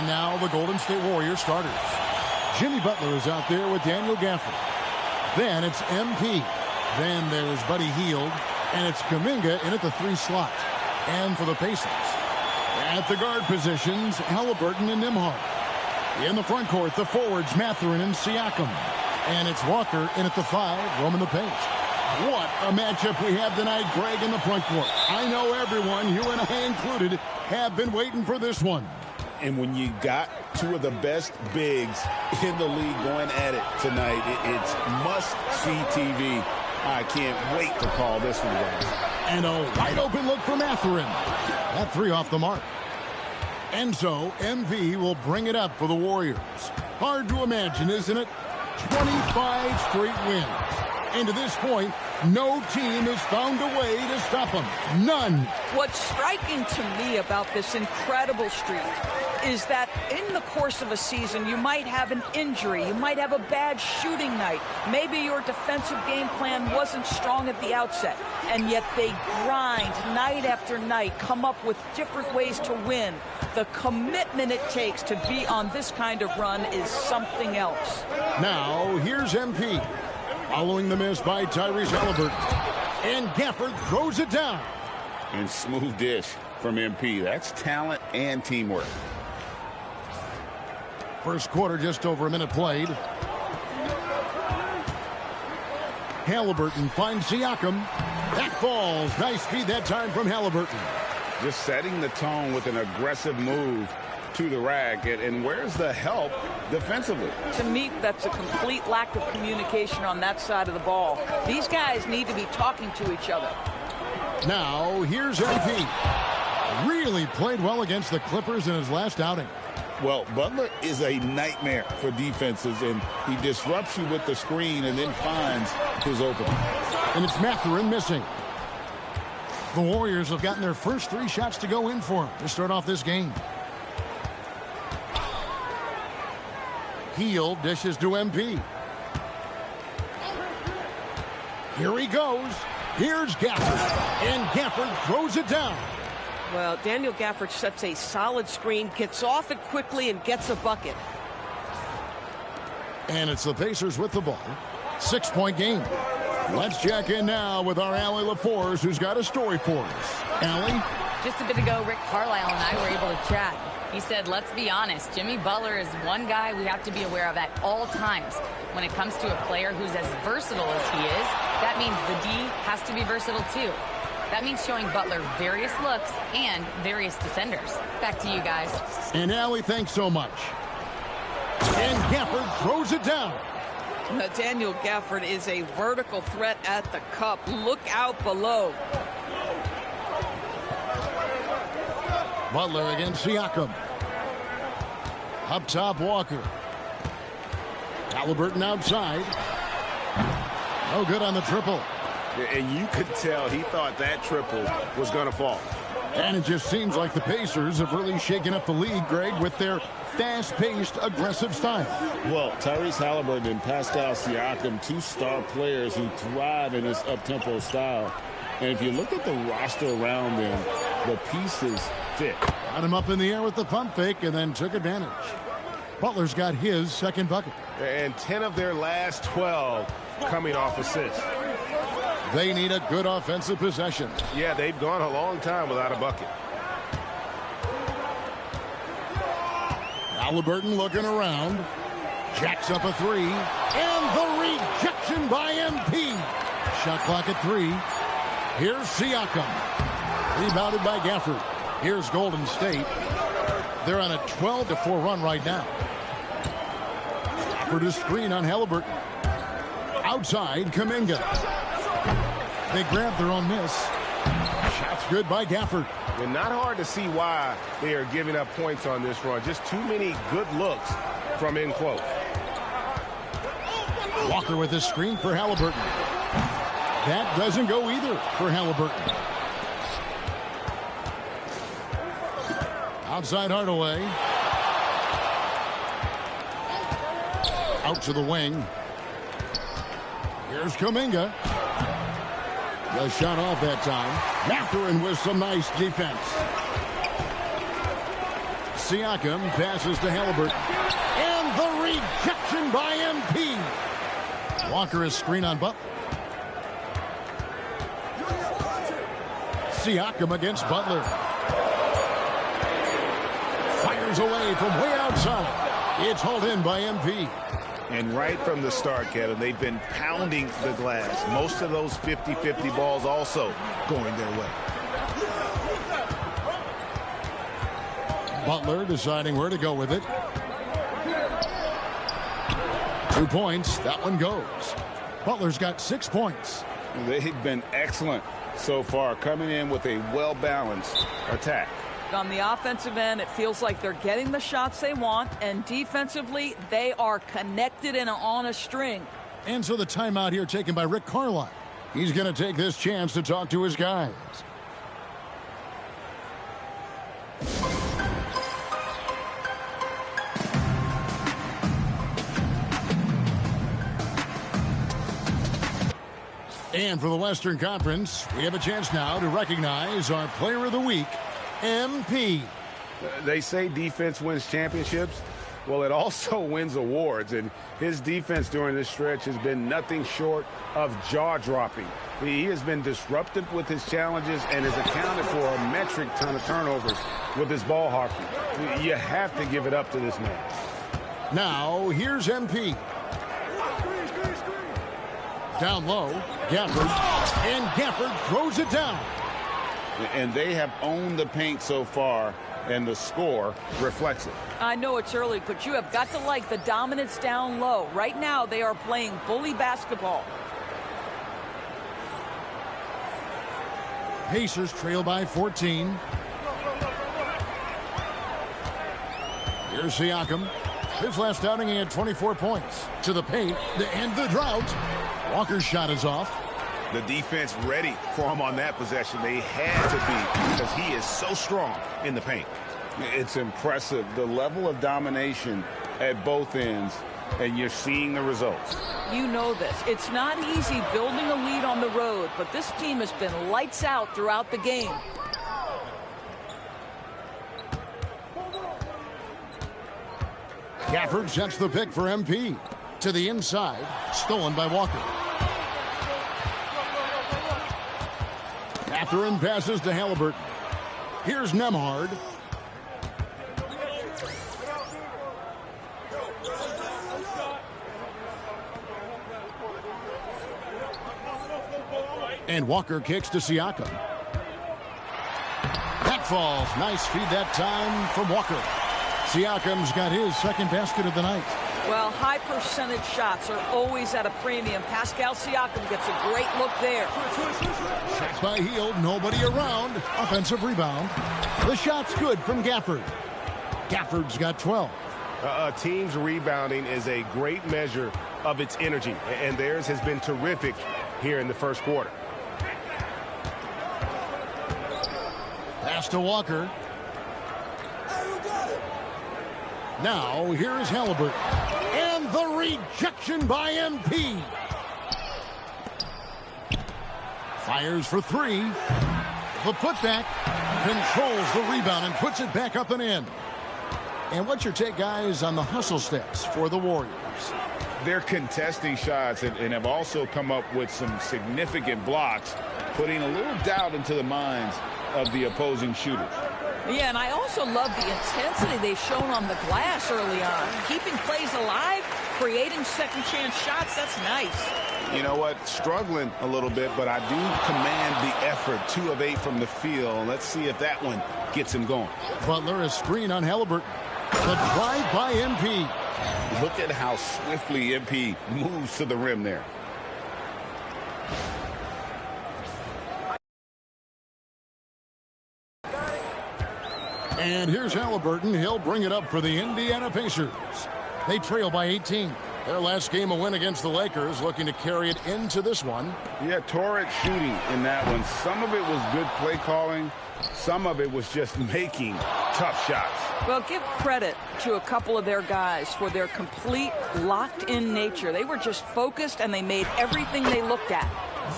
And now the Golden State Warriors starters. Jimmy Butler is out there with Daniel Gafford. Then it's MP. Then there's Buddy Hield, and it's Kuminga in at the 3 slot. And for the Pacers, at the guard positions, Halliburton and Nembhard. In the front court, the forwards, Mathurin and Siakam. And it's Walker in at the 5, roaming the paint. What a matchup we have tonight, Greg, in the front court. I know everyone, you and I included, have been waiting for this one. And when you got 2 of the best bigs in the league going at it tonight, it's must-see TV. I can't wait to call this one, guys. And a wide-open look for Mathurin. That 3 off the mark. And so, MV will bring it up for the Warriors. Hard to imagine, isn't it? 25 straight wins. And to this point, no team has found a way to stop them. None. What's striking to me about this incredible streak is that in the course of a season, you might have an injury. You might have a bad shooting night. Maybe your defensive game plan wasn't strong at the outset. And yet they grind night after night, come up with different ways to win. The commitment it takes to be on this kind of run is something else. Now, here's MP. Following the miss by Tyrese Halliburton. And Gafford throws it down. And smooth dish from MP. That's talent and teamwork. First quarter, just over a minute played. Halliburton finds Siakam. That falls. Nice feed that time from Halliburton. Just setting the tone with an aggressive move to the rack. And where's the help defensively? To me, that's a complete lack of communication on that side of the ball. These guys need to be talking to each other. Now, here's MP. Really played well against the Clippers in his last outing. Well, Butler is a nightmare for defenses, and he disrupts you with the screen and then finds his opening. And it's Mathurin missing. The Warriors have gotten their first 3 shots to go in for him to start off this game. Hield dishes to MP. Here he goes. Here's Gafford. And Gafford throws it down. Well, Daniel Gafford sets a solid screen, gets off it quickly, and gets a bucket. And it's the Pacers with the ball. 6-point game. Let's check in now with our Allie LaForce, who's got a story for us. Allie? Just a bit ago, Rick Carlisle and I were able to chat. He said, let's be honest, Jimmy Butler is one guy we have to be aware of at all times. When it comes to a player who's as versatile as he is, that means the D has to be versatile too. That means showing Butler various looks and various defenders. Back to you guys. And Allie, thanks so much. And Gafford throws it down. Daniel Gafford is a vertical threat at the cup. Look out below. Butler against Siakam. Up top, Walker. Halliburton outside. No good on the triple. And you could tell he thought that triple was going to fall. And it just seems like the Pacers have really shaken up the league, Greg, with their fast-paced, aggressive style. Well, Tyrese Halliburton and Pascal Siakam, 2 star players who thrive in this up-tempo style. And if you look at the roster around them, the pieces fit. Got him up in the air with the pump fake and then took advantage. Butler's got his second bucket. And 10 of their last 12 coming off assists. They need a good offensive possession. Yeah, they've gone a long time without a bucket. Halliburton looking around. Jacks up a 3. And the rejection by MP. Shot clock at 3. Here's Siakam. Rebounded by Gafford. Here's Golden State. They're on a 12-4 run right now. Gafford a screen on Halliburton. Outside, Kuminga. They grab their own miss. Shots good by Gafford. And not hard to see why they are giving up points on this run. Just too many good looks from in close. Walker with his screen for Halliburton. That doesn't go either for Halliburton. Outside Hardaway. Out to the wing. Here's Kuminga. The shot off that time. Mathurin with some nice defense. Siakam passes to Halliburton. And the rejection by MP. Walker is screen on Butler. Siakam against Butler. Fires away from way outside. It's hauled in by MP. And right from the start, Kevin, they've been pounding the glass. Most of those 50-50 balls also going their way. Butler deciding where to go with it. 2 points. That one goes. Butler's got 6 points. They've been excellent so far, coming in with a well-balanced attack. On the offensive end, it feels like they're getting the shots they want, and defensively, they are connected and on a string. And so the timeout here taken by Rick Carlisle. He's going to take this chance to talk to his guys. And for the Western Conference, we have a chance now to recognize our Player of the Week, MP. They say defense wins championships. Well, it also wins awards, and his defense during this stretch has been nothing short of jaw-dropping. He has been disruptive with his challenges and has accounted for a metric ton of turnovers with his ball hockey. You have to give it up to this man. Now, here's MP. Down low, Gafford, and Gafford throws it down. And they have owned the paint so far, and the score reflects it. I know it's early, but you have got to like the dominance down low. Right now, they are playing bully basketball. Pacers trail by 14. Here's Siakam. His last outing, he had 24 points. To the paint, to end the drought. Walker's shot is off. The defense ready for him on that possession. They had to be, because he is so strong in the paint. It's impressive, the level of domination at both ends, and you're seeing the results. You know this. It's not easy building a lead on the road, but this team has been lights out throughout the game. Gafford sets the pick for MP. To the inside, stolen by Walker. Catherine passes to Halliburton. Here's Nembhard. And Walker kicks to Siakam. That falls. Nice feed that time from Walker. Siakam's got his second basket of the night. Well, high percentage shots are always at a premium. Pascal Siakam gets a great look there. Shot by Hield, nobody around. Offensive rebound. The shot's good from Gafford. Gafford's got 12. A team's rebounding is a great measure of its energy, and theirs has been terrific here in the first quarter. Pass to Walker. Now, here is Halliburton. And the rejection by MP. Fires for three. The putback. Controls the rebound and puts it back up and in. And what's your take, guys, on the hustle stats for the Warriors? They're contesting shots and have also come up with some significant blocks, putting a little doubt into the minds of the opposing shooters. Yeah, and I also love the intensity they've shown on the glass early on. Keeping plays alive, creating second chance shots, that's nice. You know what? Struggling a little bit, but I do command the effort. 2 of 8 from the field. Let's see if that one gets him going. Butler, a screen on Halliburton. The drive by MP. Look at how swiftly MP moves to the rim there. And here's Halliburton. He'll bring it up for the Indiana Pacers. They trail by 18. Their last game, a win against the Lakers, looking to carry it into this one. Yeah, torrid shooting in that one. Some of it was good play calling. Some of it was just making tough shots. Well, give credit to a couple of their guys for their complete locked-in nature. They were just focused, and they made everything they looked at.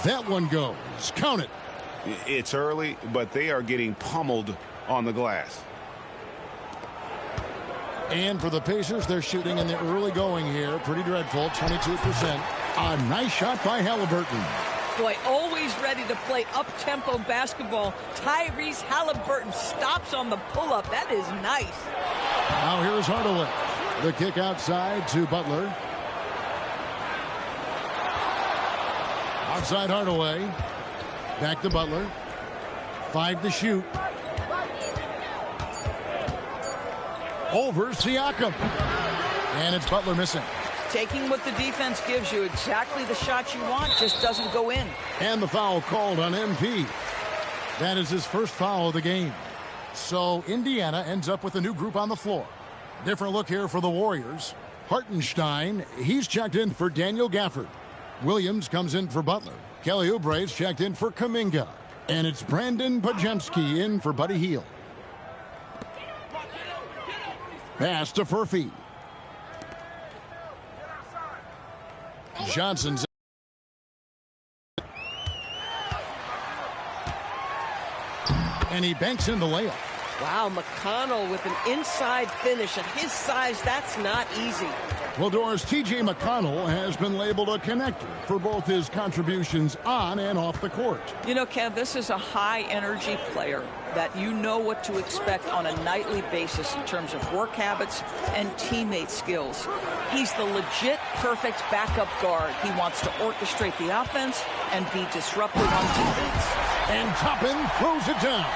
That one goes. Count it. It's early, but they are getting pummeled on the glass. And for the Pacers, they're shooting in the early going here. Pretty dreadful, 22%. A nice shot by Halliburton. Boy, always ready to play up-tempo basketball. Tyrese Halliburton stops on the pull-up. That is nice. Now here's Hardaway. The kick outside to Butler. Outside Hardaway. Back to Butler. 5 to shoot. Over Siakam. And it's Butler missing. Taking what the defense gives you, exactly the shot you want, just doesn't go in. And the foul called on MP. That is his first foul of the game. So Indiana ends up with a new group on the floor. Different look here for the Warriors. Hartenstein, he's checked in for Daniel Gafford. Williams comes in for Butler. Kelly Oubre's checked in for Kuminga. And it's Brandon Podziemski in for Buddy Hield. Pass to Furphy. Johnson's. And he banks in the layup. Wow, McConnell with an inside finish. At his size, that's not easy. Well, Doris, T.J. McConnell has been labeled a connector for both his contributions on and off the court. You know, Kev, this is a high-energy player that you know what to expect on a nightly basis in terms of work habits and teammate skills. He's the legit perfect backup guard. He wants to orchestrate the offense and be disruptive on teammates. And Toppin throws it down.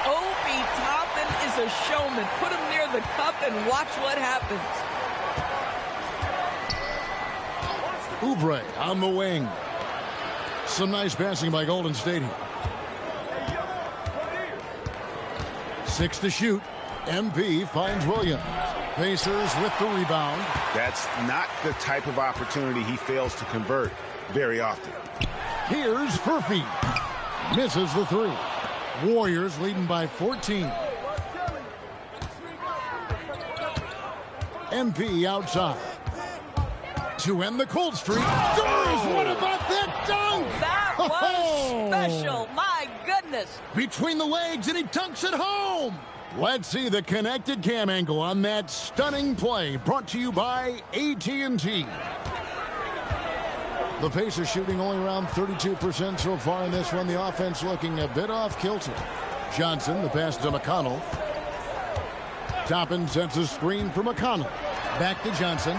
Obi Toppin is a showman. Put him near the cup and watch what happens. Oubre on the wing. Some nice passing by Golden State here. 6 to shoot. MP finds Williams. Pacers with the rebound. That's not the type of opportunity he fails to convert very often. Here's Furphy. Misses the 3. Warriors leading by 14. MP outside. To end the cold streak. Doris, what about that dunk? That was special. My goodness. Between the legs, and he dunks it home. Let's see the connected cam angle on that stunning play, brought to you by AT&T. The Pacers shooting only around 32% so far in this one. The offense looking a bit off kilter. Johnson, the pass to McConnell. Toppin sets a screen for McConnell. Back to Johnson.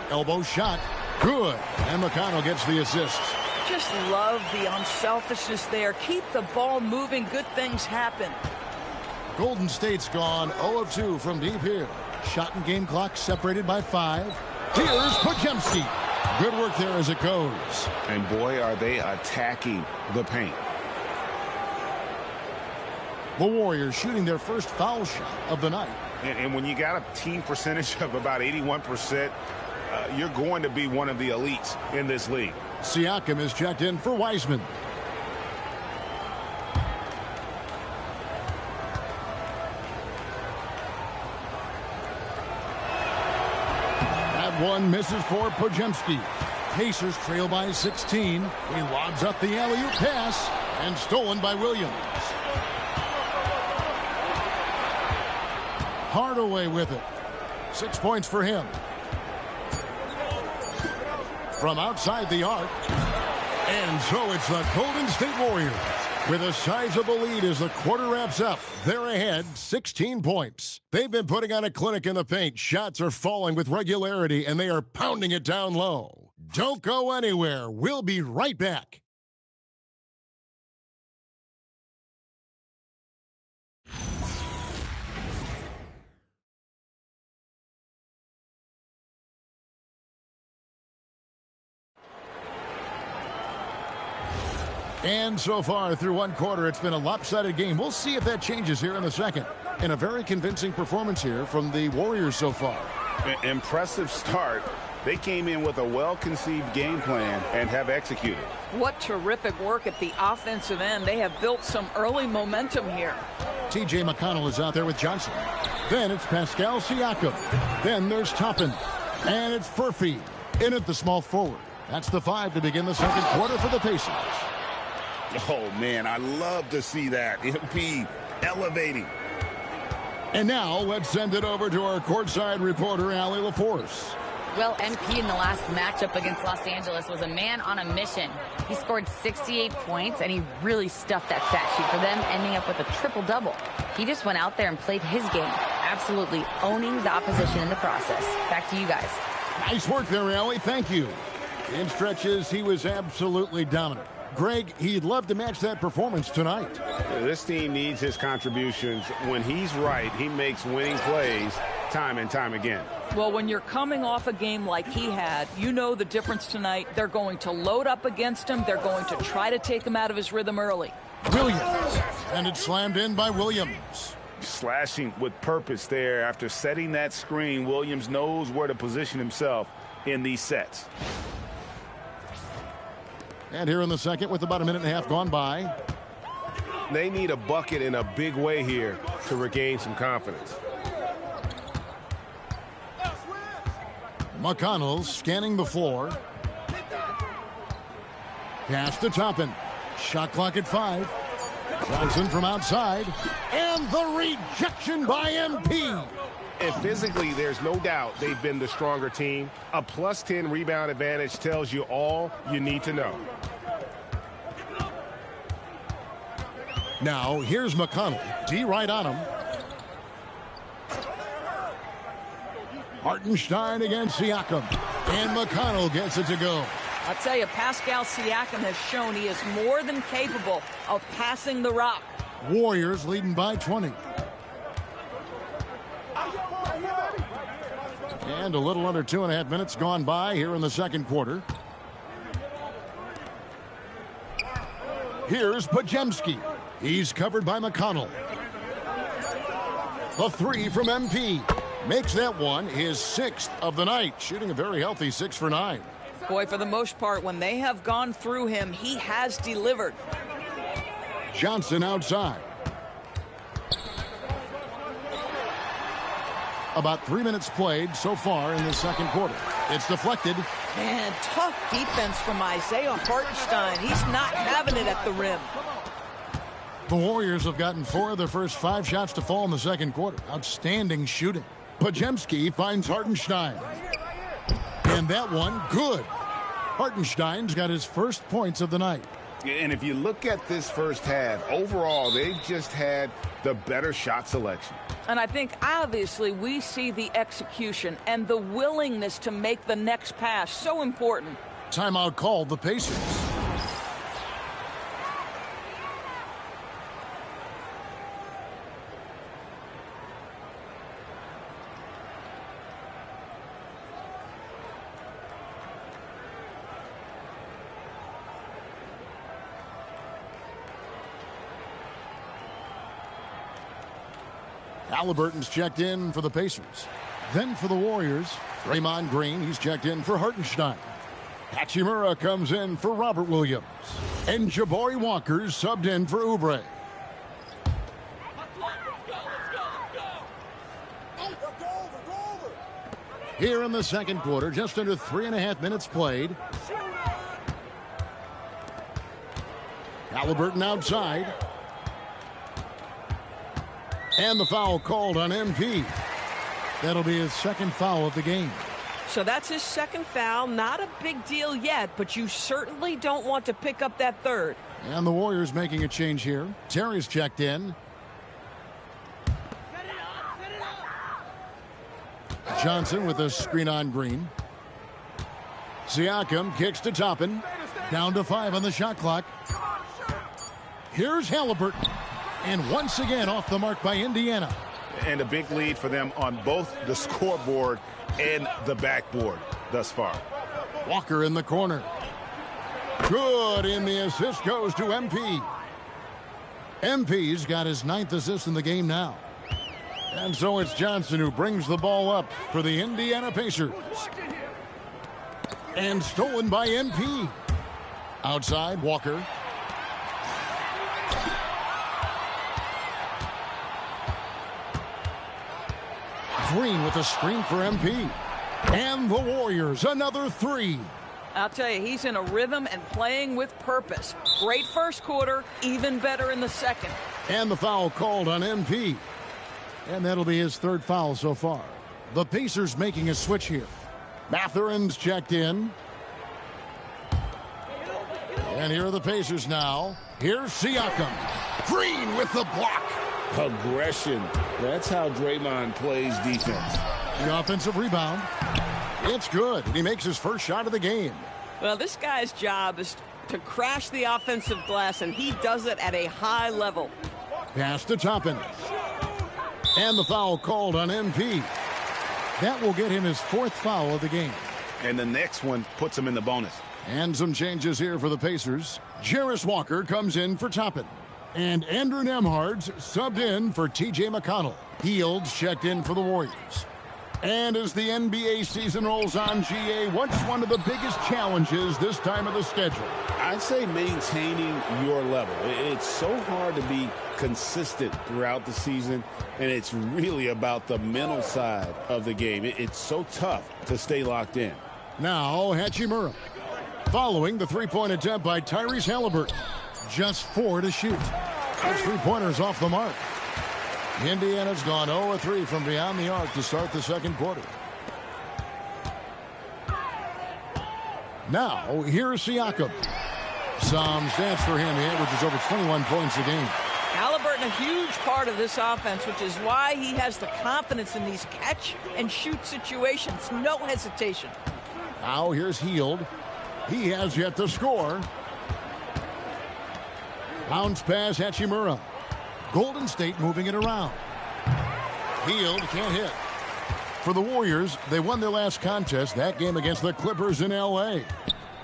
Elbow shot. Good. And McConnell gets the assist. Just love the unselfishness there. Keep the ball moving. Good things happen. Golden State's gone 0 of 2 from deep here. Shot and game clock separated by 5. Here's Podziemski. Good work there as it goes. And boy, are they attacking the paint. The Warriors shooting their first foul shot of the night. And when you got a team percentage of about 81%, you're going to be one of the elites in this league. Siakam is checked in for Wiseman. That one misses for Podziemski. Pacers trail by 16. He lobs up the alley-oop pass and stolen by Williams. Hardaway with it. 6 points for him. From outside the arc. And so it's the Golden State Warriors with a sizable lead as the quarter wraps up. They're ahead 16 points. They've been putting on a clinic in the paint. Shots are falling with regularity, and they are pounding it down low. Don't go anywhere. We'll be right back. And so far through one quarter, it's been a lopsided game. We'll see if that changes here in the second. And a very convincing performance here from the Warriors so far. Impressive start. They came in with a well-conceived game plan and have executed. What terrific work at the offensive end. They have built some early momentum here. T.J. McConnell is out there with Johnson. Then it's Pascal Siakam. Then there's Toppin. And it's Furphy in at the small forward. That's the 5 to begin the second quarter for the Pacers. Oh, man, I love to see that. MP elevating. And now let's send it over to our courtside reporter, Allie LaForce. Well, MP in the last matchup against Los Angeles was a man on a mission. He scored 68 points, and he really stuffed that stat sheet for them, ending up with a triple-double. He just went out there and played his game, absolutely owning the opposition in the process. Back to you guys. Nice work there, Allie. Thank you. In stretches, he was absolutely dominant. Greg, he'd love to match that performance tonight. This team needs his contributions. When he's right, he makes winning plays time and time again. Well, when you're coming off a game like he had, you know the difference tonight. They're going to load up against him. They're going to try to take him out of his rhythm early. Williams. And it's slammed in by Williams. Slashing with purpose there. After setting that screen, Williams knows where to position himself in these sets. And here in the second, with about a minute and a half gone by. They need a bucket in a big way here to regain some confidence. McConnell scanning the floor. Pass to Toppin. Shot clock at 5. Johnson from outside. And the rejection by MP. And physically, there's no doubt they've been the stronger team. A plus 10 rebound advantage tells you all you need to know. Now, here's McConnell. D right on him. Hartenstein against Siakam. And McConnell gets it to go. I'll tell you, Pascal Siakam has shown he is more than capable of passing the rock. Warriors leading by 20. And a little under 2.5 minutes gone by here in the second quarter. Here's Podziemski. He's covered by McConnell. The three from MP. Makes that one his 6th of the night. Shooting a very healthy 6 for 9. Boy, for the most part, when they have gone through him, he has delivered. Johnson outside. About 3 minutes played so far in the second quarter. It's deflected. Man, tough defense from Isaiah Hartenstein. He's not having it at the rim. The Warriors have gotten 4 of their first 5 shots to fall in the second quarter. Outstanding shooting. Podziemski finds Hartenstein. And that one, good. Hartenstein's got his first points of the night. And if you look at this first half, overall, they've just had the better shot selection. And I think, obviously, we see the execution and the willingness to make the next pass so important. Timeout called the Pacers. Halliburton's checked in for the Pacers. Then for the Warriors, Draymond Green, he's checked in for Hartenstein. Hachimura comes in for Robert Williams. And Jabari Walker's subbed in for Oubre. Here in the second quarter, just under 3.5 minutes played. Halliburton outside. And the foul called on MP. That'll be his second foul of the game. So that's his second foul. Not a big deal yet, but you certainly don't want to pick up that third. And the Warriors making a change here. Terry's checked in. Johnson with a screen on Green. Siakam kicks to Toppin. Down to 5 on the shot clock. Here's Halliburton. And once again off the mark by Indiana. And a big lead for them on both the scoreboard and the backboard thus far. Walker in the corner. Good, and the assist goes to MP. MP's got his 9th assist in the game now. And so it's Johnson who brings the ball up for the Indiana Pacers. And stolen by MP. Outside, Walker. Green with a screen for MP. And the Warriors, another 3. I'll tell you, he's in a rhythm and playing with purpose. Great first quarter, even better in the second. And the foul called on MP. And that'll be his 3rd foul so far. The Pacers making a switch here. Mathurin's checked in. And here are the Pacers now. Here's Siakam. Green with the block. Aggression. That's how Draymond plays defense. The offensive rebound. It's good. And he makes his first shot of the game. Well, this guy's job is to crash the offensive glass, and he does it at a high level. Pass to Toppin. And the foul called on MP. That will get him his 4th foul of the game. And the next one puts him in the bonus. And some changes here for the Pacers. Jarris Walker comes in for Toppin. And Andrew Nembhard's subbed in for T.J. McConnell. Fields checked in for the Warriors. And as the NBA season rolls on, GA, what's one of the biggest challenges this time of the schedule? I'd say maintaining your level. It's so hard to be consistent throughout the season, and it's really about the mental side of the game. It's so tough to stay locked in. Now, Hachimura. Following the three-point attempt by Tyrese Halliburton. Just 4 to shoot. His three-pointers off the mark. Indiana's gone 0-3 from beyond the arc to start the second quarter. Now, here's Siakam. Some stats for him here, which is over 21 points a game. Halliburton, a huge part of this offense, which is why he has the confidence in these catch-and-shoot situations. No hesitation. Now, here's Hield. He has yet to score. Bounce pass, Hachimura. Golden State moving it around. Hield can't hit. For the Warriors, they won their last contest, that game against the Clippers in L.A.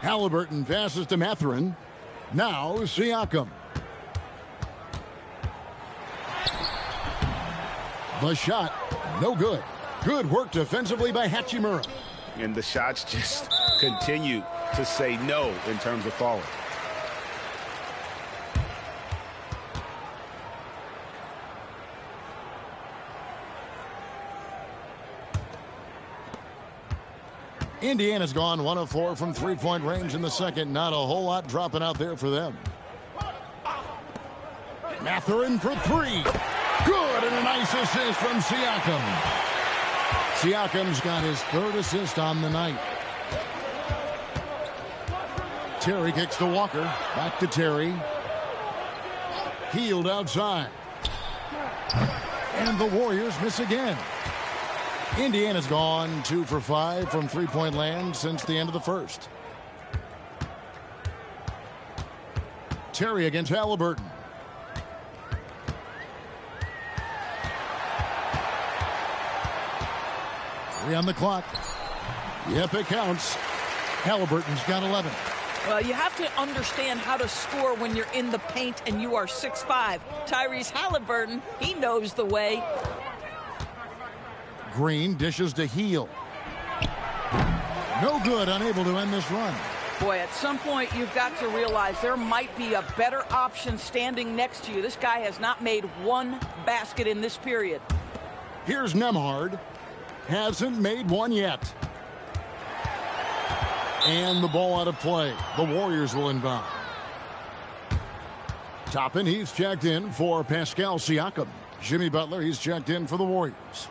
Halliburton passes to Mathurin. Now Siakam. The shot, no good. Good work defensively by Hachimura. And the shots just continue to say no in terms of falling. Indiana's gone 1 of 4 from three-point range in the second. Not a whole lot dropping out there for them. Mathurin for 3. Good, and a nice assist from Siakam. Siakam's got his 3rd assist on the night. Terry kicks to Walker. Back to Terry. Hield outside. And the Warriors miss again. Indiana's gone 2 for 5 from three-point land since the end of the first. Terry against Halliburton. Three on the clock. Yep, it counts. Halliburton's got 11. Well, you have to understand how to score when you're in the paint and you are 6'5". Tyrese Halliburton, he knows the way. Green dishes to Hield. No good, unable to end this run. Boy, at some point you've got to realize there might be a better option standing next to you. This guy has not made one basket in this period. Here's Nembhard. Hasn't made one yet. And the ball out of play. The Warriors will inbound. Toppin, he's checked in for Pascal Siakam. Jimmy Butler, he's checked in for the Warriors.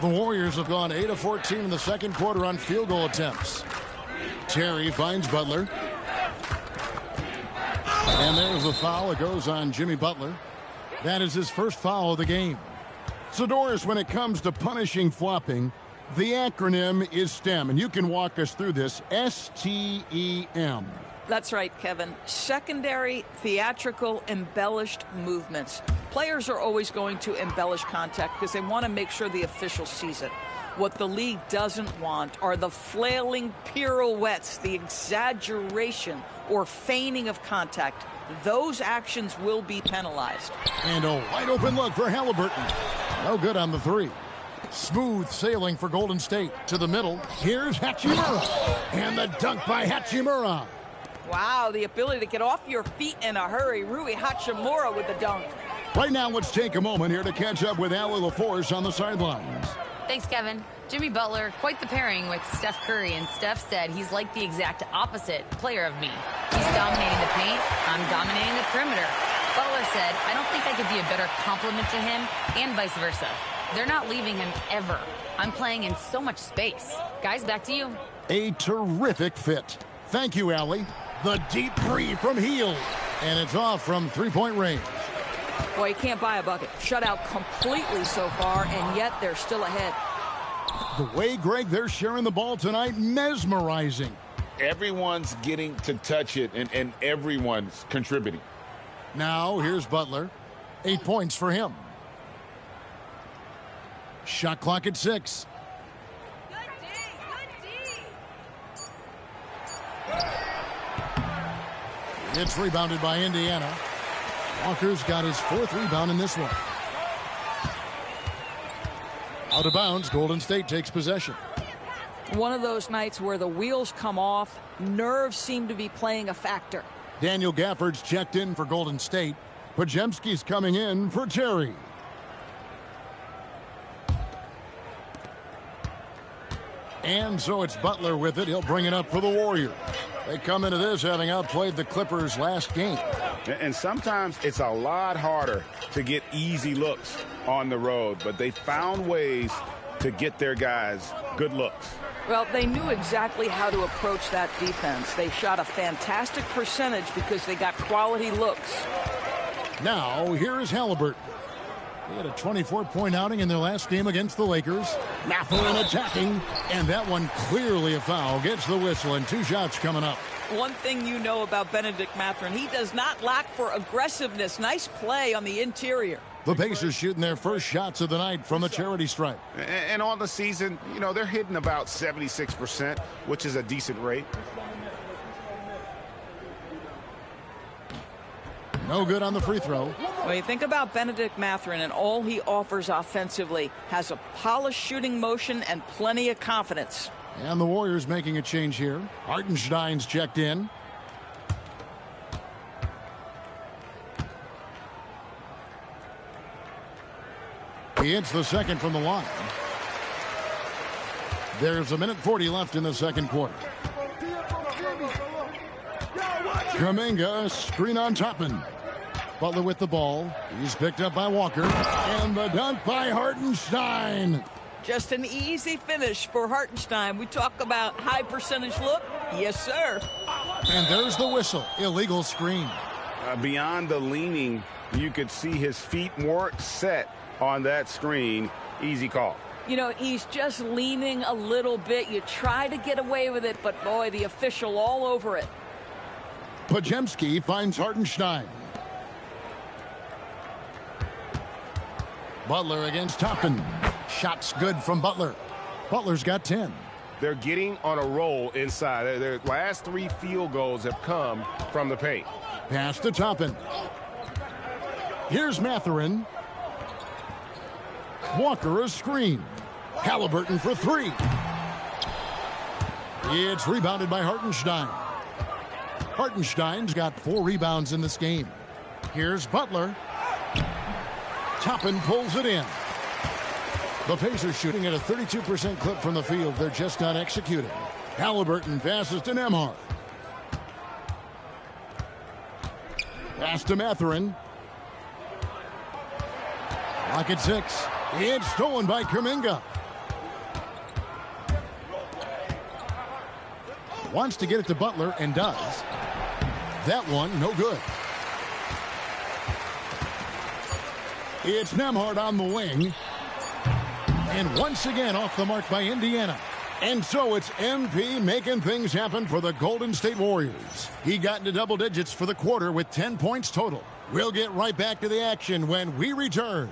The Warriors have gone 8 of 14 in the second quarter on field goal attempts. Terry finds Butler. And there's the foul. It goes on Jimmy Butler. That is his first foul of the game. So, Doris, when it comes to punishing flopping, the acronym is STEM. And you can walk us through this. S-T-E-M. That's right, Kevin. Secondary, theatrical, embellished movements. Players are always going to embellish contact because they want to make sure the official sees it. What the league doesn't want are the flailing pirouettes, the exaggeration or feigning of contact. Those actions will be penalized. And a wide open look for Halliburton. No good on the 3. Smooth sailing for Golden State. To the middle. Here's Hachimura. And the dunk by Hachimura. Wow, the ability to get off your feet in a hurry. Rui Hachimura with the dunk. Right now, let's take a moment here to catch up with Allie LaForce on the sidelines. Thanks, Kevin. Jimmy Butler, quite the pairing with Steph Curry, and Steph said he's like the exact opposite player of me. He's he's dominating the paint, I'm dominating the perimeter. Butler said, I don't think I could be a better complement to him, and vice versa. They're not leaving him ever. I'm playing in so much space. Guys, back to you. A terrific fit. Thank you, Allie. The deep three from Hield. And it's off from three-point range. Boy, you can't buy a bucket. Shut out completely so far, and yet they're still ahead. The way, Greg, they're sharing the ball tonight, mesmerizing. Everyone's getting to touch it, and everyone's contributing. Now, here's Butler. 8 points for him. Shot clock at 6. It's rebounded by Indiana. Walker's got his 4th rebound in this one. Out of bounds, Golden State takes possession. One of those nights where the wheels come off, nerves seem to be playing a factor. Daniel Gafford's checked in for Golden State. Podziemski's coming in for Terry. And so it's Butler with it. He'll bring it up for the Warriors. They come into this having outplayed the Clippers last game. And sometimes it's a lot harder to get easy looks on the road, but they found ways to get their guys good looks. Well, they knew exactly how to approach that defense. They shot a fantastic percentage because they got quality looks. Now, here is Halliburton. They had a 24-point outing in their last game against the Lakers. Mathurin attacking, and that one clearly a foul. Gets the whistle, and 2 shots coming up. One thing you know about Benedict Mathurin, he does not lack for aggressiveness. Nice play on the interior. The Pacers shooting their first shots of the night from the charity stripe. And on the season, you know, they're hitting about 76%, which is a decent rate. No good on the free throw. Well, you think about Benedict Mathurin and all he offers offensively. Has a polished shooting motion and plenty of confidence. And the Warriors making a change here. Hartenstein's checked in. He hits the second from the line. There's 1:40 left in the second quarter. Kuminga, screen on Toppin. Butler with the ball. He's picked up by Walker. And the dunk by Hartenstein. Just an easy finish for Hartenstein. We talk about high percentage look. Yes, sir. And there's the whistle. Illegal screen. Beyond the leaning, you could see his feet weren't set on that screen. Easy call. You know, he's just leaning a little bit. You try to get away with it, but boy, the official all over it. Podziemski finds Hartenstein. Butler against Toppin. Shots good from Butler. Butler's got 10. They're getting on a roll inside. Their last 3 field goals have come from the paint. Pass to Toppin. Here's Mathurin. Walker a screen. Halliburton for 3. It's rebounded by Hartenstein. Hartenstein's got 4 rebounds in this game. Here's Butler. Toppin pulls it in. The Pacers shooting at a 32% clip from the field. They're just not executing. Halliburton passes to Nembhard. Pass to Mathurin. Clock at 6. It's stolen by Kuminga. Wants to get it to Butler and does. That one, no good. It's Nembhard on the wing. And once again off the mark by Indiana. And so it's MP making things happen for the Golden State Warriors. He got into double digits for the quarter with 10 points total. We'll get right back to the action when we return.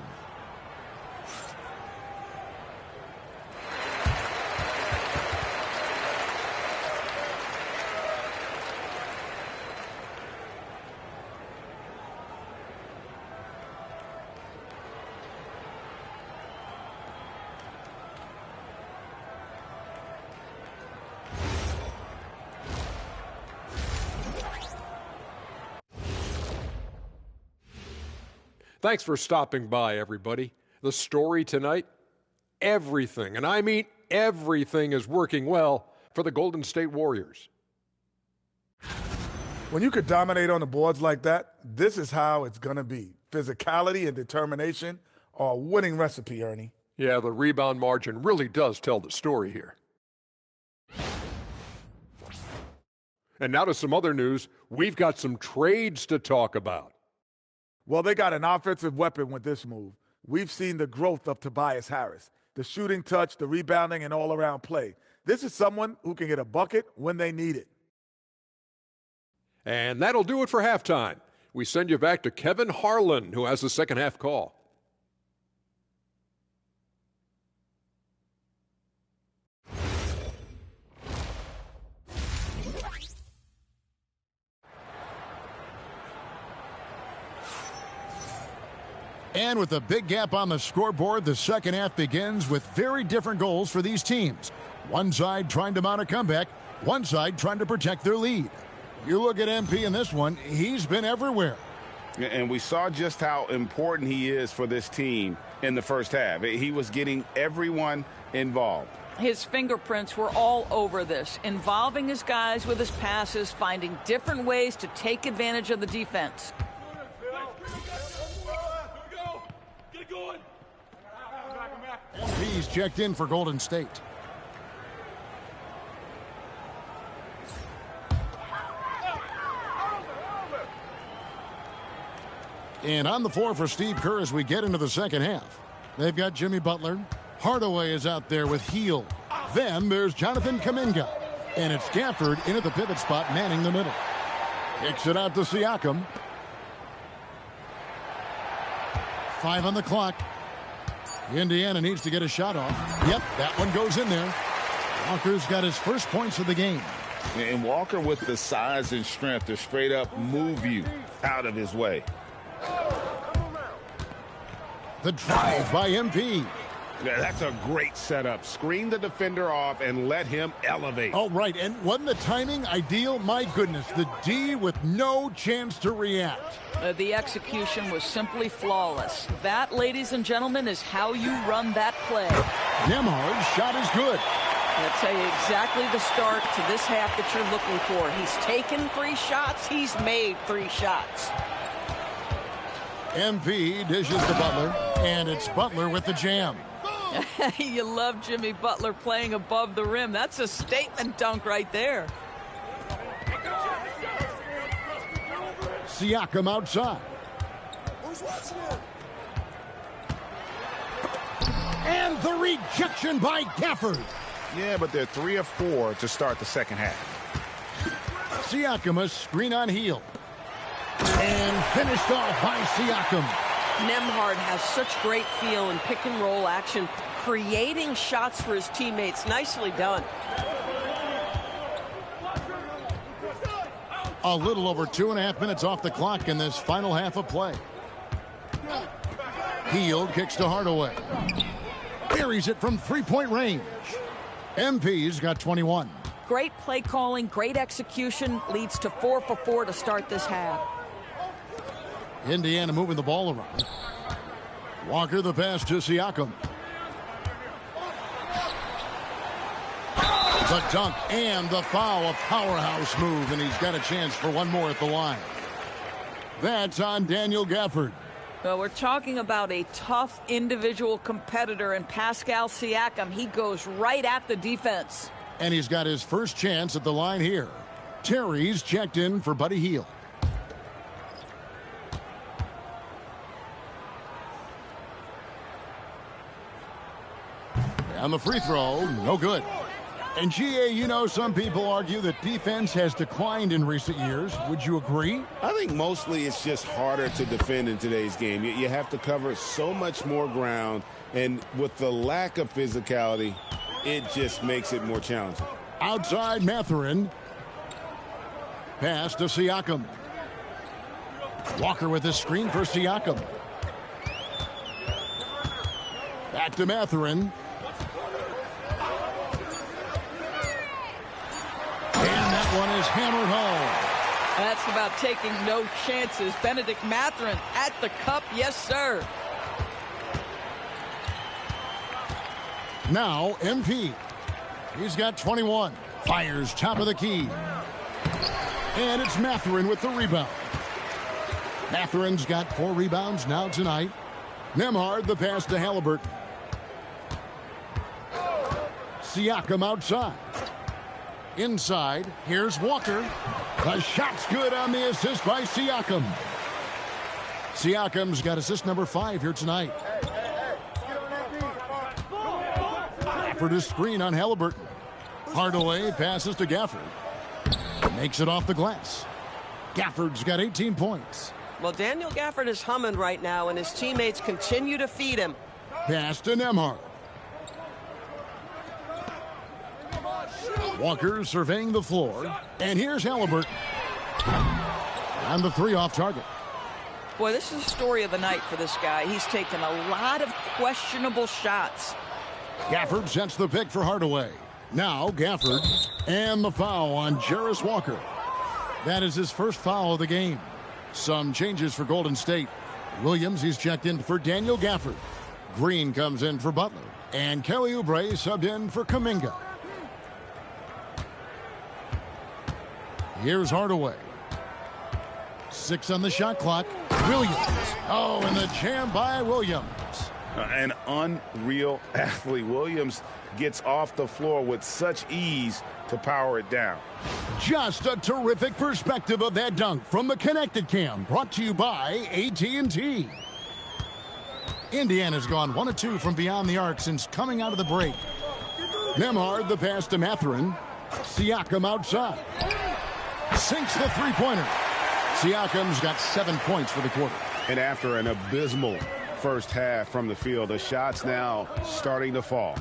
Thanks for stopping by, everybody. The story tonight, everything, and I mean everything, is working well for the Golden State Warriors. When you could dominate on the boards like that, this is how it's going to be. Physicality and determination are a winning recipe, Ernie. Yeah, the rebound margin really does tell the story here. And now to some other news. We've got some trades to talk about. Well, they got an offensive weapon with this move. We've seen the growth of Tobias Harris, the shooting touch, the rebounding, and all-around play. This is someone who can get a bucket when they need it. And that'll do it for halftime. We send you back to Kevin Harlan, who has the second half call. And with a big gap on the scoreboard, the second half begins with very different goals for these teams. One side trying to mount a comeback, one side trying to protect their lead. You look at MP in this one, he's been everywhere. And we saw just how important he is for this team in the first half. He was getting everyone involved. His fingerprints were all over this, involving his guys with his passes, finding different ways to take advantage of the defense. He's checked in for Golden State. And on the floor for Steve Kerr as we get into the second half. They've got Jimmy Butler. Hardaway is out there with Hield. Then there's Jonathan Kuminga. And it's Gafford in at the pivot spot, manning the middle. Kicks it out to Siakam. 5 on the clock. Indiana needs to get a shot off. Yep, that one goes in there. Walker's got his first points of the game. And Walker with the size and strength to straight up move you out of his way. The drive by MP. Yeah, that's a great setup. Screen the defender off and let him elevate. Oh, right. And wasn't the timing ideal? My goodness, the D with no chance to react. The execution was simply flawless. That, ladies and gentlemen, is how you run that play. Nembhard's shot is good. I'll tell you exactly the start to this half that you're looking for. He's taken 3 shots. He's made 3 shots. MP dishes to Butler, and it's Butler with the jam. You love Jimmy Butler playing above the rim. That's a statement dunk right there. Siakam outside. And the rejection by Gafford. Yeah, but they're 3 of 4 to start the second half. Siakam a screen on Hield. And finished off by Siakam. Nembhard has such great feel in pick-and-roll action, creating shots for his teammates. Nicely done. A little over 2.5 minutes off the clock in this final half of play. Hield kicks to Hardaway. Buries it from 3-point range. MP's got 21. Great play calling, great execution, leads to 4 for 4 to start this half. Indiana moving the ball around. Walker the pass to Siakam. The dunk and the foul, a powerhouse move, and he's got a chance for one more at the line. That's on Daniel Gafford. Well, we're talking about a tough individual competitor in Pascal Siakam. He goes right at the defense. And he's got his first chance at the line here. Terry's checked in for Buddy Hield. And the free throw, no good. And GA, you know, some people argue that defense has declined in recent years. Would you agree? I think mostly it's just harder to defend in today's game. You have to cover so much more ground, and with the lack of physicality, it just makes it more challenging. Outside Mathurin. Pass to Siakam. Walker with the screen for Siakam. Back to Mathurin. And that one is hammered home. That's about taking no chances. Benedict Mathurin at the cup. Yes, sir. Now, MP. He's got 21. Fires top of the key. And it's Mathurin with the rebound. Mathurin's got 4 rebounds now tonight. Nembhard the pass to Halliburton. Siakam outside. Inside, here's Walker. The shot's good on the assist by Siakam. Siakam's got assist number 5 here tonight. Gafford is screen on Halliburton. Hardaway passes to Gafford. Makes it off the glass. Gafford's got 18 points. Well, Daniel Gafford is humming right now, and his teammates continue to feed him. Pass to Nembhard. Walker surveying the floor. And here's Halliburton. And the 3 off target. Boy, this is the story of the night for this guy. He's taken a lot of questionable shots. Gafford sets the pick for Hardaway. Now Gafford. And the foul on Jarris Walker. That is his first foul of the game. Some changes for Golden State. Williams, he's checked in for Daniel Gafford. Green comes in for Butler. And Kelly Oubre subbed in for Kuminga. Here's Hardaway. 6 on the shot clock. Williams. Oh, and the jam by Williams. An unreal athlete. Williams gets off the floor with such ease to power it down. Just a terrific perspective of that dunk from the Connected Cam, brought to you by AT&T. Indiana's gone 1 of 2 from beyond the arc since coming out of the break. Nembhard the pass to Mathurin. Siakam outside. Sinks the three-pointer. Siakam's got 7 points for the quarter. And after an abysmal first half from the field, the shots now starting to fall.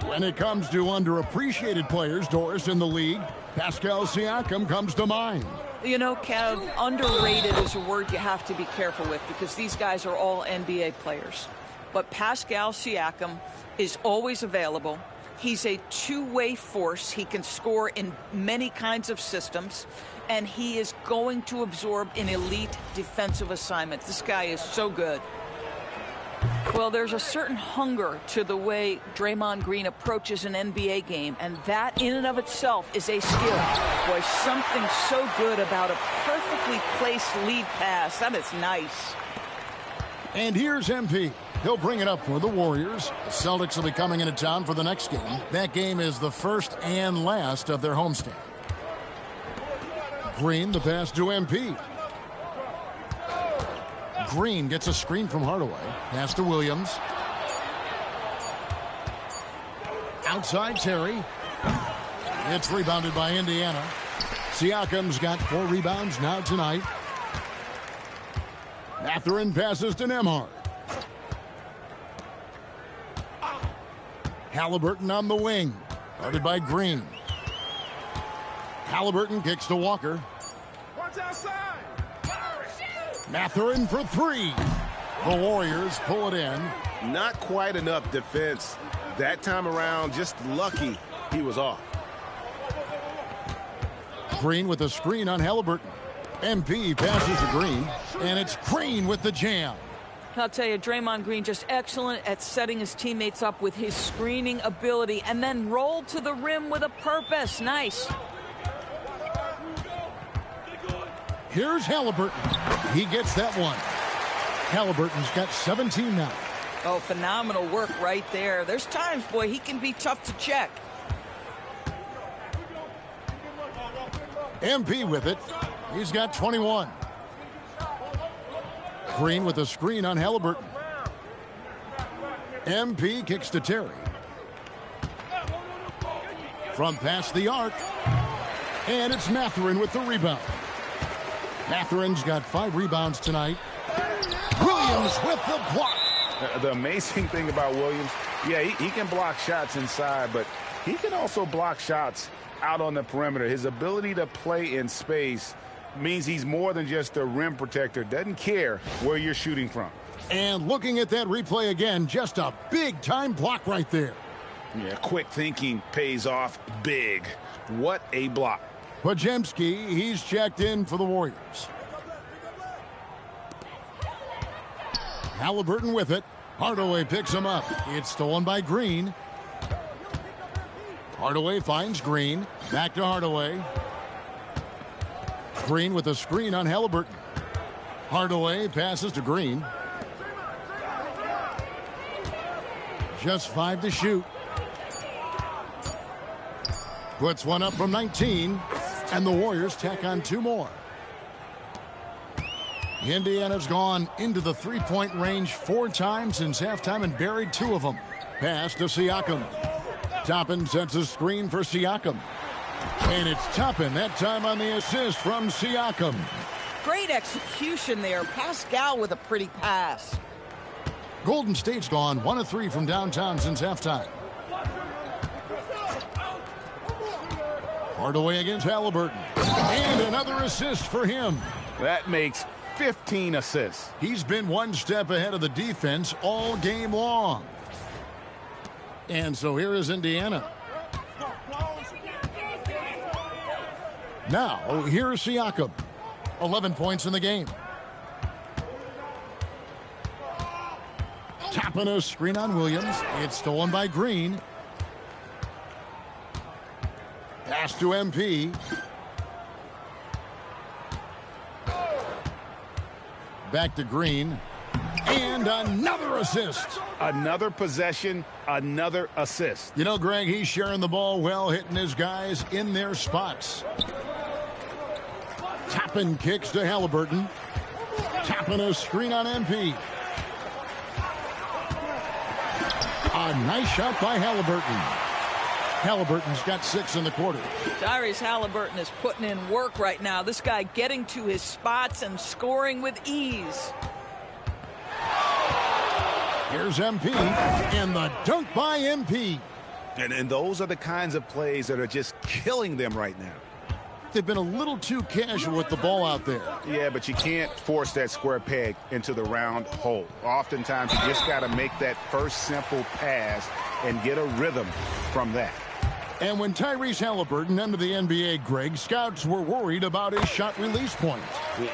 When it comes to underappreciated players, Doris, in the league, Pascal Siakam comes to mind. You know, Kev, underrated is a word you have to be careful with because these guys are all NBA players. But Pascal Siakam is always available. He's a two-way force. He can score in many kinds of systems, and he is going to absorb an elite defensive assignment. This guy is so good. Well, there's a certain hunger to the way Draymond Green approaches an NBA game, and that in and of itself is a skill. Boy, something so good about a perfectly placed lead pass. That is nice. And here's MP. He'll bring it up for the Warriors. The Celtics will be coming into town for the next game. That game is the first and last of their homestand. Green, the pass to MP. Green gets a screen from Hardaway. Pass to Williams. Outside Terry. It's rebounded by Indiana. Siakam's got 4 rebounds now tonight. Mathurin passes to Nembhard. Halliburton on the wing. Guarded by Green. Halliburton kicks to Walker. Watch outside. Mathurin for 3. The Warriors pull it in. Not quite enough defense that time around. Just lucky he was off. Green with a screen on Halliburton. MP passes to Green. And it's Green with the jam. I'll tell you, Draymond Green just excellent at setting his teammates up with his screening ability and then roll to the rim with a purpose. Nice. Here's Halliburton. He gets that one. Halliburton's got 17 now. Oh, phenomenal work right there. There's times, boy, he can be tough to check. MP with it. He's got 21. Green with a screen on Halliburton. MP kicks to Terry. From past the arc. And it's Mathurin with the rebound. Mathurin's got 5 rebounds tonight. Williams with the block. The amazing thing about Williams, yeah, he can block shots inside, but he can also block shots out on the perimeter. His ability to play in space means he's more than just a rim protector. Doesn't care where you're shooting from. And looking at that replay again, just a big-time block right there. Yeah, quick thinking pays off big. What a block. Podziemski, he's checked in for the Warriors. Halliburton with it. Hardaway picks him up. It's stolen by Green. Hardaway finds Green. Back to Hardaway. Green with a screen on Halliburton. Hardaway passes to Green. Just 5 to shoot. Puts one up from 19, and the Warriors tack on 2 more. Indiana's gone into the three-point range 4 times since halftime and buried 2 of them. Pass to Siakam. Toppin sets a screen for Siakam. And it's Toppin that time on the assist from Siakam. Great execution there. Pascal with a pretty pass. Golden State's gone 1 of 3 from downtown since halftime. Hardaway against Halliburton. And another assist for him. That makes 15 assists. He's been 1 step ahead of the defense all game long. And so here is Indiana. Now, here's Siakam. 11 points in the game. Tapping a screen on Williams. It's stolen by Green. Pass to MP. Back to Green. And another assist. Another possession, another assist. You know, Greg, he's sharing the ball well, hitting his guys in their spots. Toppin kicks to Halliburton. Toppin a screen on MP. A nice shot by Halliburton. Halliburton's got 6 in the quarter. Tyrese Halliburton is putting in work right now. This guy getting to his spots and scoring with ease. Here's MP, and the dunk by MP. And those are the kinds of plays that are just killing them right now. They've been a little too casual with the ball out there. Yeah, but you can't force that square peg into the round hole. Oftentimes, you just got to make that first simple pass and get a rhythm from that. And when Tyrese Halliburton entered the NBA, Greg, scouts were worried about his shot release point.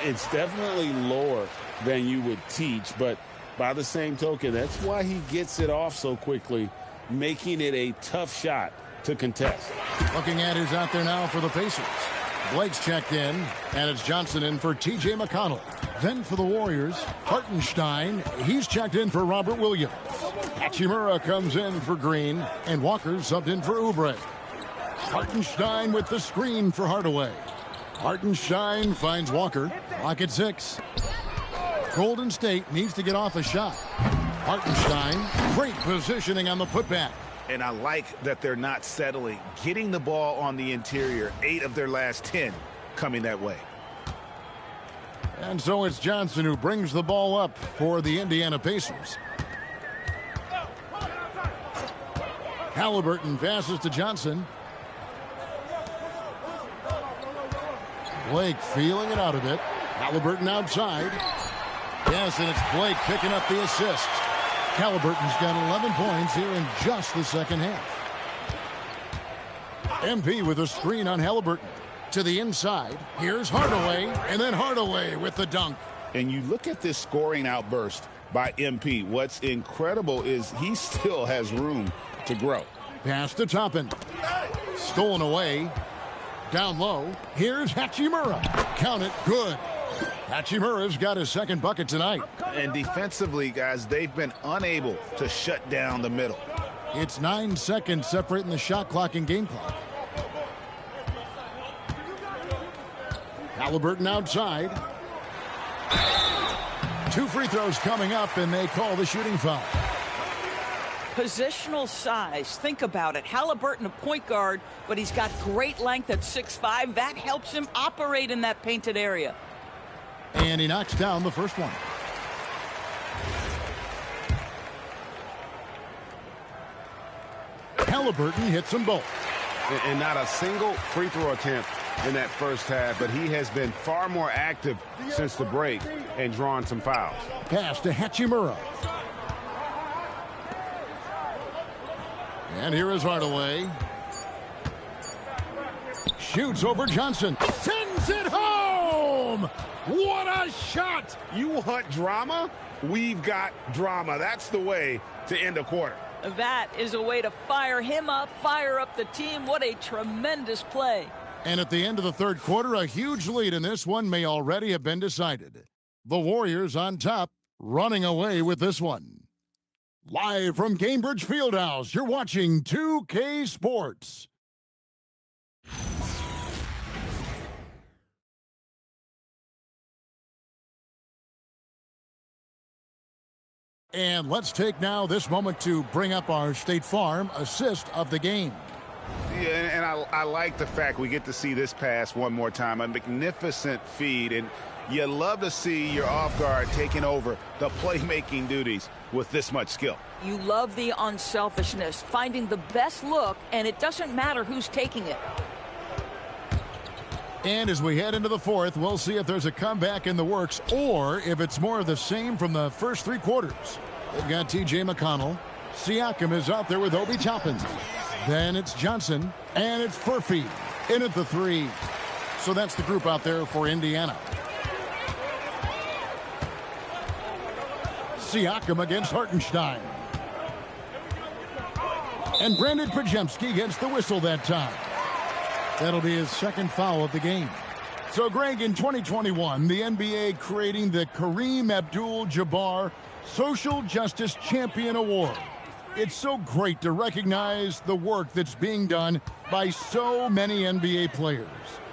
It's definitely lower than you would teach, but by the same token, that's why he gets it off so quickly, making it a tough shot to contest. Looking at who's out there now for the Pacers. Blake's checked in, and it's Johnson in for T.J. McConnell. Then for the Warriors, Hartenstein. He's checked in for Robert Williams. Hachimura comes in for Green, and Walker subbed in for Oubre. Hartenstein with the screen for Hardaway. Hartenstein finds Walker. Lock at 6. Golden State needs to get off a shot. Hartenstein, great positioning on the putback. And I like that they're not settling. Getting the ball on the interior, 8 of their last 10 coming that way. And so it's Johnson who brings the ball up for the Indiana Pacers. Halliburton passes to Johnson. Blake feeling it out a bit. Halliburton outside. Yes, and it's Blake picking up the assist. Halliburton's got 11 points here in just the second half. MP with a screen on Halliburton. To the inside. Here's Hardaway, and then Hardaway with the dunk. And you look at this scoring outburst by MP. What's incredible is he still has room to grow. Pass to Toppin. Stolen away. Down low. Here's Hachimura. Count it. Good. Hachimura's got his second bucket tonight. And defensively, guys, they've been unable to shut down the middle. It's 9 seconds separating the shot clock and game clock. Halliburton outside. 2 free throws coming up, and they call the shooting foul. Positional size. Think about it. Halliburton, a point guard, but he's got great length at 6'5". That helps him operate in that painted area. And he knocks down the first one. Halliburton hits them both. And not a single free throw attempt in that first half, but he has been far more active since the break and drawn some fouls. Pass to Hachimura. And here is Hardaway. Shoots over Johnson. Sends it home! What a shot! You want drama? We've got drama. That's the way to end a quarter. That is a way to fire him up, fire up the team. What a tremendous play. And at the end of the third quarter, a huge lead in this one may already have been decided. The Warriors on top, running away with this one. Live from Cambridge Fieldhouse, you're watching 2K Sports. And let's take now this moment to bring up our State Farm assist of the game. Yeah, and I like the fact we get to see this pass one more time. A magnificent feed, and you love to see your off guard taking over the playmaking duties with this much skill. You love the unselfishness, finding the best look, and it doesn't matter who's taking it. And as we head into the fourth, we'll see if there's a comeback in the works or if it's more of the same from the first three quarters. They've got T.J. McConnell. Siakam is out there with Obi Toppin. Then it's Johnson, and it's Furphy in at the three. So that's the group out there for Indiana. Siakam against Hartenstein. And Brandon Podziemski gets the whistle that time. That'll be his second foul of the game. So, Greg, in 2021, the NBA creating the Kareem Abdul-Jabbar Social Justice Champion Award. It's so great to recognize the work that's being done by so many NBA players.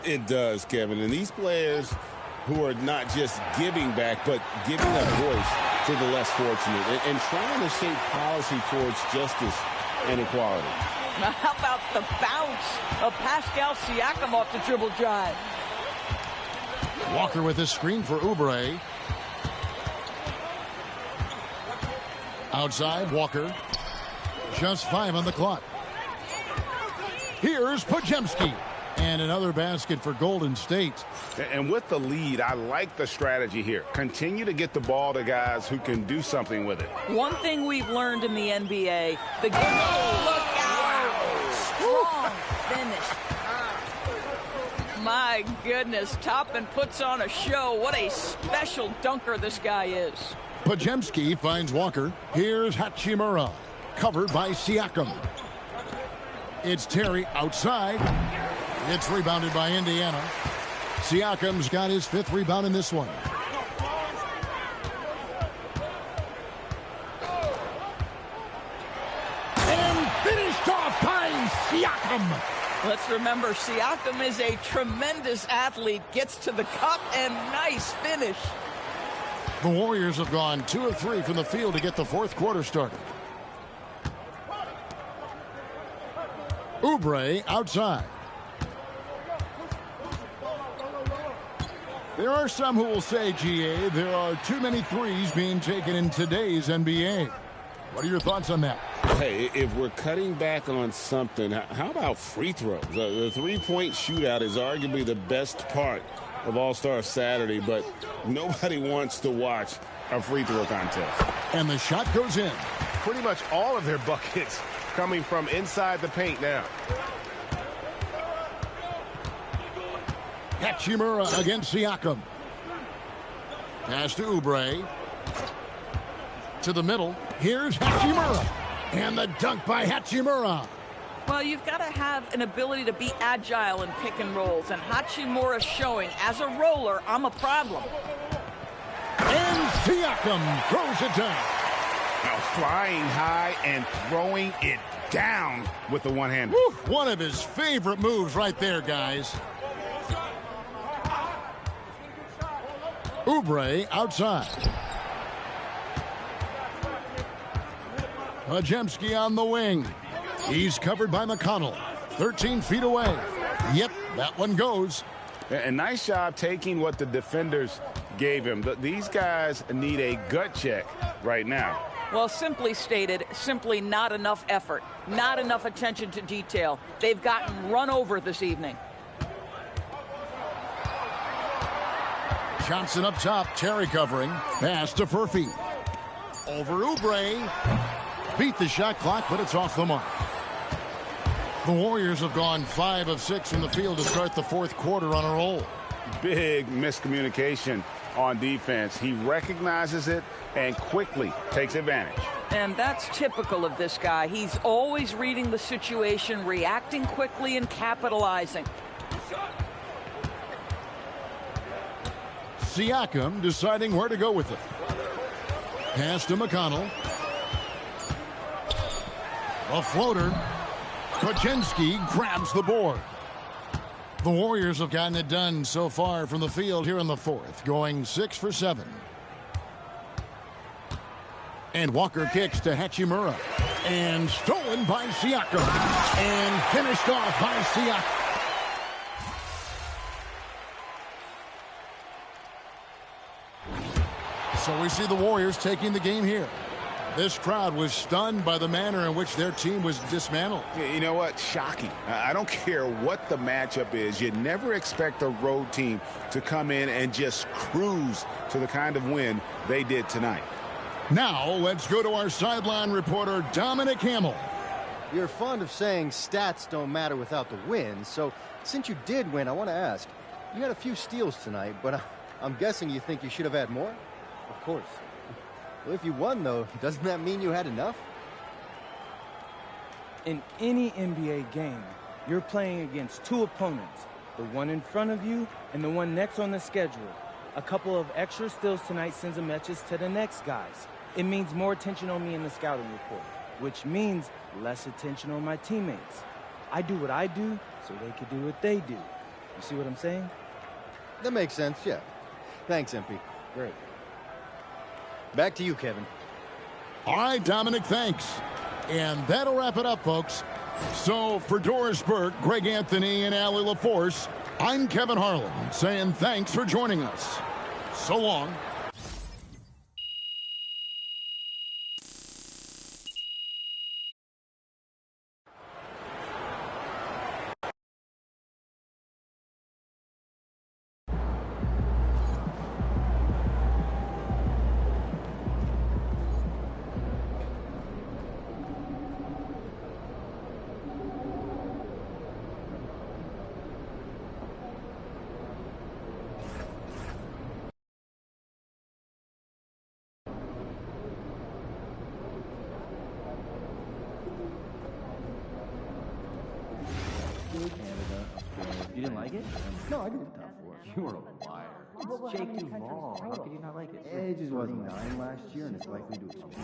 It does, Kevin. And these players who are not just giving back, but giving a voice to the less fortunate and trying to shape policy towards justice and equality. Now, how about the bounce of Pascal Siakam off the dribble drive? Walker with his screen for Oubre. Outside, Walker. Just 5 on the clock. Here's Podziemski. And another basket for Golden State. And with the lead, I like the strategy here. Continue to get the ball to guys who can do something with it. One thing we've learned in the NBA, the game. Oh, look out! Strong finish. My goodness, Toppin puts on a show. What a special dunker this guy is. Podziemski finds Walker. Here's Hachimura. Covered by Siakam. It's Terry outside. It's rebounded by Indiana. Siakam's got his 5th rebound in this one. And finished off by Siakam. Let's remember, Siakam is a tremendous athlete. Gets to the cup and nice finish. The Warriors have gone 2 of 3 from the field to get the fourth quarter started. Oubre outside. There are some who will say, GA, there are too many threes being taken in today's NBA. What are your thoughts on that? Hey, if we're cutting back on something, how about free throws? The three-point shootout is arguably the best part of All-Star Saturday, but nobody wants to watch a free throw contest. And the shot goes in. Pretty much all of their buckets coming from inside the paint now. Hachimura against Siakam. Pass to Oubre. To the middle. Here's Hachimura. And the dunk by Hachimura. Well, you've got to have an ability to be agile in pick and rolls. And Hachimura showing, as a roller, I'm a problem. And Siakam throws it down. Now flying high and throwing it down with the one-hander. One of his favorite moves right there, guys. Oubre outside. Podziemski on the wing. He's covered by McConnell. 13 feet away. Yep, that one goes. A nice job taking what the defenders gave him. These guys need a gut check right now. Well, simply stated, simply not enough effort, not enough attention to detail. They've gotten run over this evening. Johnson up top, Terry covering. Pass to Furphy. Over Oubre. Beat the shot clock, but it's off the mark. The Warriors have gone 5 of 6 from the field to start the fourth quarter on a roll. Big miscommunication on defense. He recognizes it and quickly takes advantage. And that's typical of this guy. He's always reading the situation, reacting quickly, and capitalizing. Siakam deciding where to go with it. Pass to McConnell. A floater. Paczynski grabs the board. The Warriors have gotten it done so far from the field here in the fourth, going 6 for 7. And Walker kicks to Hachimura. And stolen by Siakam. And finished off by Siakam. So we see the Warriors taking the game here. This crowd was stunned by the manner in which their team was dismantled. You know what? Shocking. I don't care what the matchup is. You never expect a road team to come in and just cruise to the kind of win they did tonight. Now, let's go to our sideline reporter, Dominic Hamill. You're fond of saying stats don't matter without the win, so since you did win, I want to ask, you had a few steals tonight, but I'm guessing you think you should have had more? Of course. Well, if you won, though, doesn't that mean you had enough? In any NBA game, you're playing against two opponents, the one in front of you and the one next on the schedule. A couple of extra steals tonight sends a message to the next guys. It means more attention on me in the scouting report, which means less attention on my teammates. I do what I do so they can do what they do. You see what I'm saying? That makes sense, yeah. Thanks, MP. Great. Back to you, Kevin. All right, Dominic, thanks. And that'll wrap it up, folks. So for Doris Burke, Greg Anthony, and Allie LaForce, I'm Kevin Harlan saying thanks for joining us. So long. You didn't like it? No, I did the top 4. You were a liar. It's Jake Duvall. How could you not like it? It just wasn't 9 last year, and it's likely to explode.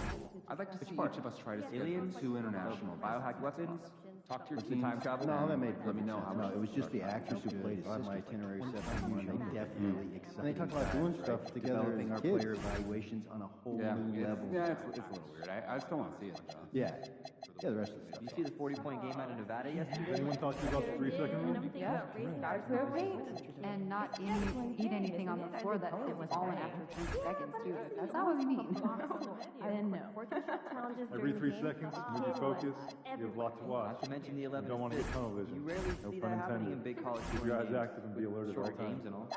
I'd like to see each of us try to aliens to international biohack weapons. Talk to your team. Time travel. No, that made let me know how much. No, it was just the actors who played it. My itinerary set for they definitely excited. And they talk about doing stuff together, developing our player evaluations on a whole new level. Yeah, it's a little weird. I still want to see it, though. Yeah. Yeah, the rest of the stuff. You see the 40-point game out of Nevada yesterday? Anyone talk to you about the 3-second rule? Yeah, guys wear paint and not eat anything on the floor that it was falling after 3 seconds too. That's not what we mean. I didn't know. Every 3 seconds, move your focus. You have a lot to watch. Not to mention the 11. You don't want to get tunnel vision. You rarely see that happening in big college Keep your eyes active and be alert at all times. Games and all.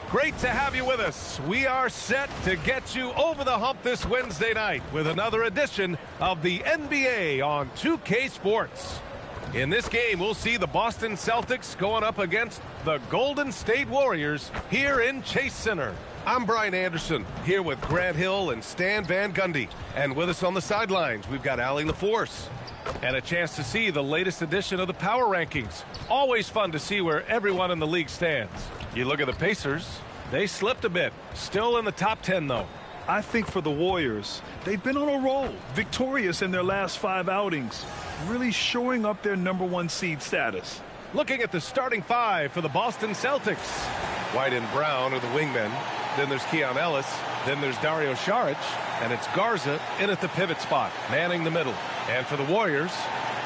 Great to have you with us. We are set to get you over the hump this Wednesday night with another edition of the NBA on 2K Sports. In this game, we'll see the Boston Celtics going up against the Golden State Warriors here in Chase Center. I'm Brian Anderson, here with Grant Hill and Stan Van Gundy. And with us on the sidelines, we've got Allie LaForce. And a chance to see the latest edition of the Power Rankings. Always fun to see where everyone in the league stands. You look at the Pacers, they slipped a bit. Still in the top 10, though. I think for the Warriors, they've been on a roll, victorious in their last 5 outings, really showing up their #1 seed status. Looking at the starting 5 for the Boston Celtics. White and Brown are the wingmen. Then there's Keon Ellis. Then there's Dario Saric. And it's Garza in at the pivot spot, manning the middle. And for the Warriors,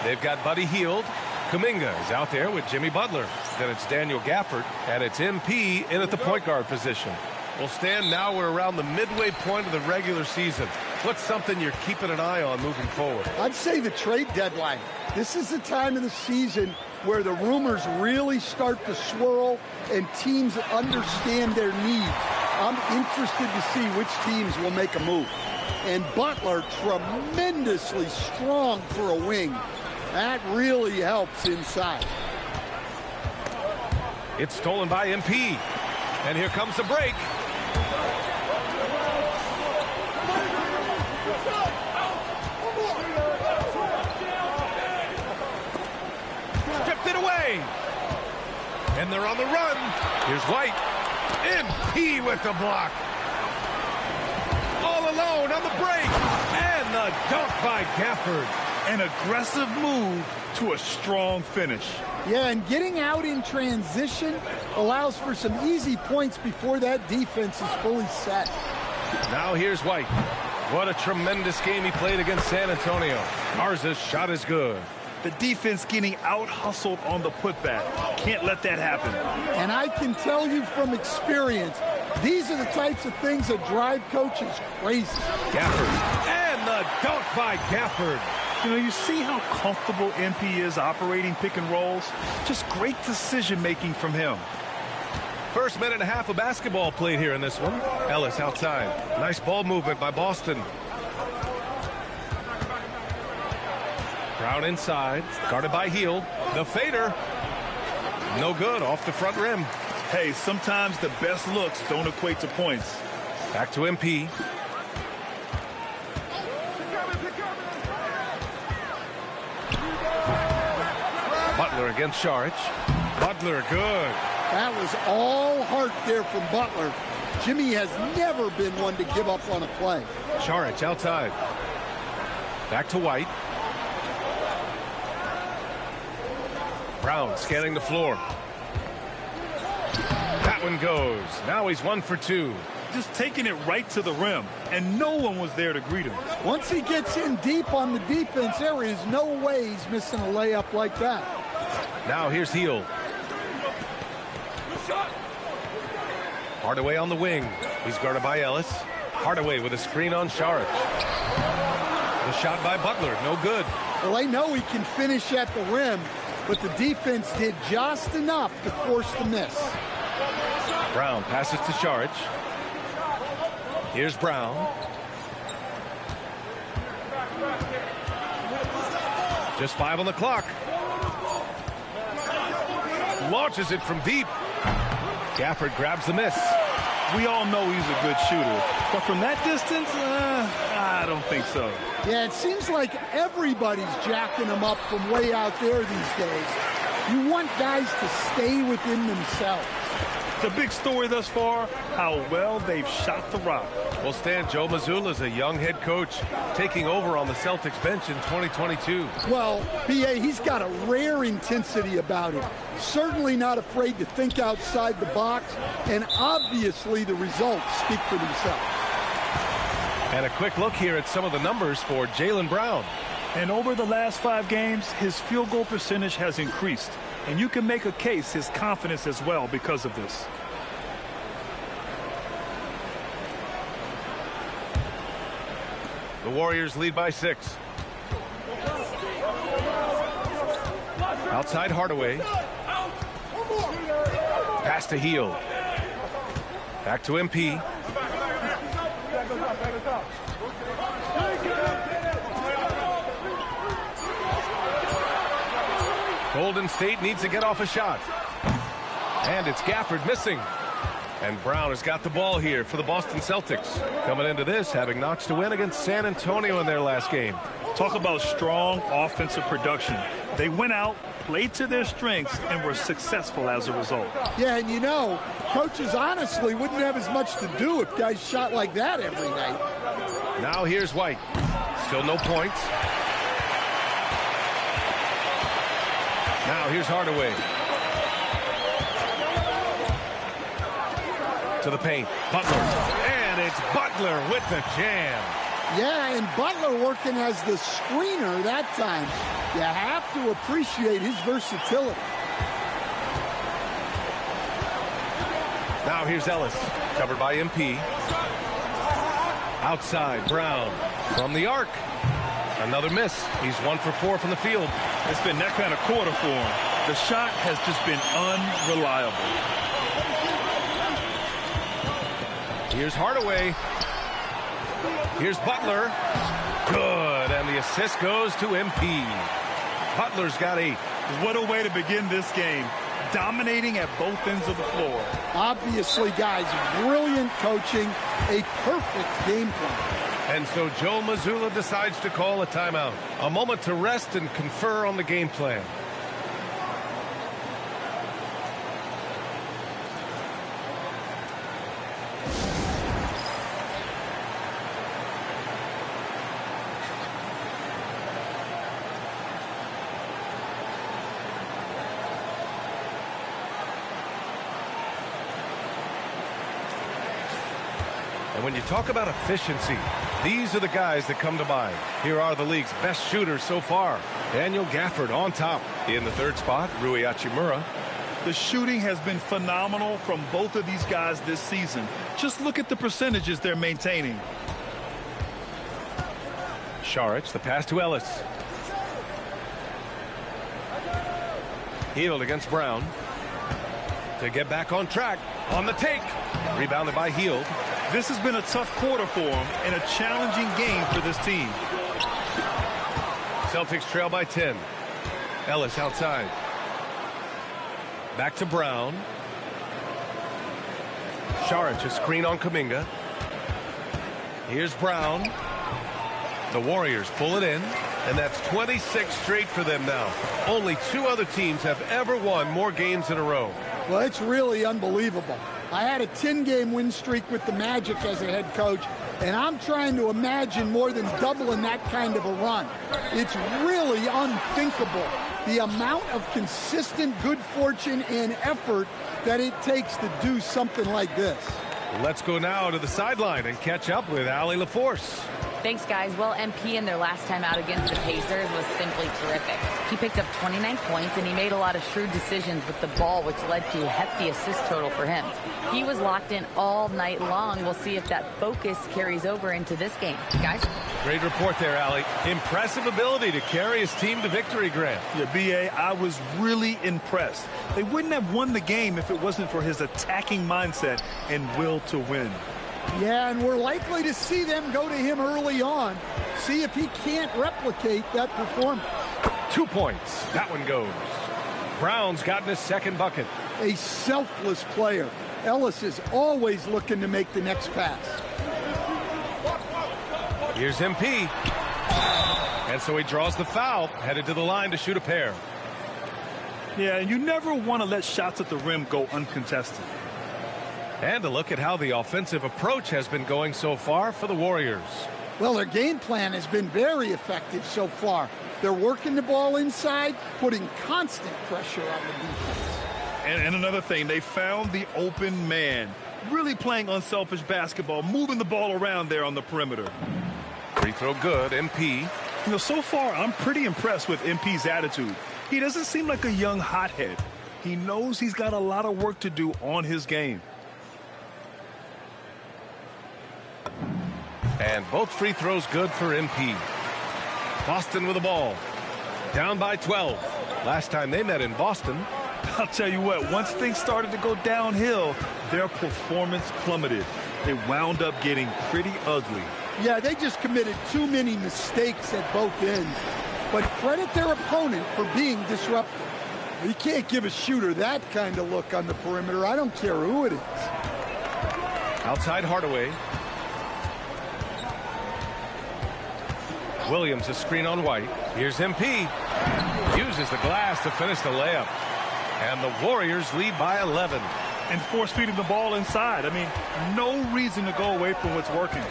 they've got Buddy Hield. Kuminga is out there with Jimmy Butler. Then it's Daniel Gafford. And it's MP in at the point guard position. Well, Stan, now we're around the midway point of the regular season. What's something you're keeping an eye on moving forward? I'd say the trade deadline. This is the time of the season where the rumors really start to swirl and teams understand their needs. I'm interested to see which teams will make a move. And Butler, tremendously strong for a wing. That really helps inside. It's stolen by MP. And here comes the break. Stripped it away. And they're on the run. Here's White. MP with the block. All alone on the break. And the dunk by Gafford. An aggressive move to a strong finish. Yeah, and getting out in transition allows for some easy points before that defense is fully set. Now here's White. What a tremendous game he played against San Antonio. Garza's shot is good. The defense getting out-hustled on the putback. Can't let that happen. And I can tell you from experience, these are the types of things that drive coaches crazy. Gafford. And the dunk by Gafford. You know, you see how comfortable MP is operating pick and rolls. Just great decision-making from him. First minute and a half of basketball played here in this one. Ellis outside. Nice ball movement by Boston. Brown inside. Guarded by Hield. The fader. No good. Off the front rim. Hey, sometimes the best looks don't equate to points. Back to MP. Butler against Saric. Butler, good. That was all heart there from Butler. Jimmy has never been one to give up on a play. Saric outside. Back to White. Brown scanning the floor. That one goes. Now he's 1 for 2. Just taking it right to the rim, and no one was there to greet him. Once he gets in deep on the defense, there is no way he's missing a layup like that. Now here's Hield. Hardaway on the wing. He's guarded by Ellis. Hardaway with a screen on Saric. The shot by Butler, no good. Well, I know he can finish at the rim, but the defense did just enough to force the miss. Brown passes to Saric. Here's Brown. Just 5 on the clock. Launches it from deep. Gafford grabs the miss. We all know he's a good shooter, but from that distance, I don't think so. Yeah, it seems like everybody's jacking him up from way out there these days. You want guys to stay within themselves. The big story thus far, how well they've shot the rock. Well, Stan, Joe Mazzulla is a young head coach taking over on the Celtics bench in 2022. Well, B.A., he's got a rare intensity about him. Certainly not afraid to think outside the box, and obviously the results speak for themselves. And a quick look here at some of the numbers for Jaylen Brown. And over the last 5 games, his field goal percentage has increased. And you can make a case his confidence as well because of this. The Warriors lead by 6. Outside Hardaway. Pass to Hield. Back to MP. Golden State needs to get off a shot. And it's Gafford missing. And Brown has got the ball here for the Boston Celtics. Coming into this, having notched a win against San Antonio in their last game. Talk about strong offensive production. They went out, played to their strengths, and were successful as a result. Yeah, and you know, coaches honestly wouldn't have as much to do if guys shot like that every night. Now here's White. Still no points. Now here's Hardaway. To the paint. Butler. And it's Butler with the jam. Yeah, and Butler working as the screener that time. You have to appreciate his versatility. Now here's Ellis. Covered by MP. Outside, Brown. From the arc. Another miss. He's 1 for 4 from the field. It's been that kind of quarter for him. The shot has just been unreliable. Here's Hardaway. Here's Butler. Good. And the assist goes to MP. Butler's got 8. What a way to begin this game. Dominating at both ends of the floor. Obviously, guys, brilliant coaching. A perfect game plan. And so Joe Mazzulla decides to call a timeout. A moment to rest and confer on the game plan. And when you talk about efficiency, these are the guys that come to mind. Here are the league's best shooters so far. Daniel Gafford on top. In the third spot, Rui Hachimura. The shooting has been phenomenal from both of these guys this season. Just look at the percentages they're maintaining. Šarić, the pass to Ellis. Hield against Brown. To get back on track. On the take. Rebounded by Hield. This has been a tough quarter for him and a challenging game for this team. Celtics trail by 10. Ellis outside. Back to Brown. Šarić, a screen on Kuminga. Here's Brown. The Warriors pull it in, and that's 26 straight for them now. Only 2 other teams have ever won more games in a row. Well, it's really unbelievable. I had a 10-game win streak with the Magic as a head coach, and I'm trying to imagine more than doubling that kind of a run. It's really unthinkable, the amount of consistent good fortune and effort that it takes to do something like this. Let's go now to the sideline and catch up with Allie LaForce. Thanks, guys. Well, MP in their last time out against the Pacers was simply terrific. He picked up 29 points, and he made a lot of shrewd decisions with the ball, which led to a hefty assist total for him. He was locked in all night long. We'll see if that focus carries over into this game. Guys? Great report there, Allie. Impressive ability to carry his team to victory, Grant. Yeah, B.A., I was really impressed. They wouldn't have won the game if it wasn't for his attacking mindset and will to win. Yeah, and we're likely to see them go to him early on. See if he can't replicate that performance. 2 points. That one goes. Brown's gotten his second bucket. A selfless player. Ellis is always looking to make the next pass. Here's MP. And so he draws the foul, headed to the line to shoot a pair. Yeah, and you never want to let shots at the rim go uncontested. And a look at how the offensive approach has been going so far for the Warriors. Well, their game plan has been very effective so far. They're working the ball inside, putting constant pressure on the defense. And another thing, they found the open man. Really playing unselfish basketball, moving the ball around there on the perimeter. Free throw good, MP. You know, so far, I'm pretty impressed with MP's attitude. He doesn't seem like a young hothead. He knows he's got a lot of work to do on his game. And both free throws good for MP. Boston with the ball. Down by 12. Last time they met in Boston. I'll tell you what, once things started to go downhill, their performance plummeted. They wound up getting pretty ugly. Yeah, they just committed too many mistakes at both ends. But credit their opponent for being disruptive. You can't give a shooter that kind of look on the perimeter. I don't care who it is. Outside Hardaway. Williams a screen on White. Here's MP. Uses the glass to finish the layup. And the Warriors lead by 11. And force feeding the ball inside. I mean, no reason to go away from what's working.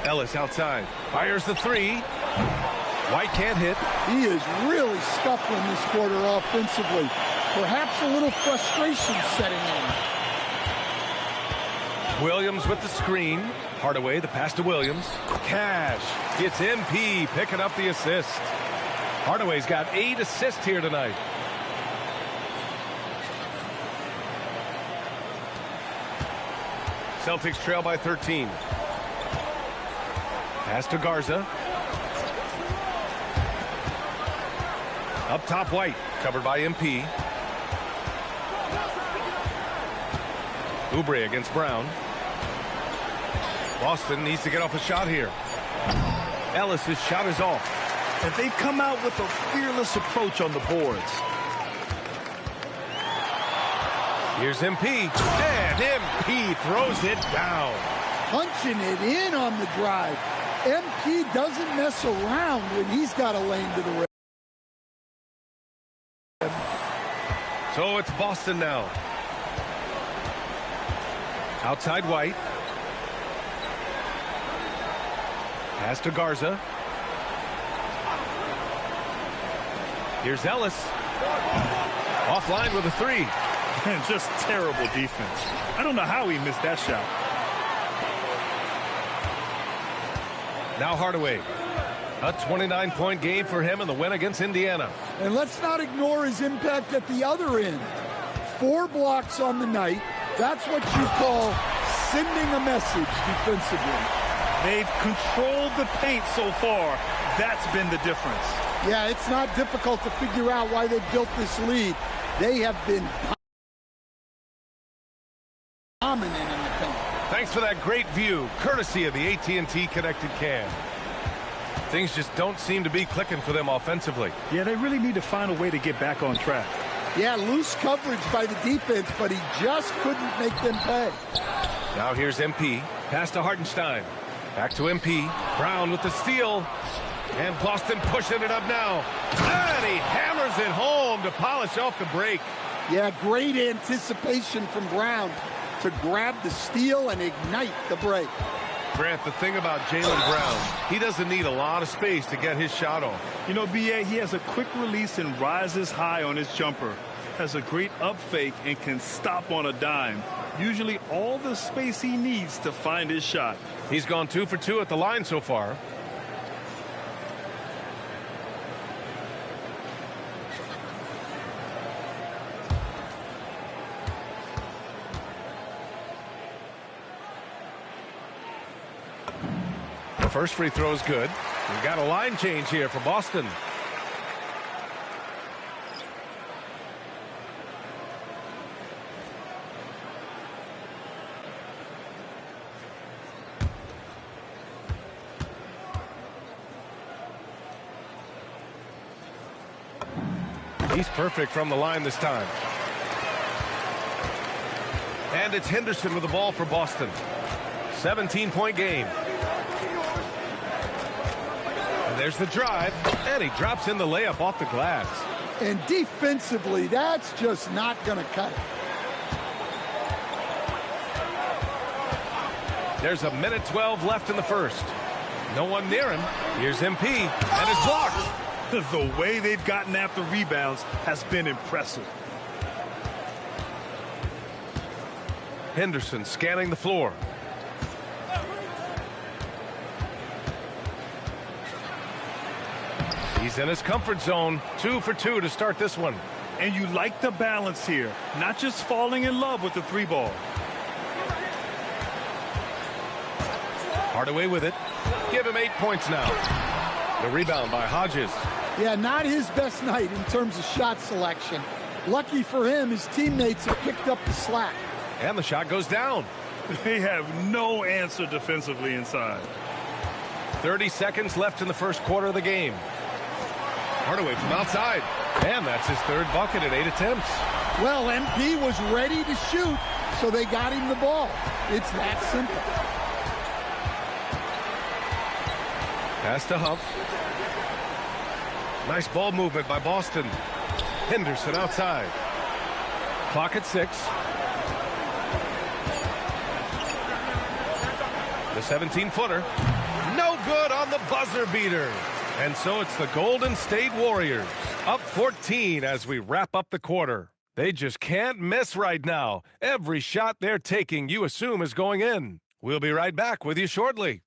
Ellis outside. Fires the three. White can't hit. He is really scuffling this quarter offensively. Perhaps a little frustration setting in. Williams with the screen. Hardaway, the pass to Williams. Cash gets MP picking up the assist. Hardaway's got 8 assists here tonight. Celtics trail by 13. Pass to Garza. Up top, White, covered by MP. Oubre against Brown. Boston needs to get off a shot here. Ellis' shot is off. And they've come out with a fearless approach on the boards. Here's MP. And MP throws it down. Punching it in on the drive. MP doesn't mess around when he's got a lane to the rim. So it's Boston now. Outside White. Pass to Garza. Here's Ellis. Offline with a three. And just terrible defense. I don't know how he missed that shot. Now Hardaway. A 29-point game for him in the win against Indiana. And let's not ignore his impact at the other end. 4 blocks on the night. That's what you call sending a message defensively. They've controlled the paint so far. That's been the difference. Yeah, it's not difficult to figure out why they built this lead. They have been dominant in the paint. Thanks for that great view, courtesy of the AT&T Connected Cam. Things just don't seem to be clicking for them offensively. Yeah, they really need to find a way to get back on track. Yeah, loose coverage by the defense, but he just couldn't make them pay. Now here's MP. Pass to Hartenstein. Back to MP. Brown with the steal. And Boston pushing it up now. And he hammers it home to polish off the break. Yeah, great anticipation from Brown to grab the steal and ignite the break. Grant, the thing about Jaylen Brown, he doesn't need a lot of space to get his shot off. You know, B.A., he has a quick release and rises high on his jumper. Has a great up fake and can stop on a dime. Usually all the space he needs to find his shot. He's gone 2 for 2 at the line so far. The first free throw is good. We've got a line change here for Boston. He's perfect from the line this time. And it's Henderson with the ball for Boston. 17-point game. And there's the drive, and he drops in the layup off the glass. And defensively, that's just not going to cut it. There's a minute 12 left in the first. No one near him. Here's MP, and it's blocked. The way they've gotten after rebounds has been impressive. Henderson scanning the floor. He's in his comfort zone. 2 for 2 to start this one. And you like the balance here. Not just falling in love with the 3-ball. Hardaway with it. Give him 8 points now. The rebound by Hodges. Yeah, not his best night in terms of shot selection. Lucky for him, his teammates have picked up the slack. And the shot goes down. They have no answer defensively inside. 30 seconds left in the first quarter of the game. Hardaway from outside. And that's his third bucket at 8 attempts. Well, MP was ready to shoot, so they got him the ball. It's that simple. Pass to Huff. Nice ball movement by Boston. Henderson outside. Clock at 6. The 17-footer. No good on the buzzer beater. And so it's the Golden State Warriors up 14 as we wrap up the quarter. They just can't miss right now. Every shot they're taking, you assume, is going in. We'll be right back with you shortly.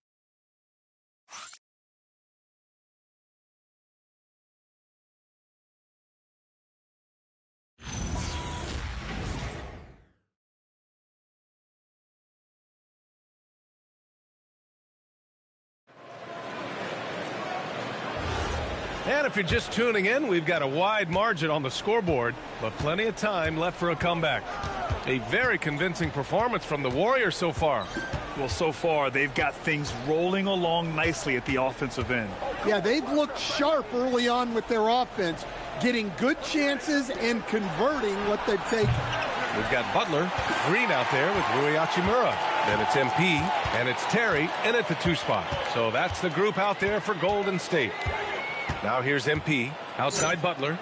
And if you're just tuning in, we've got a wide margin on the scoreboard, but plenty of time left for a comeback. A very convincing performance from the Warriors so far. Well, so far, they've got things rolling along nicely at the offensive end. Yeah, they've looked sharp early on with their offense, getting good chances and converting what they've taken. We've got Butler, Green out there with Rui Hachimura. Then it's MP, and it's Terry in at the 2 spot. So that's the group out there for Golden State. Now here's MP, outside Butler.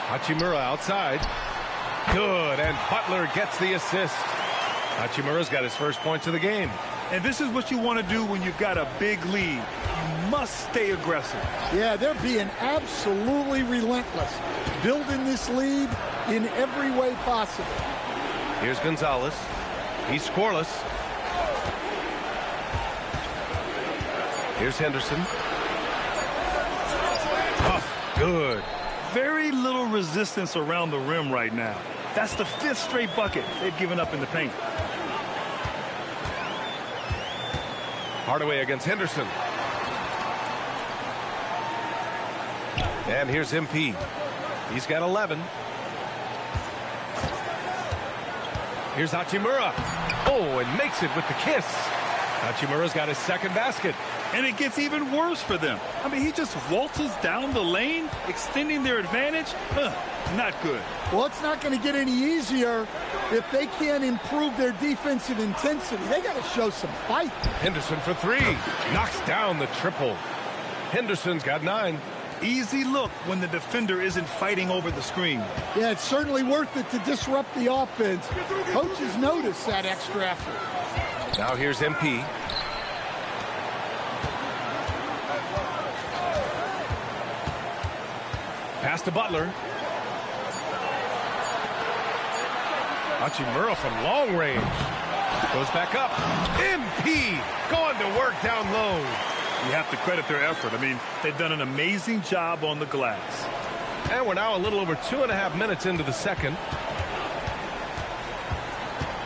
Hachimura outside. Good, and Butler gets the assist. Hachimura's got his first points of the game. And this is what you want to do when you've got a big lead. You must stay aggressive. Yeah, they're being absolutely relentless, building this lead in every way possible. Here's Gonzalez. He's scoreless. Here's Henderson. Tough. Good. Very little resistance around the rim right now. That's the 5th straight bucket they've given up in the paint. Hardaway against Henderson. And here's MP. He's got 11. Here's Hachimura. Oh, and makes it with the kiss. Hachimura's got his second basket. And it gets even worse for them. I mean, he just waltzes down the lane, extending their advantage. Not good. Well, it's not going to get any easier if they can't improve their defensive intensity. They got to show some fight. Henderson for 3. Knocks down the triple. Henderson's got 9. Easy look when the defender isn't fighting over the screen. Yeah, it's certainly worth it to disrupt the offense. Coaches notice that extra effort. Now here's MP. Pass to Butler. Hachimura from long range. Goes back up. MP going to work down low. You have to credit their effort. I mean, they've done an amazing job on the glass. And we're now a little over 2.5 minutes into the second.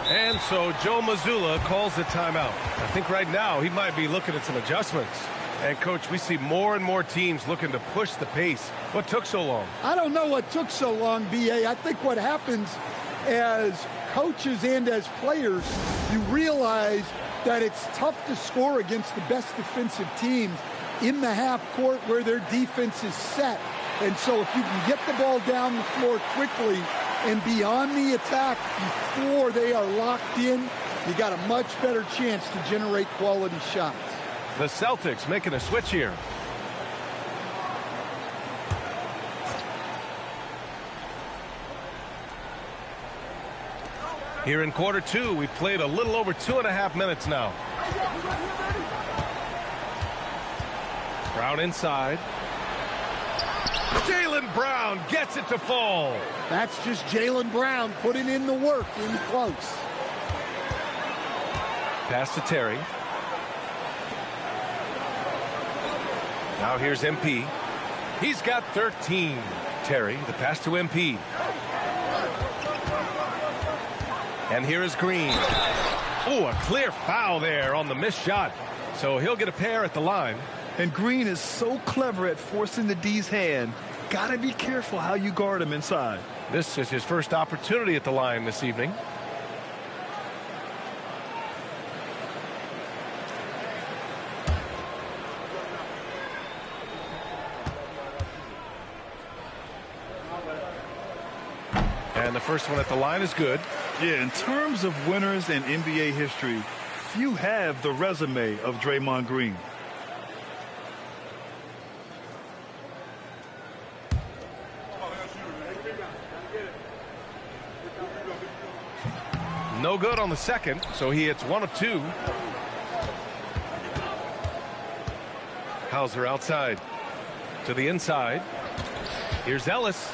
And so Joe Mazzulla calls the timeout. I think right now he might be looking at some adjustments. And, Coach, we see more and more teams looking to push the pace. What took so long? I don't know what took so long, B.A. I think what happens as coaches and as players, you realize that it's tough to score against the best defensive teams in the half court where their defense is set. And so if you can get the ball down the floor quickly and be on the attack before they are locked in, you got a much better chance to generate quality shots. The Celtics making a switch here. Here in quarter 2, we've played a little over 2.5 minutes now. Brown inside. Jaylen Brown gets it to fall. That's just Jaylen Brown putting in the work in close. Pass to Terry. Now here's MP. He's got 13. Terry, the pass to MP. And here is Green. Oh, a clear foul there on the missed shot. So he'll get a pair at the line. And Green is so clever at forcing the D's hand. Got to be careful how you guard him inside. This is his first opportunity at the line this evening. And the first one at the line is good. Yeah, in terms of winners in NBA history, few have the resume of Draymond Green. No good on the second, so he hits 1 of 2. Hauser outside to the inside. Here's Ellis.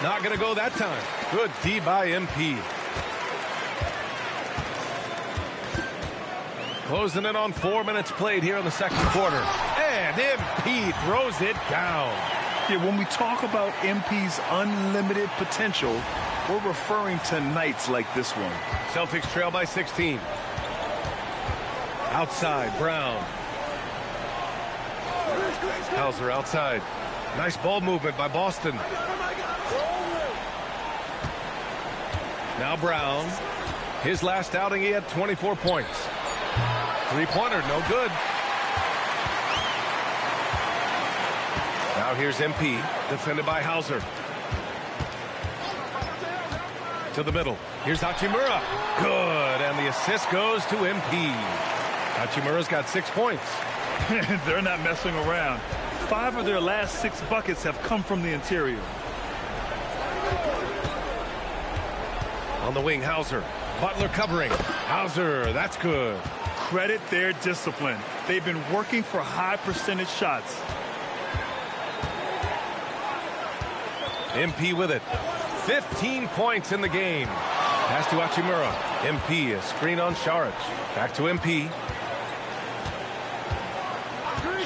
Not going to go that time. Good D by MP. Closing in on 4 minutes played here in the second quarter. And MP throws it down. Yeah, when we talk about MP's unlimited potential, we're referring to nights like this one. Celtics trail by 16. Outside, Brown. Hauser outside. Nice ball movement by Boston. Now Brown. His last outing, he had 24 points. Three-pointer, no good. Now here's MP, defended by Hauser. To the middle. Here's Hachimura. Good, and the assist goes to MP. Hachimura's got 6 points. They're not messing around. 5 of their last 6 buckets have come from the interior. On the wing, Hauser. Butler covering. Hauser, that's good. Credit their discipline. They've been working for high percentage shots. MP with it. 15 points in the game. Pass to Hachimura. MP, a screen on Šarić. Back to MP.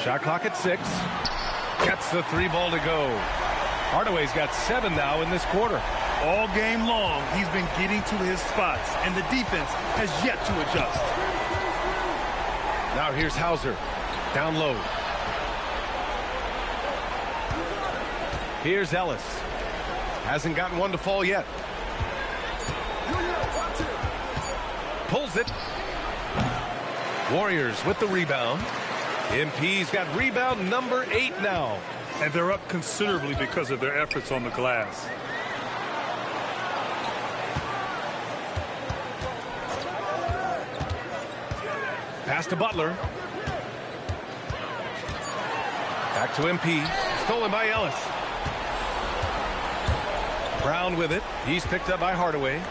Shot clock at 6. Gets the 3 ball to go. Hardaway's got 7 now in this quarter. All game long, he's been getting to his spots, and the defense has yet to adjust. Now here's Hauser. Down low. Here's Ellis. Hasn't gotten one to fall yet. Pulls it. Warriors with the rebound. MP's got rebound number 8 now. And they're up considerably because of their efforts on the glass. Pass to Butler. Back to MP. Stolen by Ellis. Brown with it. He's picked up by Hardaway.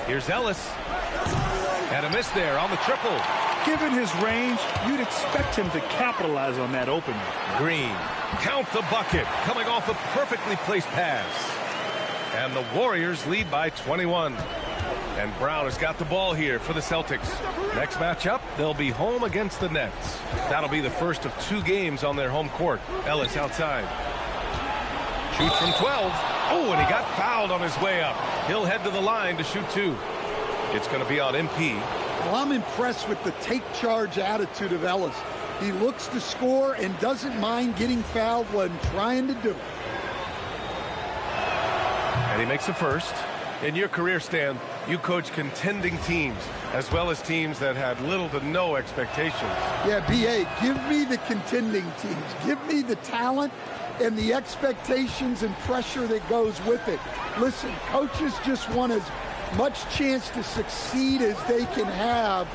Here's Ellis. And a miss there on the triple. Given his range, you'd expect him to capitalize on that opening. Green. Count the bucket. Coming off a perfectly placed pass. And the Warriors lead by 21. And Brown has got the ball here for the Celtics. Next matchup, they'll be home against the Nets. That'll be the first of 2 games on their home court. Ellis outside. Shoots from 12. Oh, and he got fouled on his way up. He'll head to the line to shoot 2. It's going to be on MP. Well, I'm impressed with the take-charge attitude of Ellis. He looks to score and doesn't mind getting fouled when trying to do it. And he makes a first. In your career, Stan, you coach contending teams as well as teams that had little to no expectations. Yeah, B.A., give me the contending teams. Give me the talent and the expectations and pressure that goes with it. Listen, coaches just want as much chance to succeed as they can have.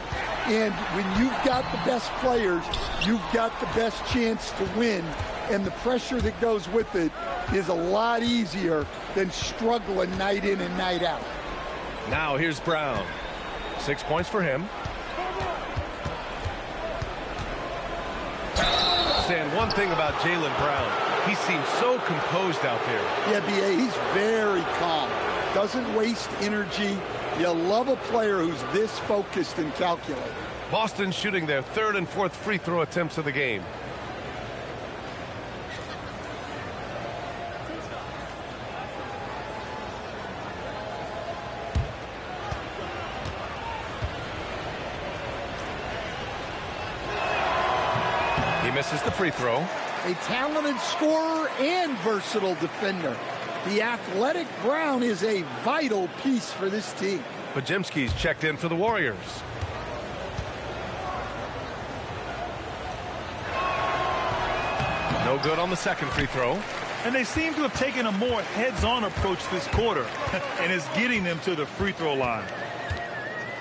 And when you've got the best players, you've got the best chance to win. And the pressure that goes with it is a lot easier than struggling night in and night out. Now here's Brown. 6 points for him. Stan, one thing about Jaylen Brown, he seems so composed out there. Yeah, B.A., he's very calm. Doesn't waste energy. You love a player who's this focused and calculated. Boston shooting their 3rd and 4th free throw attempts of the game. He misses the free throw. A talented scorer and versatile defender. The athletic Brown is a vital piece for this team. Podziemski's checked in for the Warriors. No good on the second free throw. And they seem to have taken a more heads-on approach this quarter, and it's getting them to the free throw line.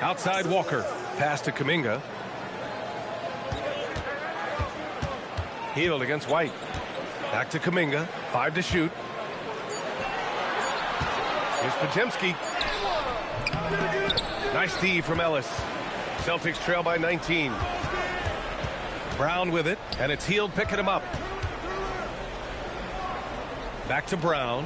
Outside Walker. Pass to Kuminga. Hield against White. Back to Kuminga. 5 to shoot. Here's Podziemski. Nice D from Ellis. Celtics trail by 19. Brown with it, and it's Hield picking him up. Back to Brown.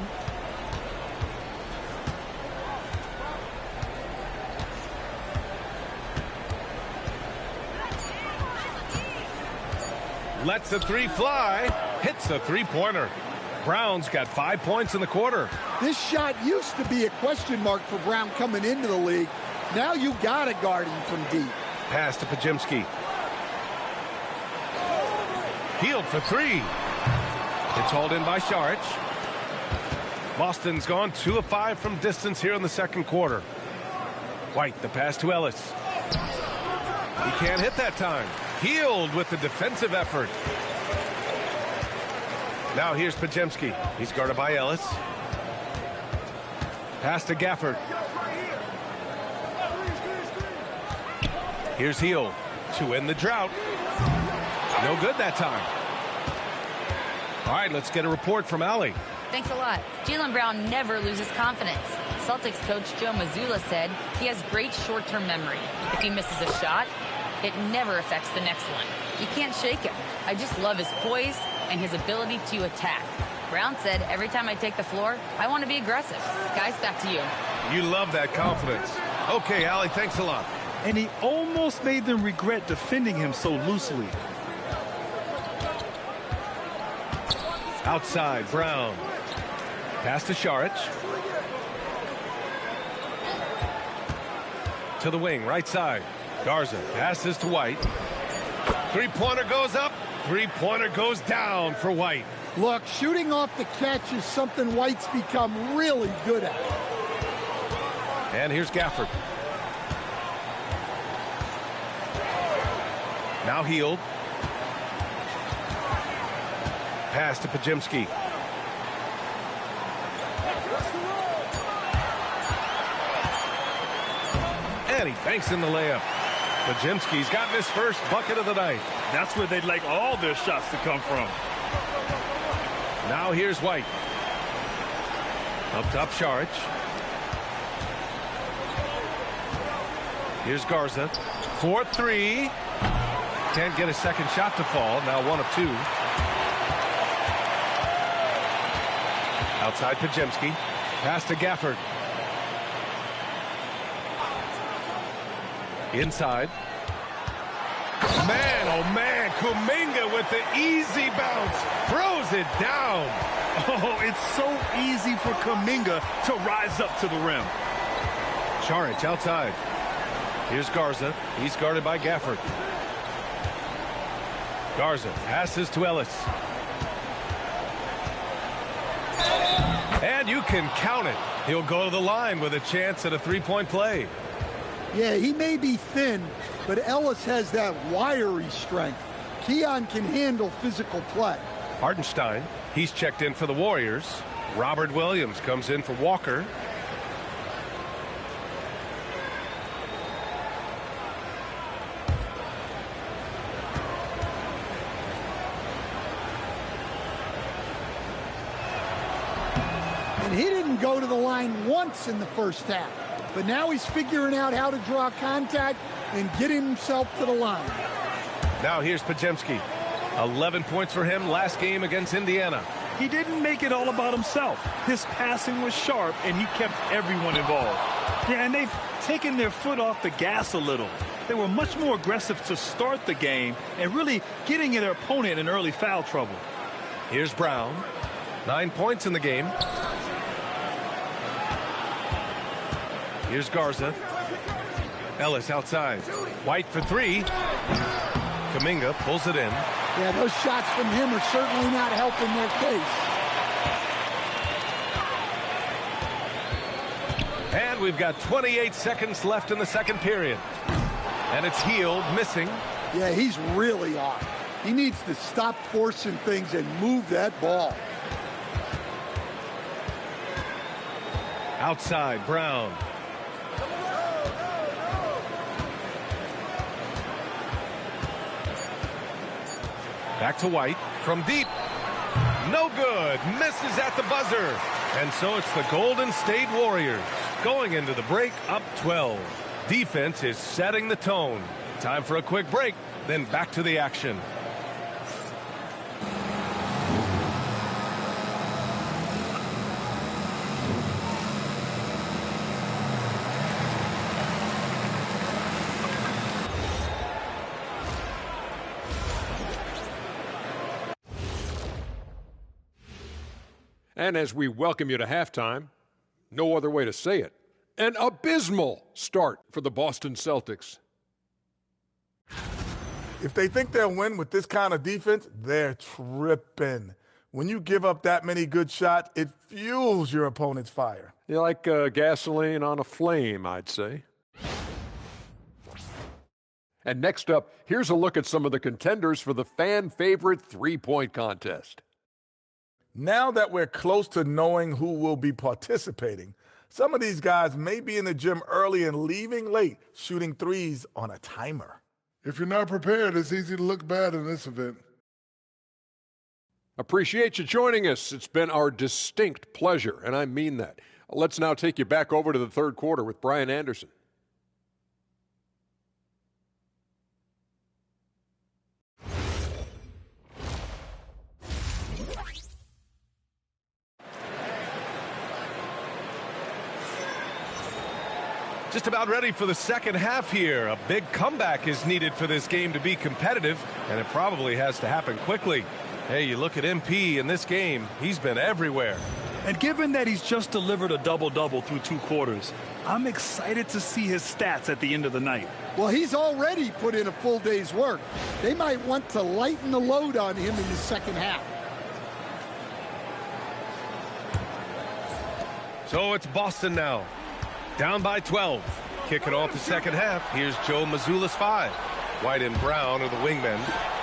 Lets the three fly. Hits a three-pointer. Brown's got 5 points in the quarter. This shot used to be a question mark for Brown coming into the league. Now you got to guard him from deep. Pass to Podziemski. Hield for three. It's hauled in by Šarić. Boston's gone 2 of 5 from distance here in the second quarter. White, the pass to Ellis. He can't hit that time. Hield with the defensive effort. Now here's Podziemski. He's guarded by Ellis. Pass to Gafford. Here's Hield to end the drought. No good that time. All right, let's get a report from Allie. Thanks a lot. Jaylen Brown never loses confidence. Celtics coach Joe Mazzulla said he has great short-term memory. If he misses a shot, it never affects the next one. You can't shake him. I just love his poise and his ability to attack. Brown said, every time I take the floor, I want to be aggressive. Guys, back to you. You love that confidence. Okay, Allie, thanks a lot. And he almost made them regret defending him so loosely. Outside, Brown. Pass to Šarić. To the wing, right side. Garza passes to White. Three-pointer goes up. Three-pointer goes down for White. Look, shooting off the catch is something White's become really good at. And here's Gafford. Now Hield. Pass to Podziemski. And he banks in the layup. Podziemski's gotten his first bucket of the night. That's where they'd like all their shots to come from. Now here's White. Up top, Šarić. Here's Garza. 4-3. Can't get a second shot to fall. Now 1 of 2. Outside Podziemski. Pass to Gafford. Inside. Man, oh man, Kuminga with the easy bounce. Throws it down. Oh, it's so easy for Kuminga to rise up to the rim. Šarić outside. Here's Garza. He's guarded by Gafford. Garza passes to Ellis. And you can count it. He'll go to the line with a chance at a three-point play. Yeah, he may be thin, but Ellis has that wiry strength. Keon can handle physical play. Hartenstein, he's checked in for the Warriors. Robert Williams comes in for Walker. And he didn't go to the line once in the first half. But now he's figuring out how to draw contact and get himself to the line. Now here's Podziemski. 11 points for him last game against Indiana. He didn't make it all about himself. His passing was sharp, and he kept everyone involved. Yeah, and they've taken their foot off the gas a little. They were much more aggressive to start the game and really getting their opponent in early foul trouble. Here's Brown. 9 points in the game. Here's Garza. Ellis outside. White for three. Kuminga pulls it in. Yeah, those shots from him are certainly not helping their case. And we've got 28 seconds left in the second period. And it's Hield missing. Yeah, he's really off. He needs to stop forcing things and move that ball. Outside, Brown. Back to White from deep. No good. Misses at the buzzer. And so it's the Golden State Warriors going into the break up 12. Defense is setting the tone. Time for a quick break, then back to the action. And as we welcome you to halftime, no other way to say it, an abysmal start for the Boston Celtics. If they think they'll win with this kind of defense, they're tripping. When you give up that many good shots, it fuels your opponent's fire. You're like gasoline on a flame, I'd say. And next up, here's a look at some of the contenders for the fan-favorite three-point contest. Now that we're close to knowing who will be participating, some of these guys may be in the gym early and leaving late, shooting threes on a timer. If you're not prepared, it's easy to look bad in this event. Appreciate you joining us. It's been our distinct pleasure, and I mean that. Let's now take you back over to the third quarter with Brian Anderson. Just about ready for the second half here. A big comeback is needed for this game to be competitive, and it probably has to happen quickly. Hey, you look at MP in this game, he's been everywhere. And given that he's just delivered a double-double through 2 quarters, I'm excited to see his stats at the end of the night. Well, he's already put in a full day's work. They might want to lighten the load on him in the second half. So it's Boston now. Down by 12. Kicking off the second half. Here's Joe Mazzulla's 5. White and Brown are the wingmen.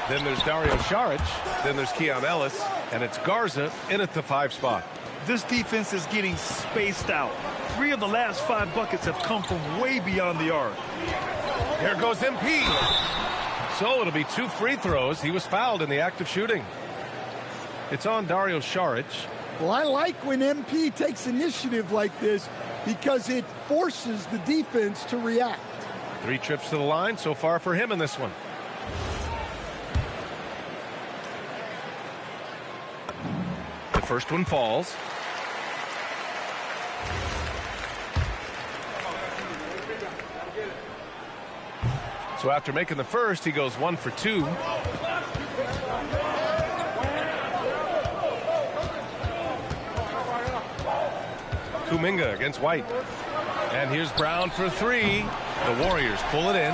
Then there's Dario Saric. Then there's Keon Ellis. And it's Garza in at the 5 spot. This defense is getting spaced out. 3 of the last 5 buckets have come from way beyond the arc. There goes MP. So it'll be 2 free throws. He was fouled in the act of shooting. It's on Dario Saric. Well, I like when MP takes initiative like this because it forces the defense to react. 3 trips to the line so far for him in this one. The first one falls. So after making the first, he goes 1 for 2. Kuminga against White. And here's Brown for 3. The Warriors pull it in.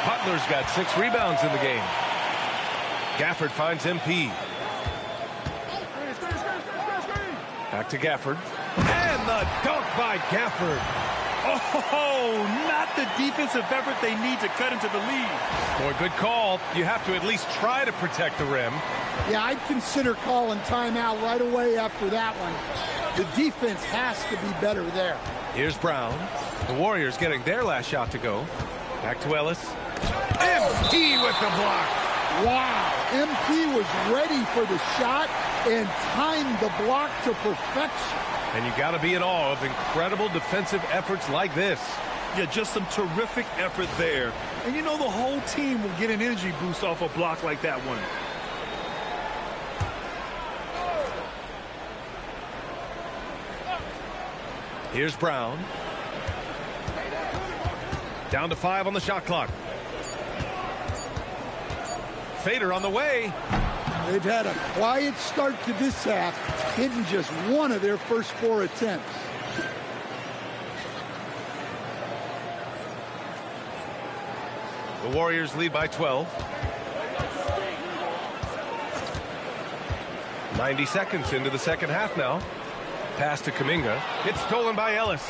Butler's got 6 rebounds in the game. Gafford finds MP. Back to Gafford. And the dunk by Gafford. Oh, not the defensive effort they need to cut into the lead. Boy, good call. You have to at least try to protect the rim. Yeah, I'd consider calling timeout right away after that one. The defense has to be better there. Here's Brown. The Warriors getting their last shot to go. Back to Ellis. MP with the block. Wow. MP was ready for the shot and timed the block to perfection. And you got to be in awe of incredible defensive efforts like this. Yeah, just some terrific effort there. And you know the whole team will get an energy boost off a block like that one. Here's Brown. Down to 5 on the shot clock. Fader on the way. They've had a quiet start to this half, hitting just 1 of their first 4 attempts. The Warriors lead by 12. 90 seconds into the second half now. Pass to Kuminga. It's stolen by Ellis.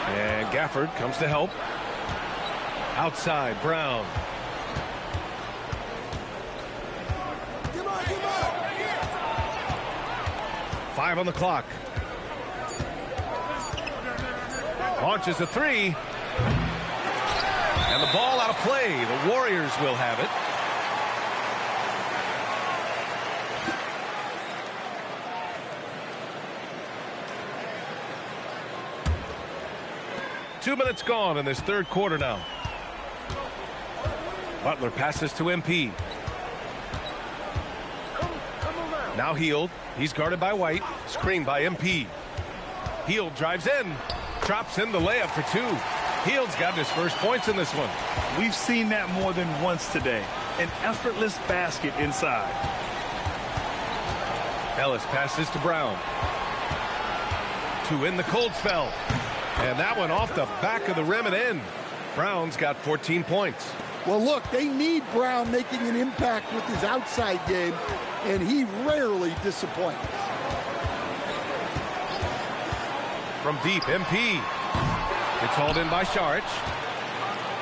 And Gafford comes to help. Outside, Brown. 5 on the clock. Launches a three. And the ball out of play. The Warriors will have it. Two minutes gone in this third quarter now. Butler passes to MP. Now Hield. He's guarded by White. Screened by MP. Hield drives in. Drops in the layup for two. Hield's got his first points in this one. We've seen that more than once today. An effortless basket inside. Ellis passes to Brown. To win the cold spell. And that one off the back of the rim and in. Brown's got 14 points. Well, look, they need Brown making an impact with his outside game, and he rarely disappoints. From deep, MP. It's hauled in by Šarić.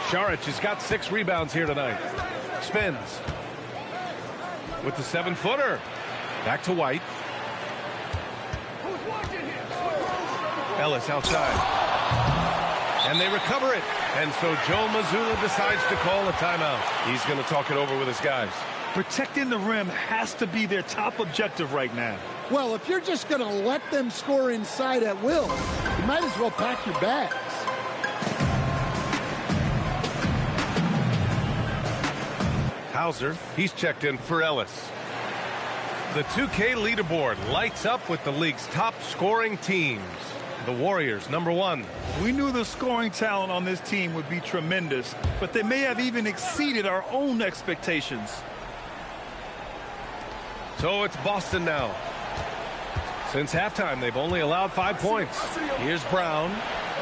Šarić has got 6 rebounds here tonight. Spins. With the 7-footer. Back to White. Ellis outside. And they recover it. And so Joe Mazzulla decides to call a timeout. He's going to talk it over with his guys. Protecting the rim has to be their top objective right now. Well, if you're just going to let them score inside at will, you might as well pack your bags. Hauser, he's checked in for Ellis. The 2K leaderboard lights up with the league's top scoring teams. The Warriors, #1. We knew the scoring talent on this team would be tremendous, but they may have even exceeded our own expectations. So it's Boston now. Since halftime, they've only allowed 5 points. Here's Brown.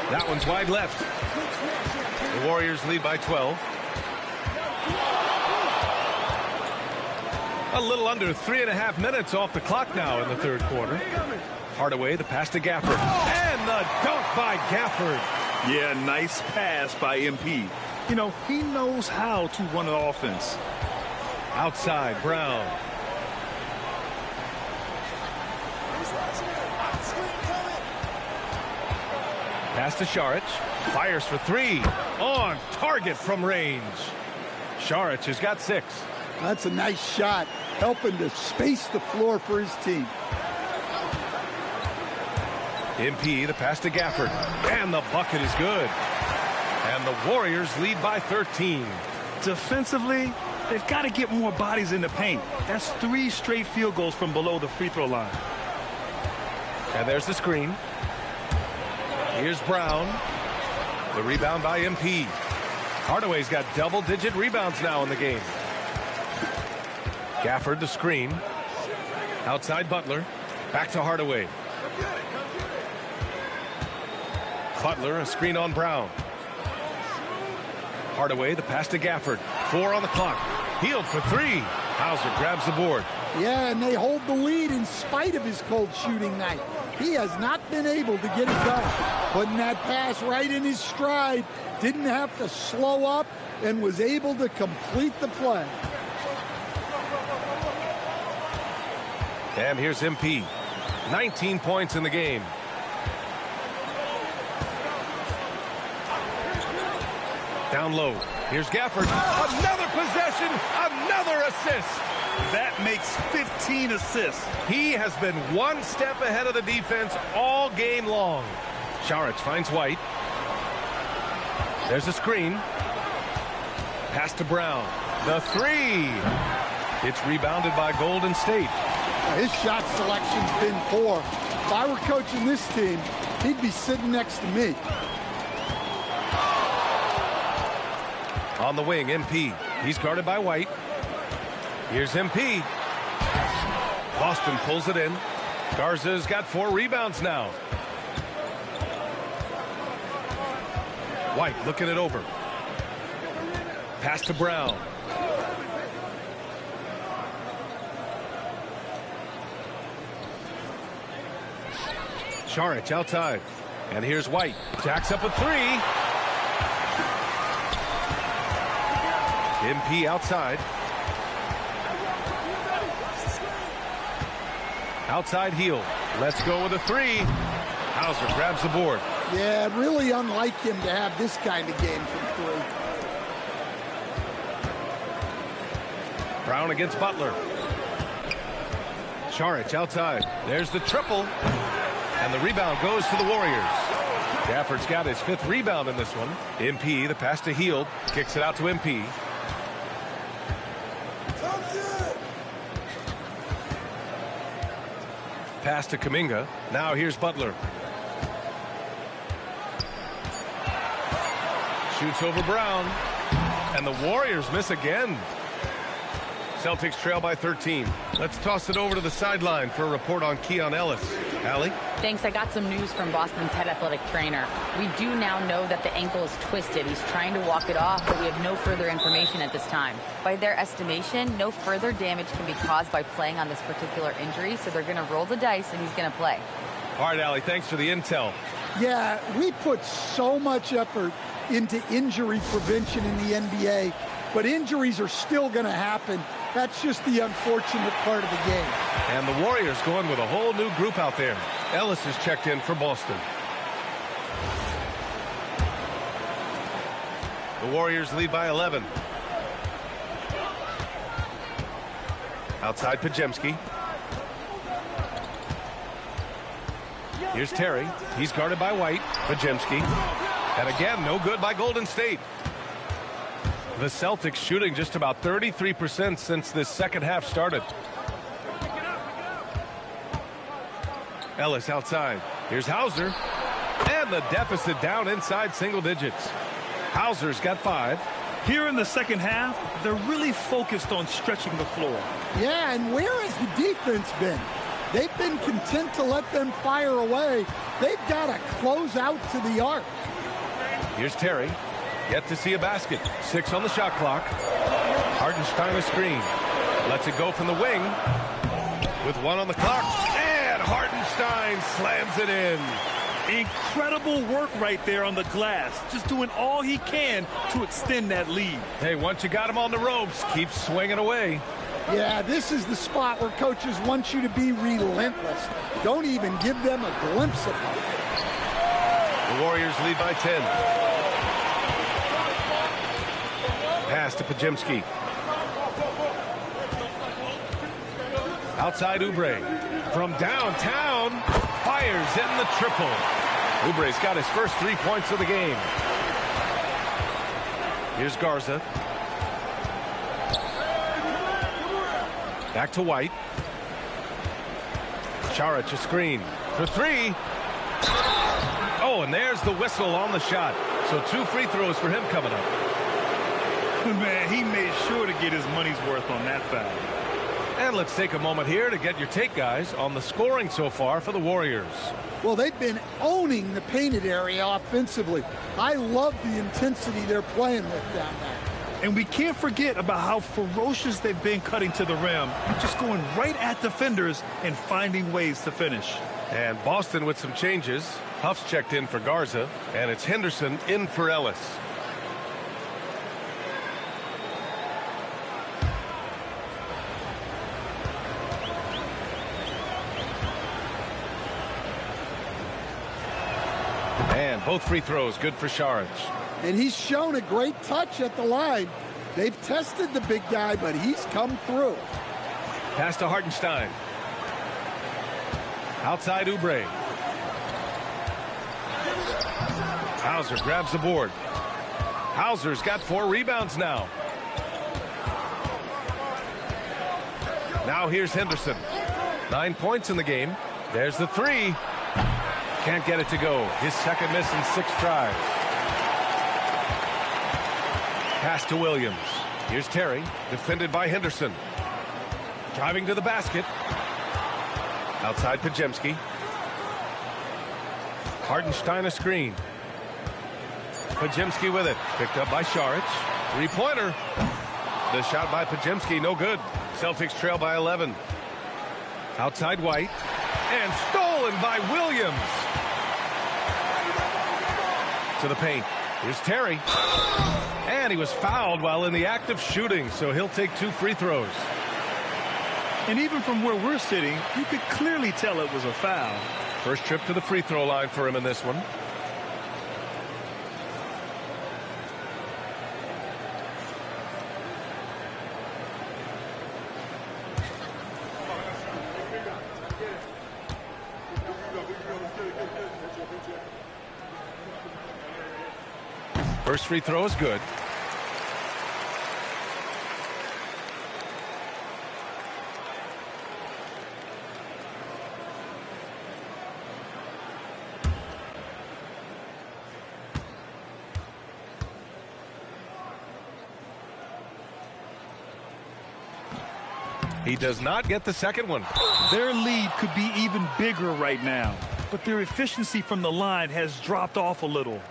That one's wide left. The Warriors lead by 12. A little under 3.5 minutes off the clock now in the third quarter. Hardaway, the pass to Gafford. And the dunk by Gafford. Yeah, nice pass by MP. You know, he knows how to run an offense. Outside, Brown. Pass to Šarić. Fires for 3. On target from range. Šarić has got 6. That's a nice shot, helping to space the floor for his team. MP, the pass to Gafford. And the bucket is good. And the Warriors lead by 13. Defensively, they've got to get more bodies in the paint. That's 3 straight field goals from below the free throw line. And there's the screen. Here's Brown. The rebound by MP. Hardaway's got double-digit rebounds now in the game. Gafford, the screen. Outside Butler. Back to Hardaway. Butler, a screen on Brown. Hardaway, the pass to Gafford. 4 on the clock. Hield for 3. Hauser grabs the board. Yeah, and they hold the lead in spite of his cold shooting night. He has not been able to get it done. Putting that pass right in his stride. Didn't have to slow up and was able to complete the play. And here's MP. 19 points in the game. Down low. Here's Gafford. Another possession. Another assist. That makes 15 assists. He has been one step ahead of the defense all game long. Šarić finds White. There's a screen. Pass to Brown. The 3. It's rebounded by Golden State. His shot selection's been poor. If I were coaching this team, he'd be sitting next to me. On the wing, MP. He's guarded by White. Here's MP. Boston pulls it in. Garza's got 4 rebounds now. White looking it over. Pass to Brown. Šarić outside. And here's White. Jacks up a 3. MP outside. Outside Hield. Let's go with a three. Hauser grabs the board. Yeah, really unlike him to have this kind of game from three. Brown against Butler. Šarić outside. There's the triple. And the rebound goes to the Warriors. Gafford's got his 5th rebound in this one. MP, the pass to Hield. Kicks it out to MP. Pass to Kuminga. Now here's Butler. Shoots over Brown. And the Warriors miss again. Celtics trail by 13. Let's toss it over to the sideline for a report on Keon Ellis. Allie? Thanks. I got some news from Boston's head athletic trainer. We do now know that the ankle is twisted. He's trying to walk it off, but we have no further information at this time. By their estimation, no further damage can be caused by playing on this particular injury, so they're going to roll the dice and he's going to play. All right, Allie, thanks for the intel. Yeah, we put so much effort into injury prevention in the NBA, but injuries are still going to happen. That's just the unfortunate part of the game. And the Warriors going with a whole new group out there. Ellis is checked in for Boston. The Warriors lead by 11. Outside Podziemski. Here's Terry. He's guarded by White. Podziemski. And again, no good by Golden State. The Celtics shooting just about 33% since this second half started. Ellis outside. Here's Hauser. And the deficit down inside single digits. Hauser's got 5. Here in the second half, they're really focused on stretching the floor. Yeah, and where has the defense been? They've been content to let them fire away. They've got to close out to the arc. Here's Terry. Yet to see a basket. 6 on the shot clock. Hartenstein a screen. Lets it go from the wing. With 1 on the clock. And Hartenstein slams it in. Incredible work right there on the glass. Just doing all he can to extend that lead. Hey, once you got him on the ropes, keep swinging away. Yeah, this is the spot where coaches want you to be relentless. Don't even give them a glimpse of it. The Warriors lead by 10. Pass to Podziemski. Outside Oubre. From downtown. Fires in the triple. Oubre's got his first 3 points of the game. Here's Garza. Back to White. Šarić a screen for 3. Oh, and there's the whistle on the shot. So 2 free throws for him coming up. Man, he made sure to get his money's worth on that foul. And let's take a moment here to get your take, guys, on the scoring so far for the Warriors. Well, they've been owning the painted area offensively. I love the intensity they're playing with down there. And we can't forget about how ferocious they've been cutting to the rim, just going right at defenders and finding ways to finish. And Boston with some changes. Huff's checked in for Garza, and it's Henderson in for Ellis. And both free throws good for Šarić. And he's shown a great touch at the line. They've tested the big guy, but he's come through. Pass to Hartenstein. Outside Oubre. Hauser grabs the board. Hauser's got 4 rebounds now. Now here's Henderson. 9 points in the game. There's the 3. Can't get it to go. His second miss in 6 tries. Pass to Williams. Here's Terry, defended by Henderson. Driving to the basket. Outside Podziemski. Hartenstein a screen. Podziemski with it. Picked up by Šarić. 3-pointer. The shot by Podziemski, no good. Celtics trail by 11. Outside White. And stolen by Williams. To the paint. Here's Terry. And he was fouled while in the act of shooting, so he'll take 2 free throws. And even from where we're sitting, you could clearly tell it was a foul. First trip to the free throw line for him in this one. First free throw is good. He does not get the second one. Their lead could be even bigger right now, but their efficiency from the line has dropped off a little.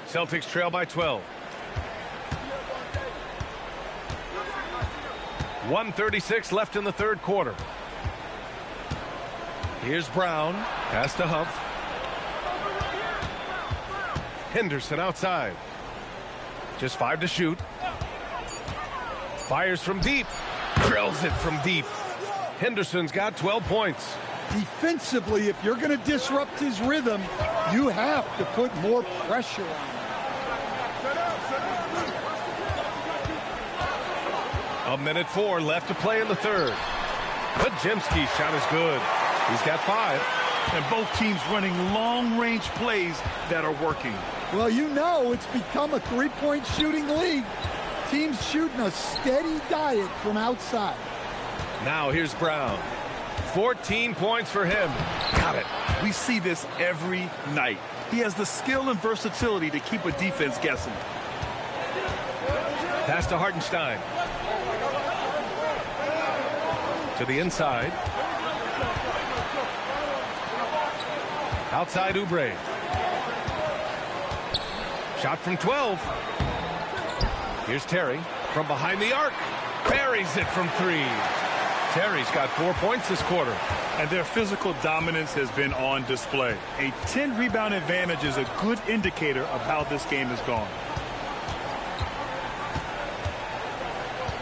Celtics trail by 12. 1:36 left in the third quarter. Here's Brown. Pass to Huff. Henderson outside. Just 5 to shoot. Fires from deep. Drills it from deep. Henderson's got 12 points. Defensively, if you're going to disrupt his rhythm, you have to put more pressure on him. A minute 4 left to play in the third. Pajemski's shot is good. He's got 5. And both teams running long-range plays that are working. Well, you know it's become a three-point shooting league. Teams shooting a steady diet from outside. Now here's Brown. 14 points for him. Got it. We see this every night. He has the skill and versatility to keep a defense guessing. Pass to Hartenstein. To the inside. Outside Oubre. Shot from 12. Here's Terry from behind the arc. Buries it from 3. Terry's got 4 points this quarter. And their physical dominance has been on display. A 10-rebound advantage is a good indicator of how this game has gone.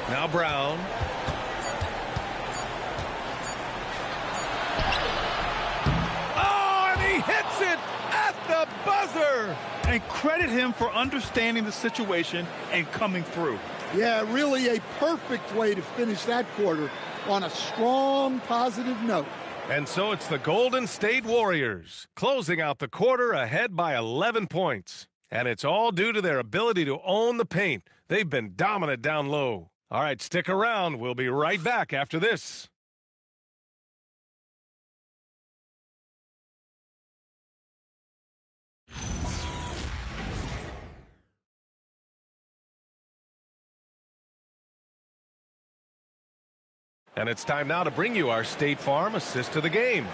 Now Brown. Oh, and he hits it at the buzzer. And credit him for understanding the situation and coming through. Yeah, really a perfect way to finish that quarter on a strong, positive note. And so it's the Golden State Warriors closing out the quarter ahead by 11 points. And it's all due to their ability to own the paint. They've been dominant down low. All right, stick around. We'll be right back after this. And it's time now to bring you our State Farm assist to the game.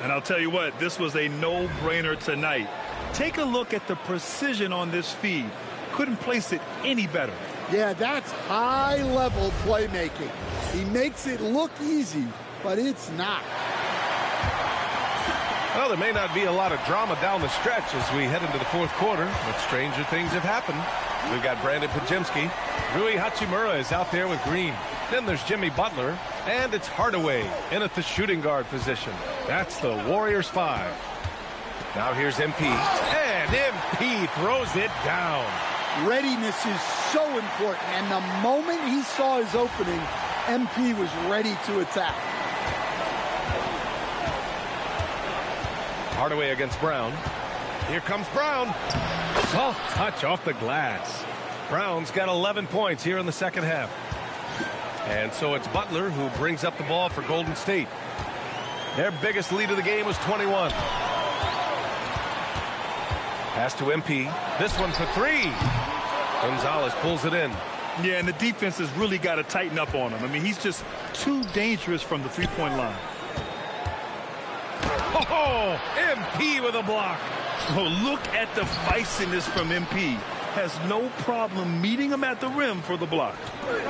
And I'll tell you what, this was a no-brainer tonight. Take a look at the precision on this feed. Couldn't place it any better. Yeah, that's high-level playmaking. He makes it look easy, but it's not. Well, there may not be a lot of drama down the stretch as we head into the fourth quarter, but stranger things have happened. We've got Brandon Pajemski. Rui Hachimura is out there with Green. Then there's Jimmy Butler, and it's Hardaway in at the shooting guard position. That's the Warriors 5. Now here's MP, and MP throws it down. Readiness is so important, and the moment he saw his opening, MP was ready to attack. Hardaway against Brown. Here comes Brown. Soft touch off the glass. Brown's got 11 points here in the second half. And so it's Butler who brings up the ball for Golden State. Their biggest lead of the game was 21. Pass to MP. This one for 3. Gonzalez pulls it in. Yeah, and the defense has really got to tighten up on him. I mean, he's just too dangerous from the three-point line. Oh, MP with a block. Oh, look at the feistiness from MP. Has no problem meeting him at the rim for the block.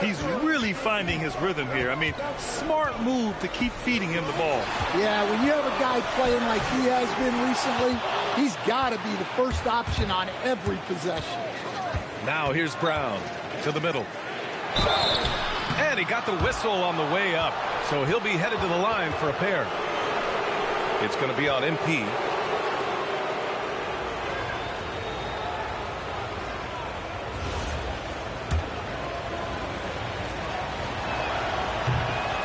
He's really finding his rhythm here. I mean, smart move to keep feeding him the ball. Yeah, when you have a guy playing like he has been recently, he's got to be the first option on every possession. Now here's Brown to the middle. And he got the whistle on the way up. So he'll be headed to the line for a pair. It's going to be on MP.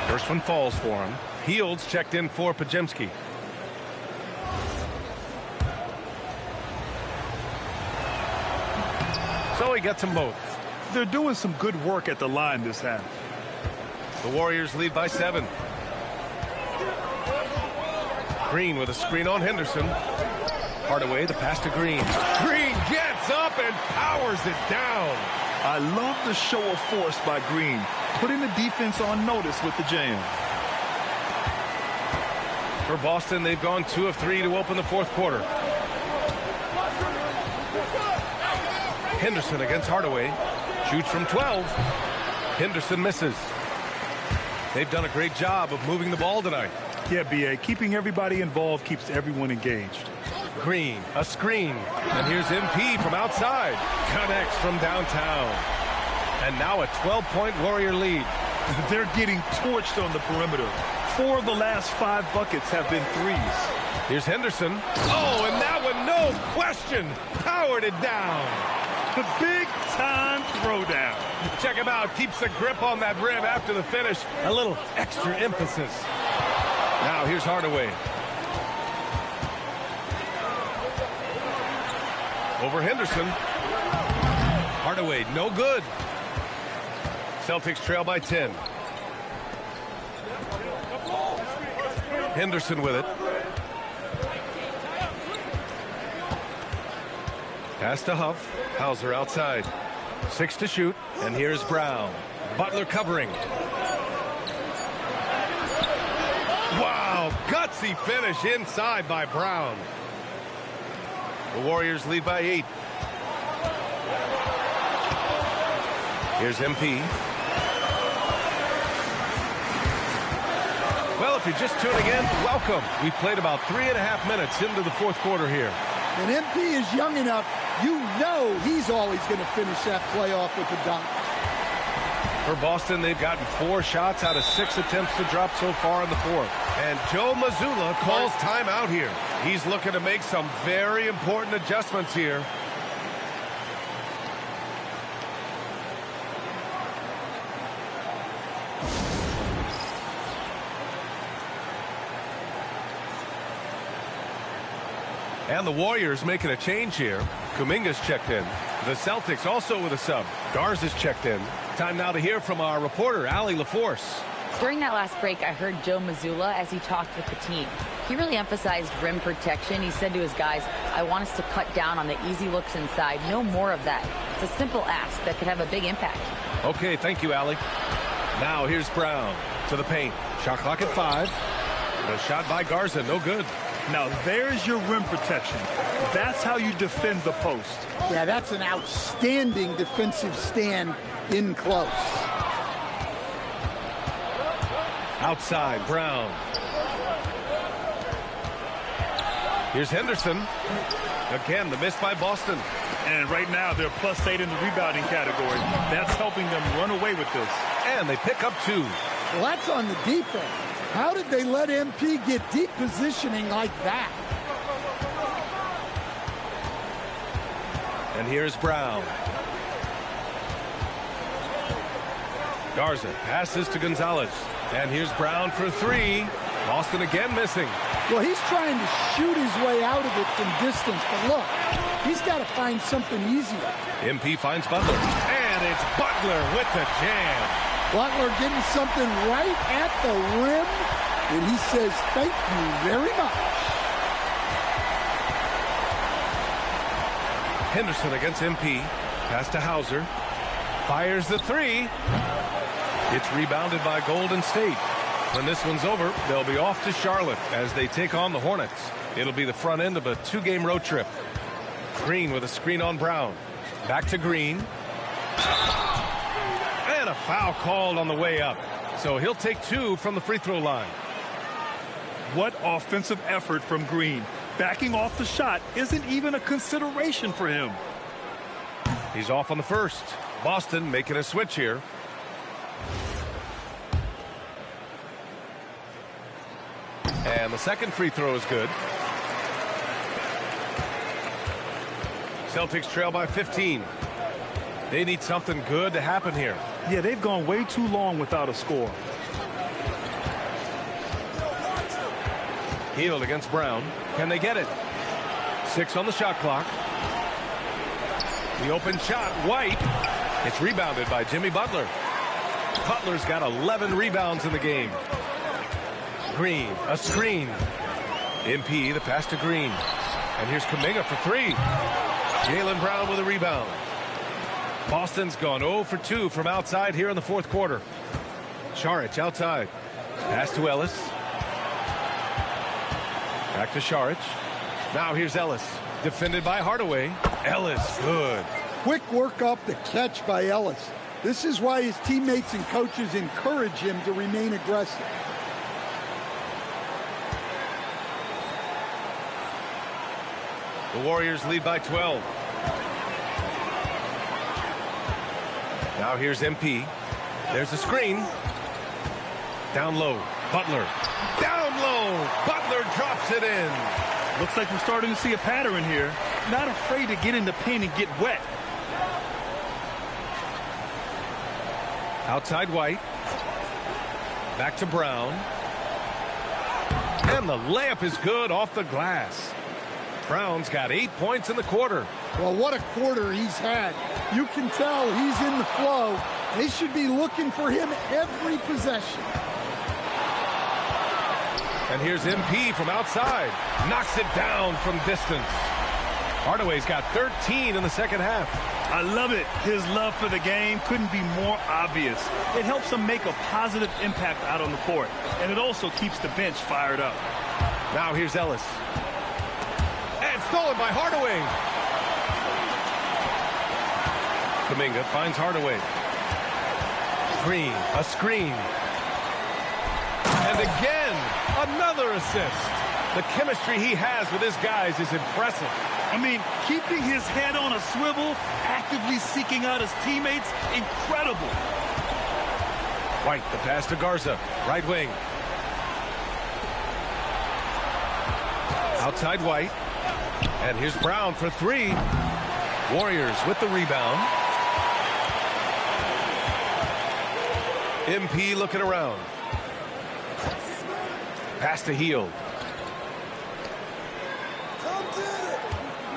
First one falls for him. Fields checked in for Pajemski. So he gets them both. They're doing some good work at the line this half. The Warriors lead by 7. Green with a screen on Henderson. Hardaway, the pass to Green. Green gets up and powers it down. I love the show of force by Green, putting the defense on notice with the jam. For Boston, they've gone 2 of 3 to open the fourth quarter. Henderson against Hardaway. Shoots from 12. Henderson misses. They've done a great job of moving the ball tonight. Yeah, B.A. Keeping everybody involved keeps everyone engaged. Green, a screen. And here's MP from outside. Connects from downtown. And now a 12-point Warrior lead. They're getting torched on the perimeter. 4 of the last 5 buckets have been threes. Here's Henderson. Oh, and that one, no question, powered it down. The big-time throwdown. Check him out. Keeps the grip on that rim after the finish. A little extra emphasis. Now here's Hardaway. Over Henderson. Hardaway, no good. Celtics trail by 10. Henderson with it. Pass to Huff. Hauser outside. 6 to shoot. And here's Brown. Butler covering. Wow, gutsy finish inside by Brown. The Warriors lead by 8. Here's MP. Well, if you're just tuning in, welcome. We've played about 3.5 minutes into the fourth quarter here. And MP is young enough, you know he's always going to finish that playoff with a dunk. For Boston, they've gotten 4 shots out of 6 attempts to drop so far in the fourth. And Joe Mazzulla calls timeout here. He's looking to make some very important adjustments here. And the Warriors making a change here. Kuminga's checked in. The Celtics also with a sub. Garza's checked in. Time now to hear from our reporter, Allie LaForce. During that last break, I heard Joe Mazzulla as he talked with the team. He really emphasized rim protection. He said to his guys, I want us to cut down on the easy looks inside. No more of that. It's a simple ask that could have a big impact. Okay, thank you, Allie. Now here's Brown to the paint. Shot clock at 5. The shot by Garza, no good. Now there's your rim protection. That's how you defend the post. Yeah, that's an outstanding defensive stand in close. Outside, Brown. Here's Henderson. Again, the miss by Boston. And right now, they're +8 in the rebounding category. That's helping them run away with this. And they pick up 2. Well, that's on the defense. How did they let MP get deep positioning like that? And here's Brown. Garza passes to Gonzalez. And here's Brown for 3. Boston again missing. Well, he's trying to shoot his way out of it from distance. But look, he's got to find something easier. MP finds Butler. And it's Butler with the jam. Butler getting something right at the rim. And he says, thank you very much. Henderson against MP. Pass to Hauser. Fires the 3. It's rebounded by Golden State. When this one's over, they'll be off to Charlotte as they take on the Hornets. It'll be the front end of a 2-game road trip. Green with a screen on Brown. Back to Green. And a foul called on the way up. So he'll take 2 from the free throw line. What offensive effort from Green. Backing off the shot isn't even a consideration for him. He's off on the first. Boston making a switch here. And the second free throw is good. Celtics trail by 15. They need something good to happen here. Yeah, they've gone way too long without a score. Hield against Brown. Can they get it? 6 on the shot clock. The open shot, White. It's rebounded by Jimmy Butler. Butler's got 11 rebounds in the game. Green, a screen. MP, the pass to Green. And here's Kuminga for 3. Jaylen Brown with a rebound. Boston's gone 0 for 2 from outside here in the fourth quarter. Šarić outside. Pass to Ellis. Back to Šarić. Now here's Ellis. Defended by Hardaway. Ellis, good. Quick work off the catch by Ellis. This is why his teammates and coaches encourage him to remain aggressive. The Warriors lead by 12. Now here's MP. There's a screen. Down low. Butler. Down low. Butler drops it in. Looks like we're starting to see a pattern here. Not afraid to get in the paint and get wet. Outside White. Back to Brown. And the layup is good off the glass. Brown's got 8 points in the quarter. Well, what a quarter he's had. You can tell he's in the flow. They should be looking for him every possession. And here's MP from outside. Knocks it down from distance. Hardaway's got 13 in the second half. I love it. His love for the game couldn't be more obvious. It helps him make a positive impact out on the court. And it also keeps the bench fired up. Now here's Ellis. And stolen by Hardaway. Kuminga finds Hardaway. Green, a screen. And again, another assist. The chemistry he has with his guys is impressive. I mean, keeping his head on a swivel, actively seeking out his teammates, incredible. White, the pass to Garza, right wing. Outside White. And here's Brown for 3. Warriors with the rebound. MP looking around. Pass to Hield.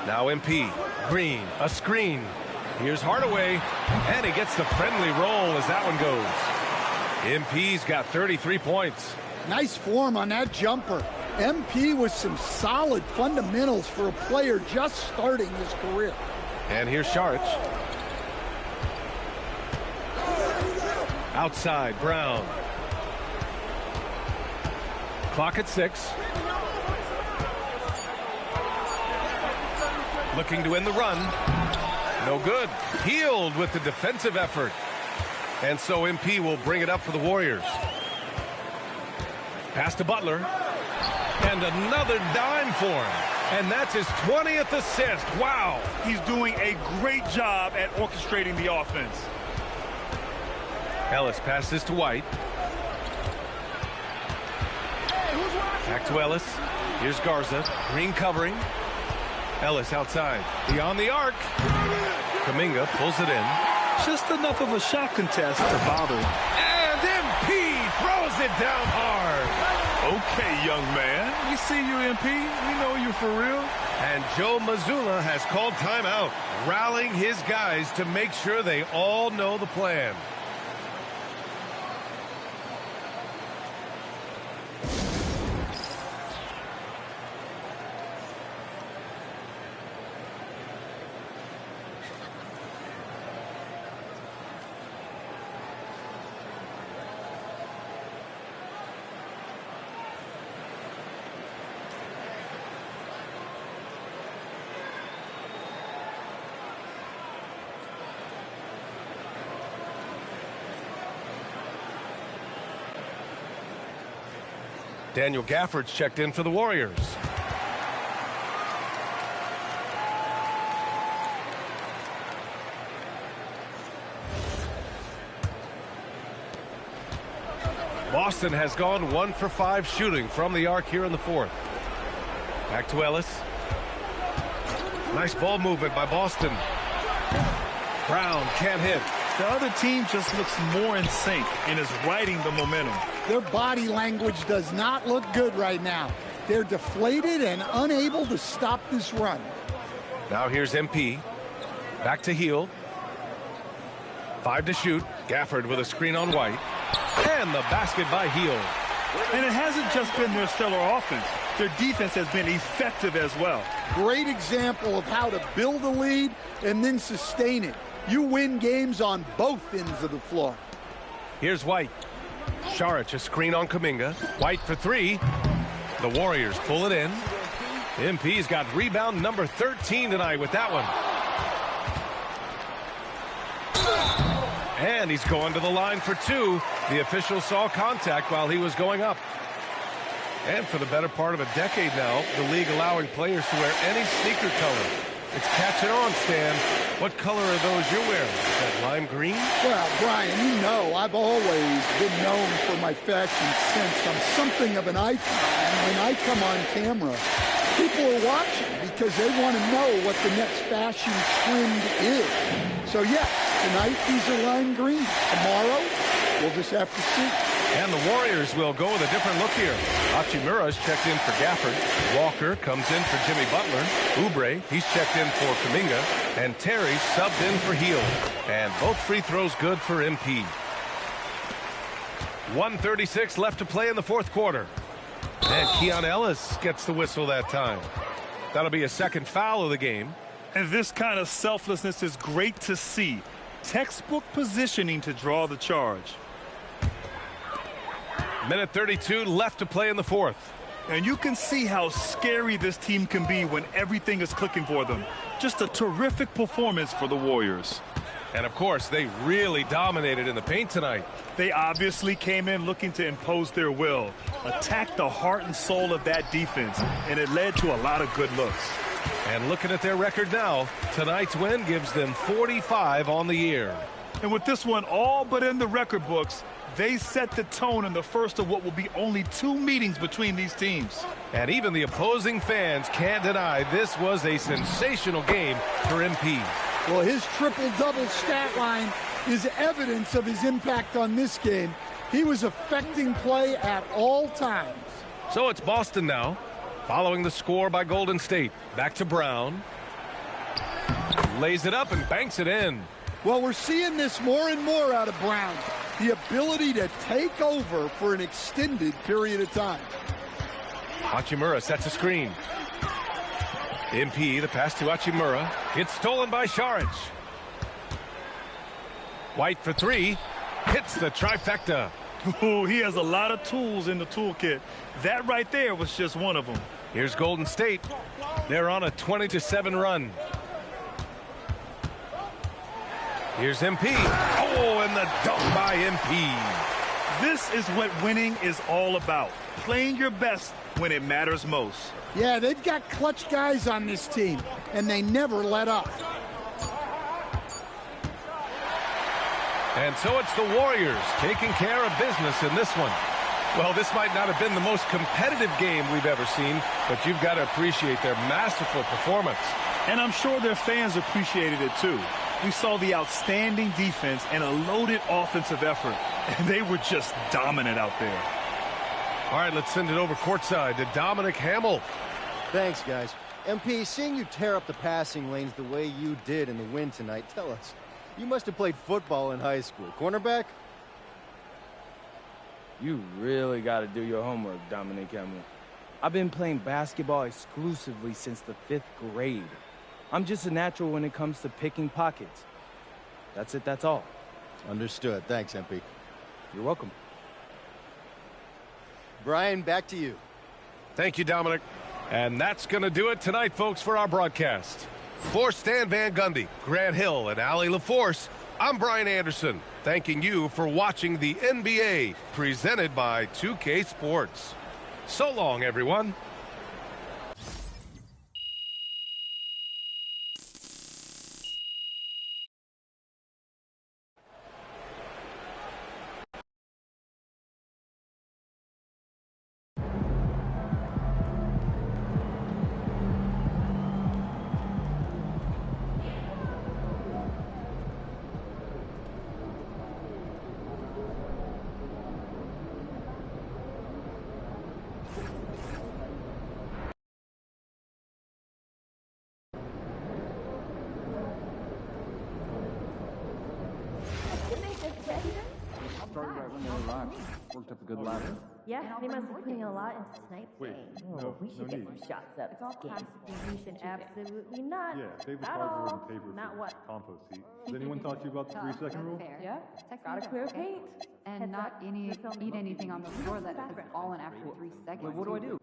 Now MP. Green, a screen. Here's Hardaway. And he gets the friendly roll as that one goes. MP's got 33 points. Nice form on that jumper. MP with some solid fundamentals for a player just starting his career. And here's Šarić. Outside, Brown. Clock at 6. Looking to end the run. No good. Hield with the defensive effort. And so MP will bring it up for the Warriors. Pass to Butler. And another dime for him. And that's his 20th assist. Wow. He's doing a great job at orchestrating the offense. Ellis passes to White. Back to Ellis. Here's Garza. Green covering. Ellis outside. Beyond the arc. Kuminga pulls it in. Just enough of a shot contest to bother him. And MP throws it down hard. Okay, young man. We see you, MP. We know you for real. And Joe Mazzulla has called timeout, rallying his guys to make sure they all know the plan. Daniel Gafford's checked in for the Warriors. Boston has gone 1 for 5 shooting from the arc here in the fourth. Back to Ellis. Nice ball movement by Boston. Brown can't hit. The other team just looks more in sync and is riding the momentum. Their body language does not look good right now. They're deflated and unable to stop this run. Now here's MP. Back to Hield. 5 to shoot. Gafford with a screen on White. And the basket by Hield. And it hasn't just been their stellar offense. Their defense has been effective as well. Great example of how to build a lead and then sustain it. You win games on both ends of the floor. Here's White. Šarić a screen on Kuminga. White for 3. The Warriors pull it in. MP's got rebound number 13 tonight with that one. And he's going to the line for 2. The official saw contact while he was going up. And for the better part of a decade now, the league allowing players to wear any sneaker color. It's catching on, Stan. What color are those you're wearing? Is that lime green? Well, Brian, you know I've always been known for my fashion sense. I'm something of an icon. And when I come on camera, people are watching because they want to know what the next fashion trend is. So, yes, tonight these are lime green. Tomorrow, we'll just have to see. And the Warriors will go with a different look here. Hachimura's checked in for Gafford. Walker comes in for Jimmy Butler. Oubre, he's checked in for Kuminga. And Terry subbed in for Hield. And both free throws good for MP. 1:36 left to play in the fourth quarter. And Keon Ellis gets the whistle that time. That'll be a second foul of the game. And this kind of selflessness is great to see. Textbook positioning to draw the charge. Minute 32 left to play in the fourth. And you can see how scary this team can be when everything is clicking for them. Just a terrific performance for the Warriors. And, of course, they really dominated in the paint tonight. They obviously came in looking to impose their will, attack the heart and soul of that defense, and it led to a lot of good looks. And looking at their record now, tonight's win gives them 45 on the year. And with this one all but in the record books, they set the tone in the first of what will be only 2 meetings between these teams. And even the opposing fans can't deny this was a sensational game for MP. Well, his triple-double stat line is evidence of his impact on this game. He was affecting play at all times. So it's Boston now, following the score by Golden State. Back to Brown. Lays it up and banks it in. Well, we're seeing this more and more out of Brown. The ability to take over for an extended period of time. Hachimura sets a screen. MP, the pass to Hachimura. It's stolen by Šarić. White for 3. Hits the trifecta. Ooh, he has a lot of tools in the toolkit. That right there was just one of them. Here's Golden State. They're on a 20-7 run. Here's MP. Oh, and the dunk by MP. This is what winning is all about. Playing your best when it matters most. Yeah, they've got clutch guys on this team, and they never let up. And so it's the Warriors taking care of business in this one. Well, this might not have been the most competitive game we've ever seen, but you've got to appreciate their masterful performance. And I'm sure their fans appreciated it too. We saw the outstanding defense and a loaded offensive effort, and they were just dominant out there. All right, let's send it over courtside to Dominic Hamill. Thanks, guys. MP, seeing you tear up the passing lanes the way you did in the win tonight, tell us, you must have played football in high school. Cornerback? You really got to do your homework, Dominic Hamill. I've been playing basketball exclusively since the 5th grade. I'm just a natural when it comes to picking pockets. That's it, that's all. Understood. Thanks, MP. You're welcome. Brian, back to you. Thank you, Dominic. And that's going to do it tonight, folks, for our broadcast. For Stan Van Gundy, Grant Hill, and Allie LaForce, I'm Brian Anderson, thanking you for watching the NBA, presented by 2K Sports. So long, everyone. Worked up a good ladder. Yeah, he must be putting a lot into tonight's game. We should get some shots up. It's all classic. We should absolutely not. Yeah, favorite At cardboard all. and paper Not for what? compost heap. Has anyone taught you about the 3-second rule? Fair. Yeah, Text gotta me clear back, paint. And Heads not up. any Let's film eat it. anything on the floor that has fallen after 3 seconds. Wait, what do I do?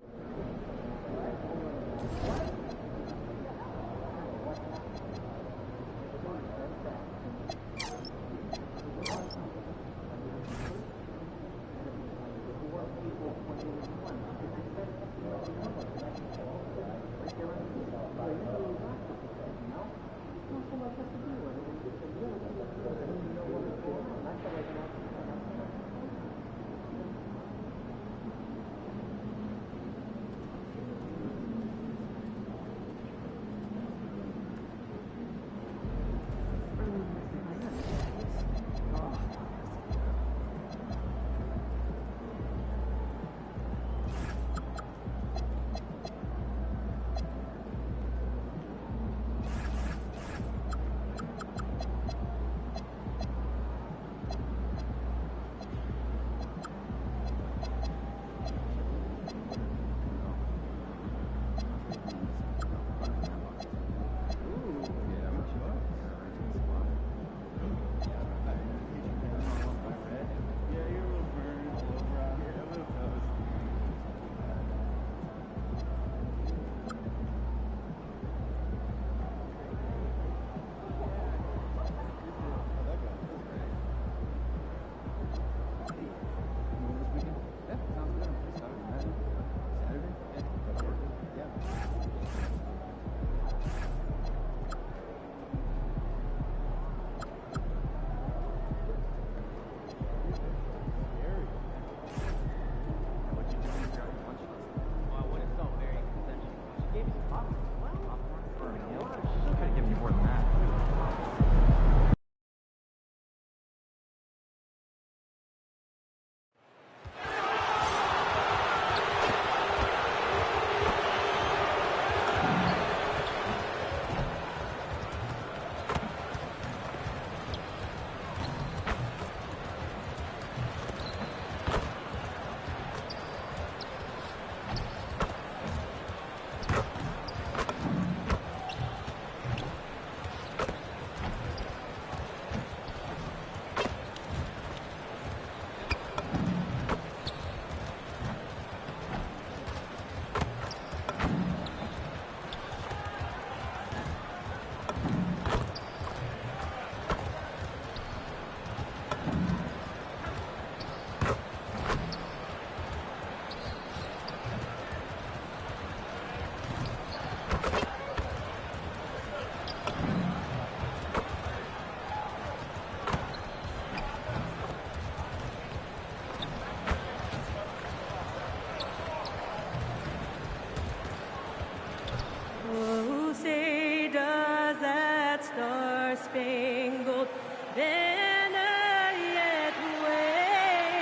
star-spangled banner yet wave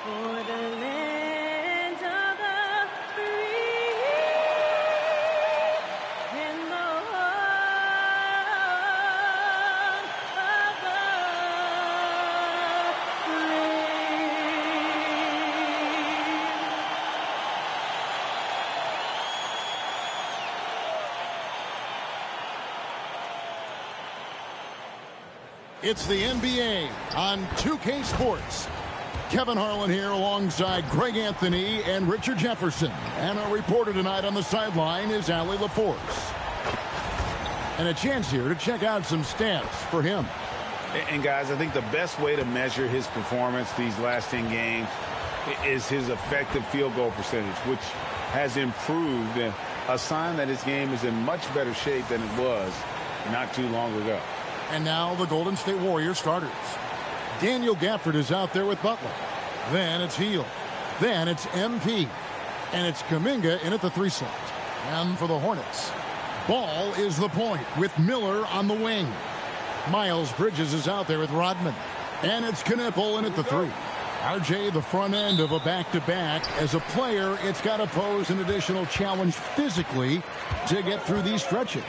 for the land of the free and the home of the It's the NBA on 2K Sports. Kevin Harlan here alongside Greg Anthony and Richard Jefferson. And our reporter tonight on the sideline is Allie LaForce. And a chance here to check out some stats for him. And guys, I think the best way to measure his performance these last 10 games is his effective field goal percentage, which has improved, a sign that his game is in much better shape than it was not too long ago. And now the Golden State Warriors starters. Daniel Gafford is out there with Butler. Then it's Hield. Then it's MP. And it's Kuminga in at the 3 slot. And for the Hornets, Ball is the point with Miller on the wing. Miles Bridges is out there with Rodman. And it's Knipple in at the 3. RJ, the front end of a back-to-back. As a player, it's got to pose an additional challenge physically to get through these stretches.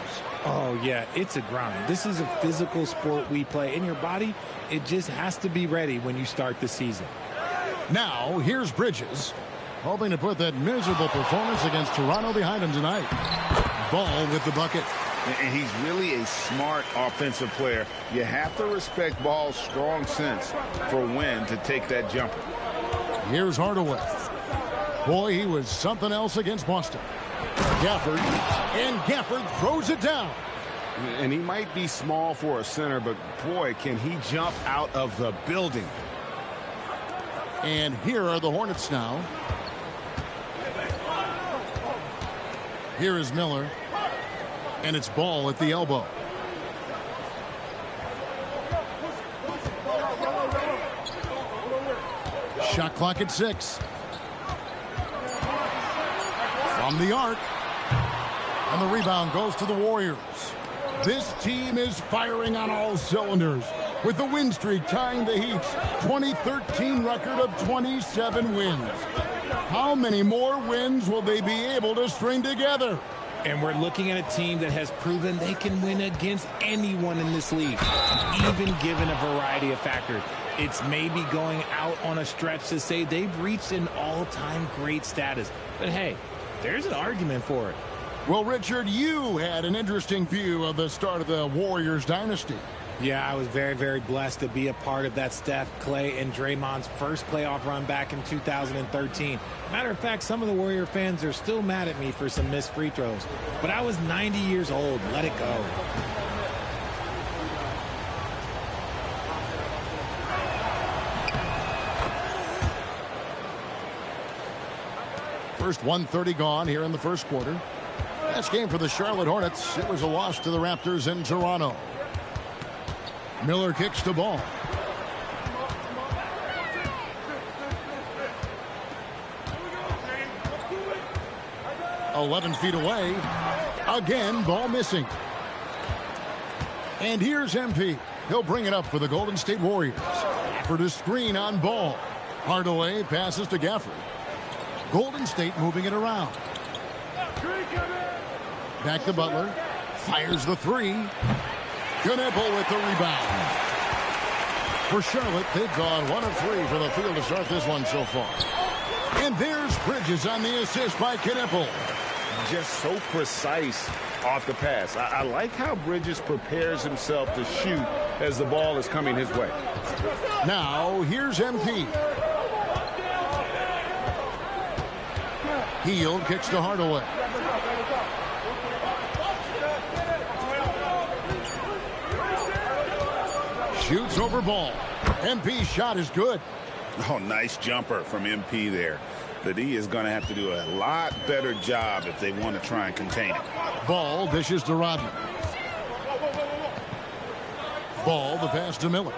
Oh, yeah, it's a grind. This is a physical sport we play. And your body, it just has to be ready when you start the season. Now, here's Bridges, hoping to put that miserable performance against Toronto behind him tonight. Ball with the bucket. And he's really a smart offensive player. You have to respect Ball's strong sense for when to take that jumper. Here's Hardaway. Boy, he was something else against Boston. Gafford, and Gafford throws it down. And he might be small for a center, but boy, can he jump out of the building. And here are the Hornets now. Here is Miller. And it's Ball at the elbow. Shot clock at 6. From the arc. And the rebound goes to the Warriors. This team is firing on all cylinders, with the win streak tying the Heat's 2013 record of 27 wins. How many more wins will they be able to string together? And we're looking at a team that has proven they can win against anyone in this league, even given a variety of factors. It's maybe going out on a stretch to say they've reached an all-time great status. But hey, there's an argument for it. Well, Richard, you had an interesting view of the start of the Warriors dynasty. Yeah, I was very, very blessed to be a part of that Steph, Clay, and Draymond's first playoff run back in 2013. Matter of fact, some of the Warrior fans are still mad at me for some missed free throws. But I was 90 years old. Let it go. First 1:30 gone here in the first quarter. Last game for the Charlotte Hornets. It was a loss to the Raptors in Toronto. Miller kicks the ball. "11 feet away." Again, ball missing. And here's MP. He'll bring it up for the Golden State Warriors. For the screen on Ball. Hardaway passes to Gafford. Golden State moving it around. Back to Butler. Fires the three. Knebel with the rebound. For Charlotte, they've gone 1 of 3 for the field to start this one so far. And there's Bridges on the assist by Knebel. Just so precise off the pass. I like how Bridges prepares himself to shoot as the ball is coming his way. Now, here's MP. Hield kicks to Hardaway. Shoots over Ball. MP's shot is good. Oh, nice jumper from MP there. The D is going to have to do a lot better job if they want to try and contain it. Ball dishes to Rodman. Ball, the pass to Miller.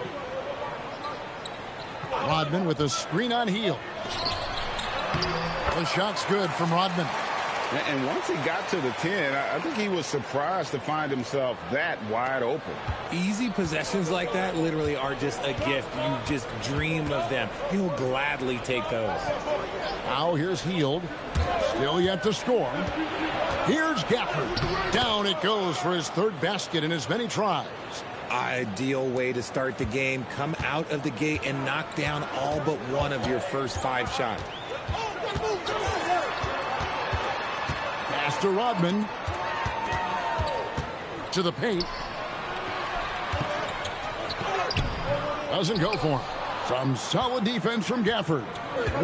Rodman with a screen on Hield. The shot's good from Rodman. And once he got to the 10, I think he was surprised to find himself that wide open. Easy possessions like that literally are just a gift. You just dream of them. He'll gladly take those. Now here's Hield. Still yet to score. Here's Gafford. Down it goes for his third basket in as many tries. Ideal way to start the game. Come out of the gate and knock down all but one of your first 5 shots. Pass to Rodman. To the paint. Doesn't go for him. Some solid defense from Gafford.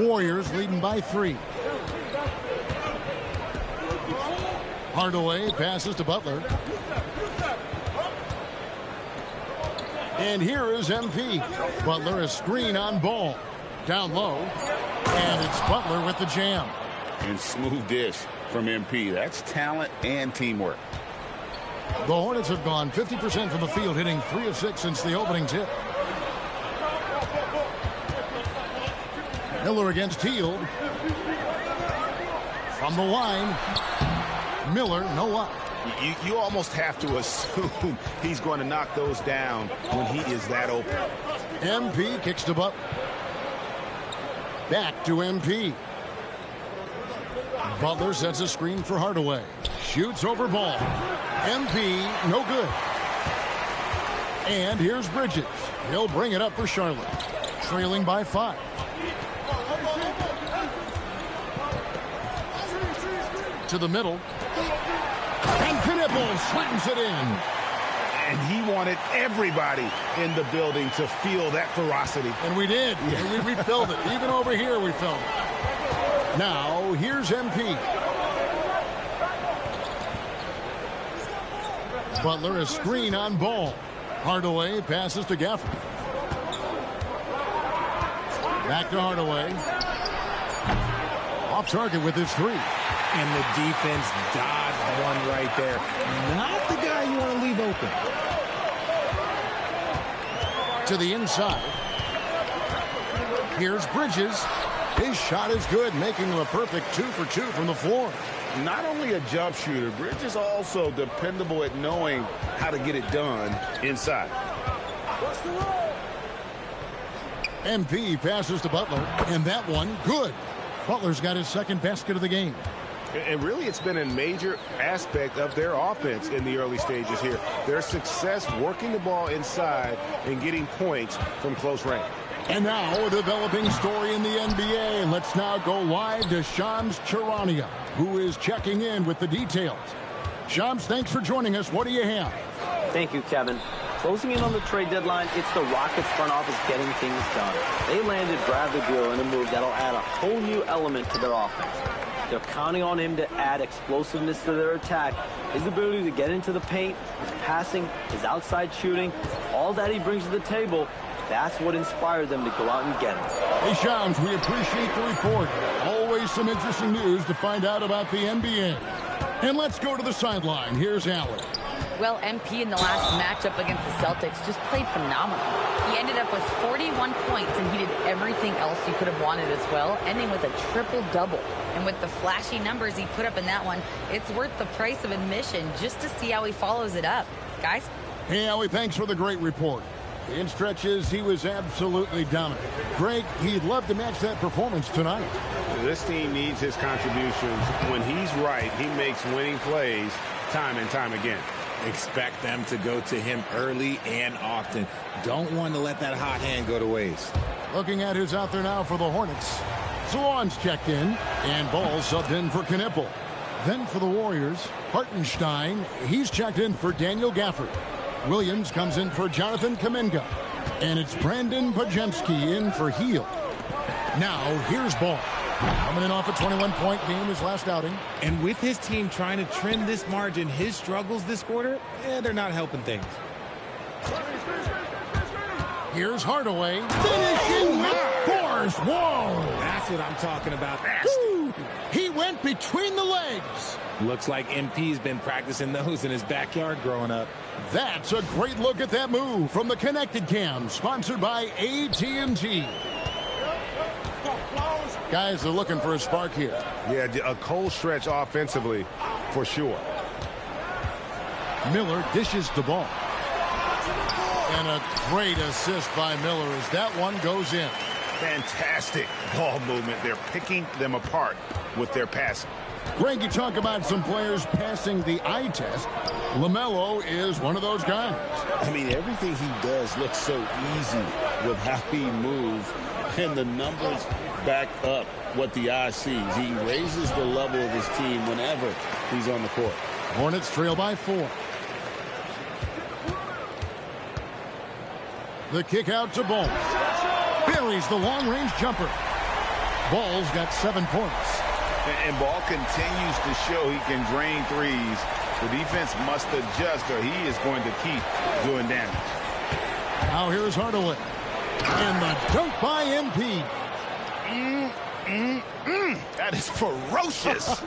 Warriors leading by 3. Hardaway passes to Butler. And here is MP. Butler a screen on Ball. Down low. And it's Butler with the jam. And smooth dish from MP. That's talent and teamwork. The Hornets have gone 50% from the field, hitting 3 of 6 since the opening tip. Miller against Hield. From the line. Miller, no luck. You almost have to assume he's going to knock those down when he is that open. MP kicks to Butler. Back to MP. Butler sets a screen for Hardaway. Shoots over ball. MP, no good. And here's Bridges. He'll bring it up for Charlotte. Trailing by 5. To the middle. And Knipple slams it in. And he wanted everybody in the building to feel that ferocity. And we did. Yeah. We felt it. Even over here we felt it. Now, here's MP. Butler a screen on ball. Hardaway passes to Gafford. Back to Hardaway. Off target with his 3. And the defense dodged one right there. Not the guy you want to leave open. To the inside. Here's Bridges. His shot is good, making him a perfect 2 for 2 from the floor. Not only a jump shooter, Bridges also dependable at knowing how to get it done inside. MP passes to Butler, and that one, good. Butler's got his second basket of the game. And really, it's been a major aspect of their offense in the early stages here. Their success working the ball inside and getting points from close range. And now a developing story in the NBA. Let's now go live to Shams Charania, who is checking in with the details. Shams, thanks for joining us. What do you have? Thank you, Kevin. Closing in on the trade deadline, it's the Rockets front office getting things done. They landed Bradley Beal in a move that'll add a whole new element to their offense. They're counting on him to add explosiveness to their attack. His ability to get into the paint, his passing, his outside shooting, all that he brings to the table, that's what inspired them to go out and get him. Hey, Shams, we appreciate the report. Always some interesting news to find out about the NBA. And let's go to the sideline. Here's Allen. Well, MP in the last matchup against the Celtics just played phenomenal. He ended up with 41 points, and he did everything else you could have wanted as well, ending with a triple-double. And with the flashy numbers he put up in that one, it's worth the price of admission just to see how he follows it up. Guys? Hey, Allie, thanks for the great report. In stretches, he was absolutely dominant. Greg, he'd love to match that performance tonight. This team needs his contributions. When he's right, he makes winning plays time and time again. Expect them to go to him early and often. Don't want to let that hot hand go to waste. Looking at who's out there now for the Hornets. Swan's checked in, and Ball subbed in for Knipple. Then for the Warriors, Hartenstein, he's checked in for Daniel Gafford. Williams comes in for Jonathan Kuminga. And it's Brandon Podziemski in for Heel. Now, here's Ball. Coming in off a 21-point game his last outing. And with his team trying to trim this margin, his struggles this quarter, they're not helping things. Here's Hardaway. Finishing with force. Whoa! That's what I'm talking about. Woo! He went between the legs. Looks like MP's been practicing those in his backyard growing up. That's a great look at that move from the Connected Cam, sponsored by AT&T. Guys are looking for a spark here. Yeah, a cold stretch offensively, for sure. Miller dishes the ball. And a great assist by Miller as that one goes in. Fantastic ball movement. They're picking them apart with their passing. Greg, you talk about some players passing the eye test. LaMelo is one of those guys. I mean, everything he does looks so easy with how he moves, and the numbers back up what the eye sees. He raises the level of his team whenever he's on the court. Hornets trail by 4. The kick out to Ball. Buries the long-range jumper. Ball's got 7 points. And Ball continues to show he can drain threes. The defense must adjust or he is going to keep doing damage. Now here's Hardaway. And the dunk by MP. That is ferocious.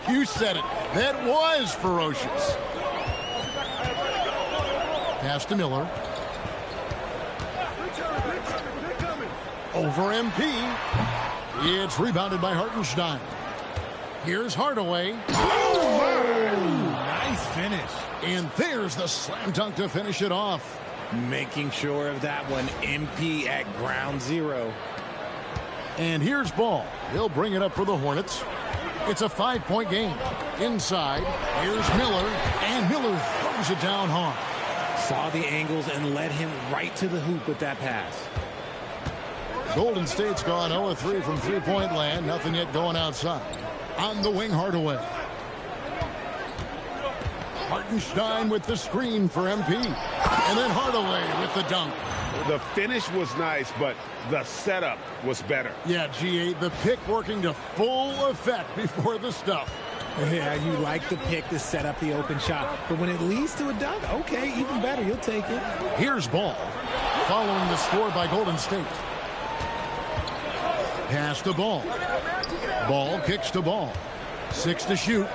You said it. That was ferocious. Pass to Miller. Over MP. It's rebounded by Hartenstein. Here's Hardaway. Oh, nice finish. And there's the slam dunk to finish it off. Making sure of that one. MP at ground zero. And here's Ball. He'll bring it up for the Hornets. It's a 5-point game. Inside, here's Miller, and Miller throws it down hard. Saw the angles and led him right to the hoop with that pass. Golden State's gone 0-3 from three-point land. Nothing yet going outside. On the wing, Hardaway. Hartenstein with the screen for MP. And then Hardaway with the dunk. The finish was nice, but the setup was better. Yeah, G8, the pick working to full effect before the stuff. Yeah, you like the pick to set up the open shot. But when it leads to a dunk, okay, even better. You'll take it. Here's Ball. Following the score by Golden State. Pass the Ball. Ball kicks to Ball. 6 to shoot.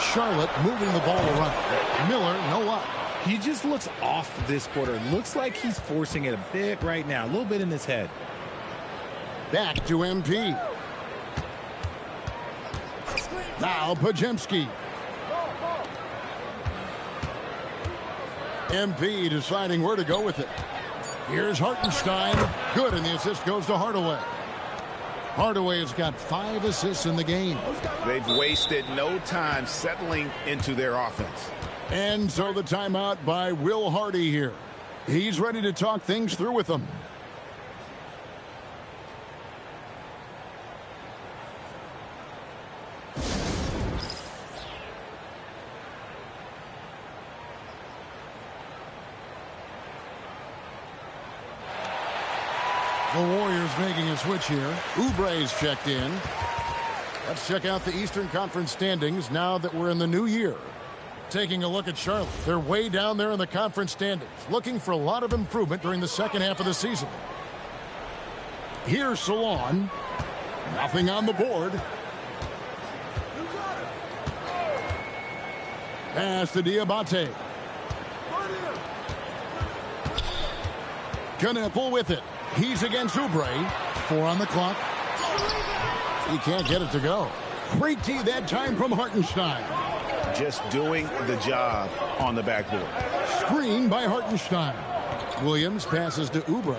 Charlotte moving the ball around. Miller, no up. He just looks off this quarter. Looks like he's forcing it a bit right now. A little bit in his head. Back to MP. Now Podziemski. MP deciding where to go with it. Here's Hartenstein. Good, and the assist goes to Hardaway. Hardaway has got 5 assists in the game. They've wasted no time settling into their offense. And so the timeout by Will Hardy here. He's ready to talk things through with them. The Warriors making a switch here. Oubre's checked in. Let's check out the Eastern Conference standings now that we're in the new year. Taking a look at Charlotte. They're way down there in the conference standings, looking for a lot of improvement during the second half of the season. Here's Salon. Nothing on the board. Pass to Diabate. Knueppel with it. He's against Oubre. 4 on the clock. He can't get it to go. Great D that time from Hartenstein. Just doing the job on the backboard. Screen by Hartenstein. Williams passes to Oubre.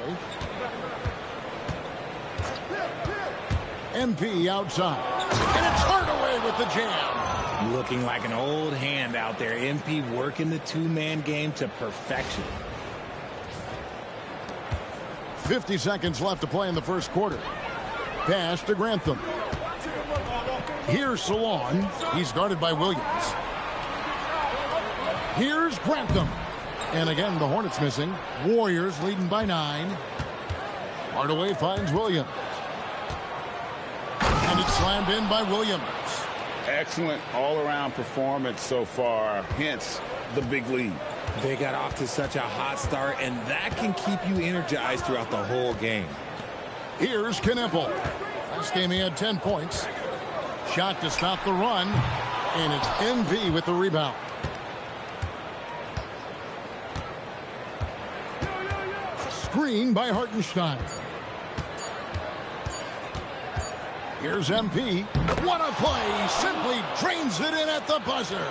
MP outside. And it's Hardaway with the jam. Looking like an old hand out there. MP working the two-man game to perfection. 50 seconds left to play in the first quarter. Pass to Grantham. Here's Salon. He's guarded by Williams. Here's Grantham. And again, the Hornets missing. Warriors leading by 9. Hardaway finds Williams. And it's slammed in by Williams. Excellent all-around performance so far, hence the big lead. They got off to such a hot start, and that can keep you energized throughout the whole game. Here's Knueppel. Last game he had 10 points. Shot to stop the run, and it's MV with the rebound. Screen by Hartenstein. Here's MP. What a play! Simply drains it in at the buzzer.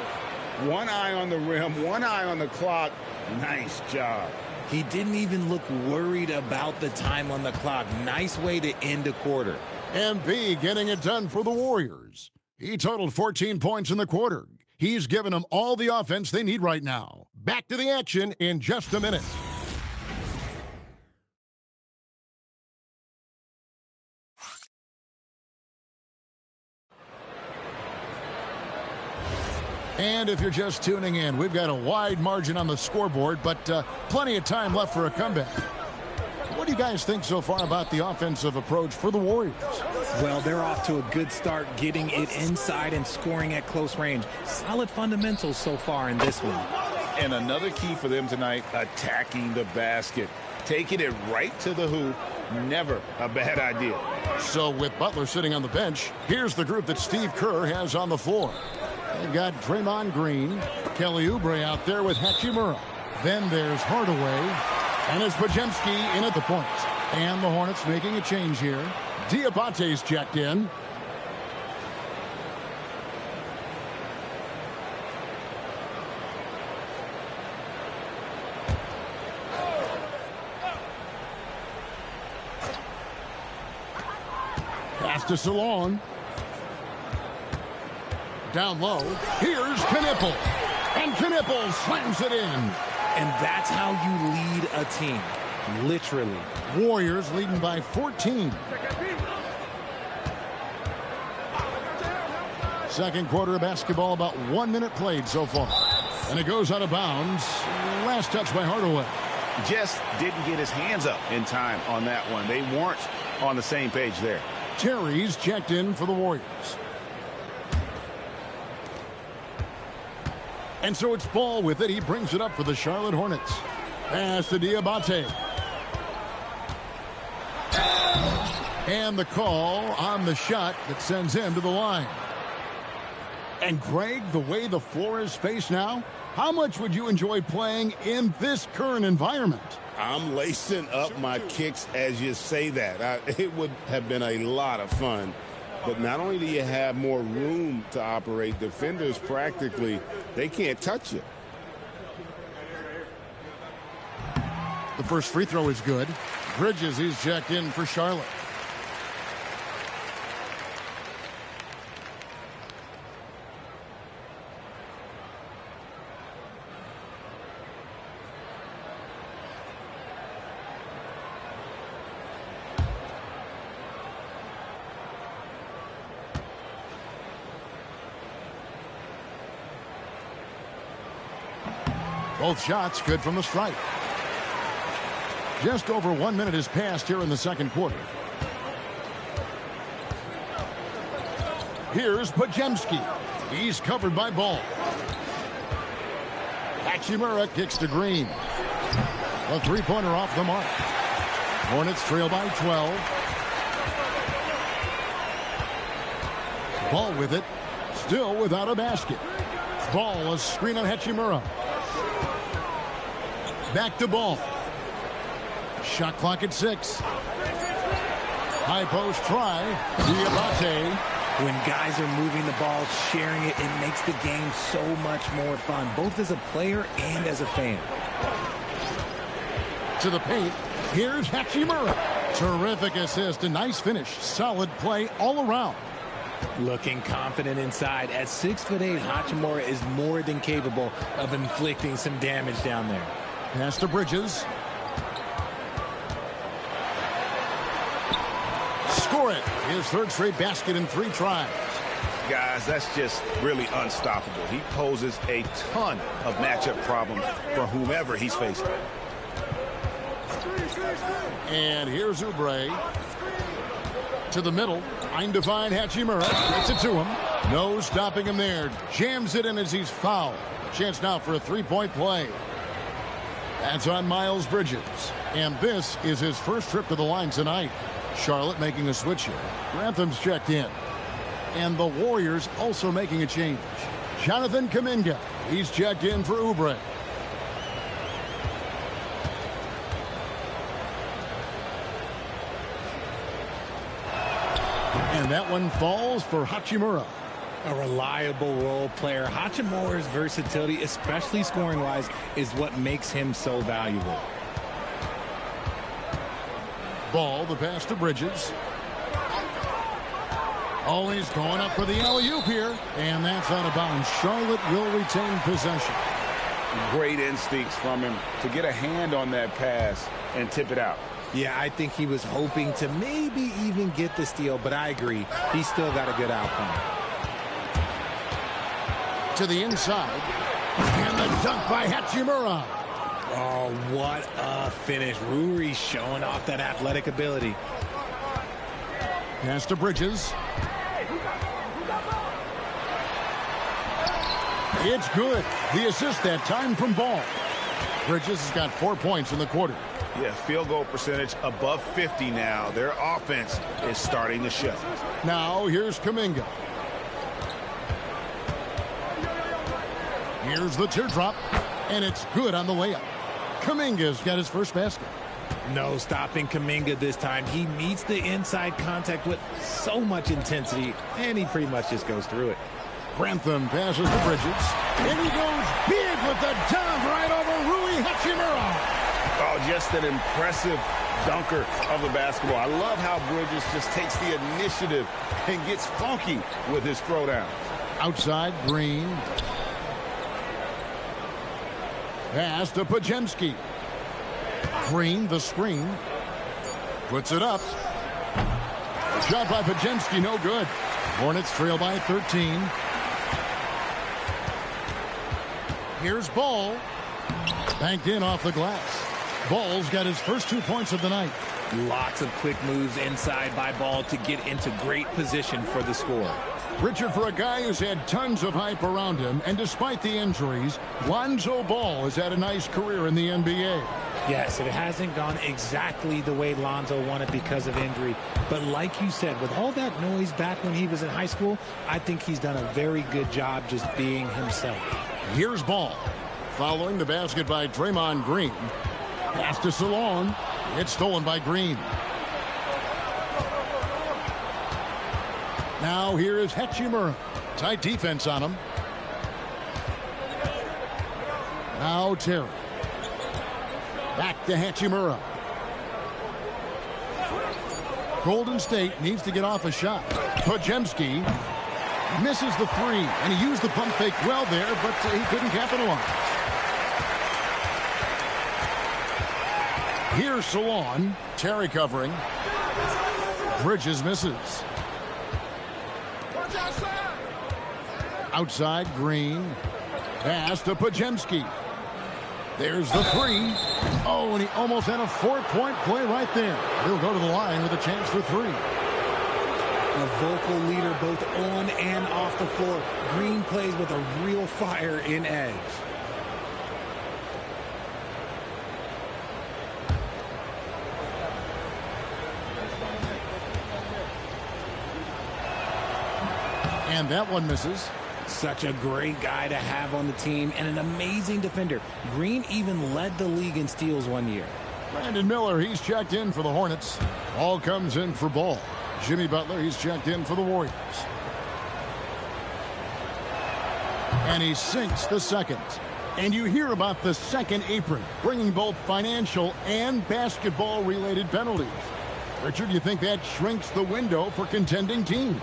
One eye on the rim, one eye on the clock. Nice job. He didn't even look worried about the time on the clock. Nice way to end a quarter. MP getting it done for the Warriors. He totaled 14 points in the quarter. He's given them all the offense they need right now. Back to the action in just a minute. And if you're just tuning in, we've got a wide margin on the scoreboard, but plenty of time left for a comeback. What do you guys think so far about the offensive approach for the Warriors? Well, they're off to a good start getting it inside and scoring at close range. Solid fundamentals so far in this one. And another key for them tonight, attacking the basket. Taking it right to the hoop, never a bad idea. So with Butler sitting on the bench, here's the group that Steve Kerr has on the floor. They've got Draymond Green, Kelly Oubre out there with Hachimura. Then there's Hardaway, and it's Podziemski in at the point. And the Hornets making a change here. Diabate's checked in. Pass to Salon. Down low. Here's Knipple. And Knipple slams it in. And that's how you lead a team. Literally. Warriors leading by 14. Second quarter of basketball, about 1 minute played so far. And it goes out of bounds. Last touch by Hardaway. Just didn't get his hands up in time on that one. They weren't on the same page there. Terry's checked in for the Warriors. And so it's Ball with it. He brings it up for the Charlotte Hornets. Pass to Diabate. And the call on the shot that sends him to the line. And Greg, the way the floor is spaced now, how much would you enjoy playing in this current environment? I'm lacing up my kicks as you say that. It would have been a lot of fun. But not only do you have more room to operate, defenders practically, they can't touch you. The first free throw is good. Bridges, he's checked in for Charlotte. Both shots good from the stripe. Just over 1 minute has passed here in the second quarter. Here's Pajemski. He's covered by Ball. Hachimura kicks to Green. A three-pointer off the mark. Hornets trail by 12. Ball with it. Still without a basket. Ball, a screen on Hachimura. Back to Ball. Shot clock at 6. High post try. Diabate. When guys are moving the ball, sharing it, it makes the game so much more fun, both as a player and as a fan. To the paint. Here's Hachimura. Terrific assist. A nice finish. Solid play all around. Looking confident inside. At 6'8", Hachimura is more than capable of inflicting some damage down there. Pass to Bridges. Score it. His third straight basket in 3 tries. Guys, that's just really unstoppable. He poses a ton of matchup problems for whomever he's facing. And here's Oubre. To the middle. Trying to find Hachimura. Gets it to him. No stopping him there. Jams it in as he's fouled. Chance now for a 3-point play. That's on Miles Bridges. And this is his first trip to the line tonight. Charlotte making a switch here. Grantham's checked in. And the Warriors also making a change. Jonathan Kuminga. He's checked in for Oubre. And that one falls for Hachimura. A reliable role player. Hachimura's versatility, especially scoring-wise, is what makes him so valuable. Ball, the pass to Bridges. Always going up for the alley-oop here. And that's out of bounds. Charlotte will retain possession. Great instincts from him to get a hand on that pass and tip it out. Yeah, I think he was hoping to maybe even get the steal, but I agree. He still got a good outcome. To the inside. And the dunk by Hachimura. Oh, what a finish. Ruri showing off that athletic ability. Pass to Bridges. It's good. The assist that time from Ball. Bridges has got 4 points in the quarter. Yeah, field goal percentage above 50 now. Their offense is starting to show. Now here's Kuminga. Here's the teardrop. And it's good on the layup. Kuminga's got his first basket. No stopping Kuminga this time. He meets the inside contact with so much intensity, and he pretty much just goes through it. Grantham passes to Bridges. And he goes big with the dunk right over Rui Hachimura. Oh, just an impressive dunker of the basketball. I love how Bridges just takes the initiative and gets funky with his throwdown. Outside, Green. Pass to Pajemski. Green, the screen. Puts it up. Shot by Pajemski, no good. Hornets trail by 13. Here's Ball. Banked in off the glass. Ball's got his first 2 points of the night. Lots of quick moves inside by Ball to get into great position for the score. Richard, for a guy who's had tons of hype around him, and despite the injuries, Lonzo Ball has had a nice career in the NBA. Yes, it hasn't gone exactly the way Lonzo wanted because of injury. But like you said, with all that noise back when he was in high school, I think he's done a very good job just being himself. Here's Ball. Following the basket by Draymond Green. Pass to Salon. It's stolen by Green. Now here is Hachimura. Tight defense on him. Now Terry. Back to Hachimura. Golden State needs to get off a shot. Pajemski misses the three, and he used the pump fake well there, but he couldn't capitalize. Here's Salon. Terry covering. Bridges misses. Outside, Green. Pass to Pajemski. There's the three. Oh, and he almost had a 4-point play right there. He'll go to the line with a chance for three. A vocal leader both on and off the floor. Green plays with a real fire in edge. And that one misses. Such a great guy to have on the team and an amazing defender. Green even led the league in steals one year. Brandon Miller, he's checked in for the Hornets. Ball comes in for Ball. Jimmy Butler, he's checked in for the Warriors. And he sinks the second. And you hear about the second apron, bringing both financial and basketball-related penalties. Richard, do you think that shrinks the window for contending teams?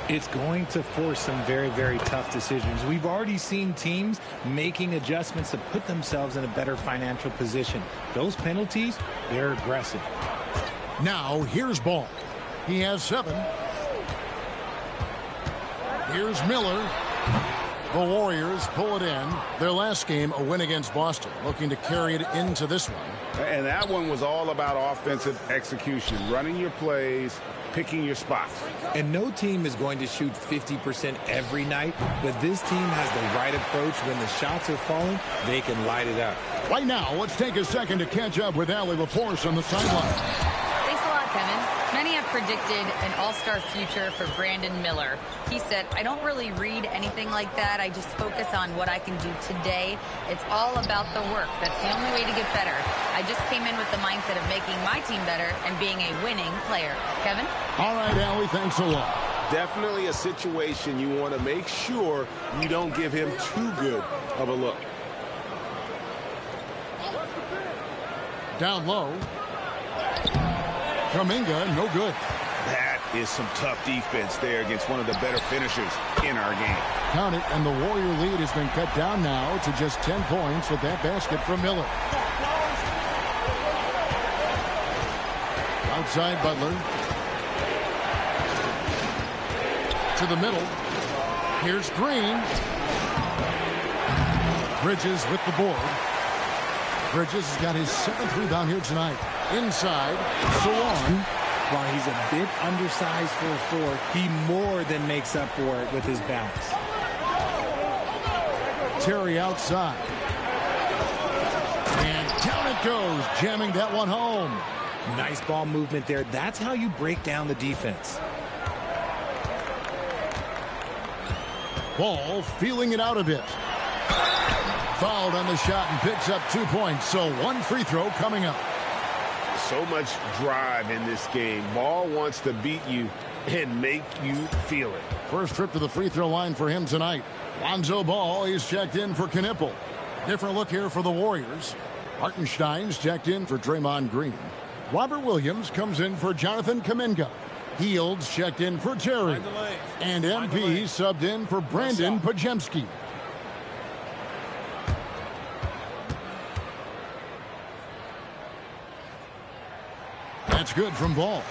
It's going to force some very, very tough decisions. We've already seen teams making adjustments to put themselves in a better financial position. Those penalties, they're aggressive. Now, here's Ball. He has 7. Here's Miller. The Warriors pull it in. Their last game, a win against Boston, looking to carry it into this one. And that one was all about offensive execution, running your plays, picking your spots. And no team is going to shoot 50% every night, but this team has the right approach. When the shots are falling, they can light it up. Right now, let's take a second to catch up with Allie LaForce on the sideline. Thanks a lot, Kevin. Many have predicted an all-star future for Brandon Miller. He said, I don't really read anything like that. I just focus on what I can do today. It's all about the work. That's the only way to get better. I just came in with the mindset of making my team better and being a winning player. Kevin? All right, Allie, thanks a lot. Definitely a situation you want to make sure you don't give him too good of a look. Down low. Kuminga, no good. That is some tough defense there against one of the better finishers in our game. Count it, and the Warrior lead has been cut down now to just 10 points with that basket from Miller. Outside Butler. To the middle. Here's Green. Bridges with the board. Bridges has got his 7th rebound here tonight. Inside, Salon. While he's a bit undersized for a 4, he more than makes up for it with his bounce. Terry outside. And down it goes, jamming that one home. Nice ball movement there. That's how you break down the defense. Ball feeling it out a bit. Fouled on the shot and picks up 2 points. So one free throw coming up. So much drive in this game. Ball wants to beat you and make you feel it. First trip to the free throw line for him tonight. Lonzo Ball, he's checked in for Knipple. Different look here for the Warriors. Hartenstein's checked in for Draymond Green. Robert Williams comes in for Jonathan Kuminga. Fields checked in for Terry. And MP subbed in for Brandon Pajemski. That's good from Ball.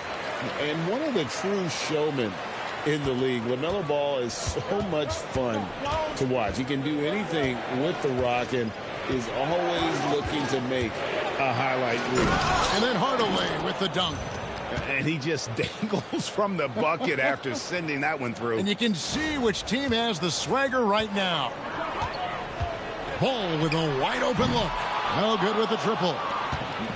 And one of the true showmen in the league, LaMelo Ball is so much fun to watch. He can do anything with the rock and is always looking to make a highlight reel. And then Hardaway with the dunk. And he just dangles from the bucket after sending that one through. And you can see which team has the swagger right now. Ball with a wide open look. No good with the triple.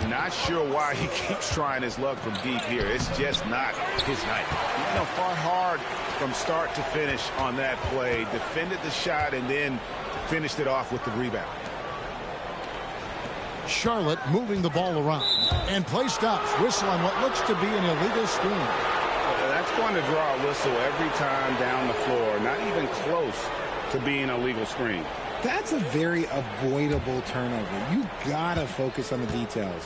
Not sure why he keeps trying his luck from deep here. It's just not his night. You know, fought hard from start to finish on that play. Defended the shot and then finished it off with the rebound. Charlotte moving the ball around. And play stops. Whistle on what looks to be an illegal screen. That's going to draw a whistle every time down the floor. Not even close to being a legal screen. That's a very avoidable turnover. You gotta focus on the details.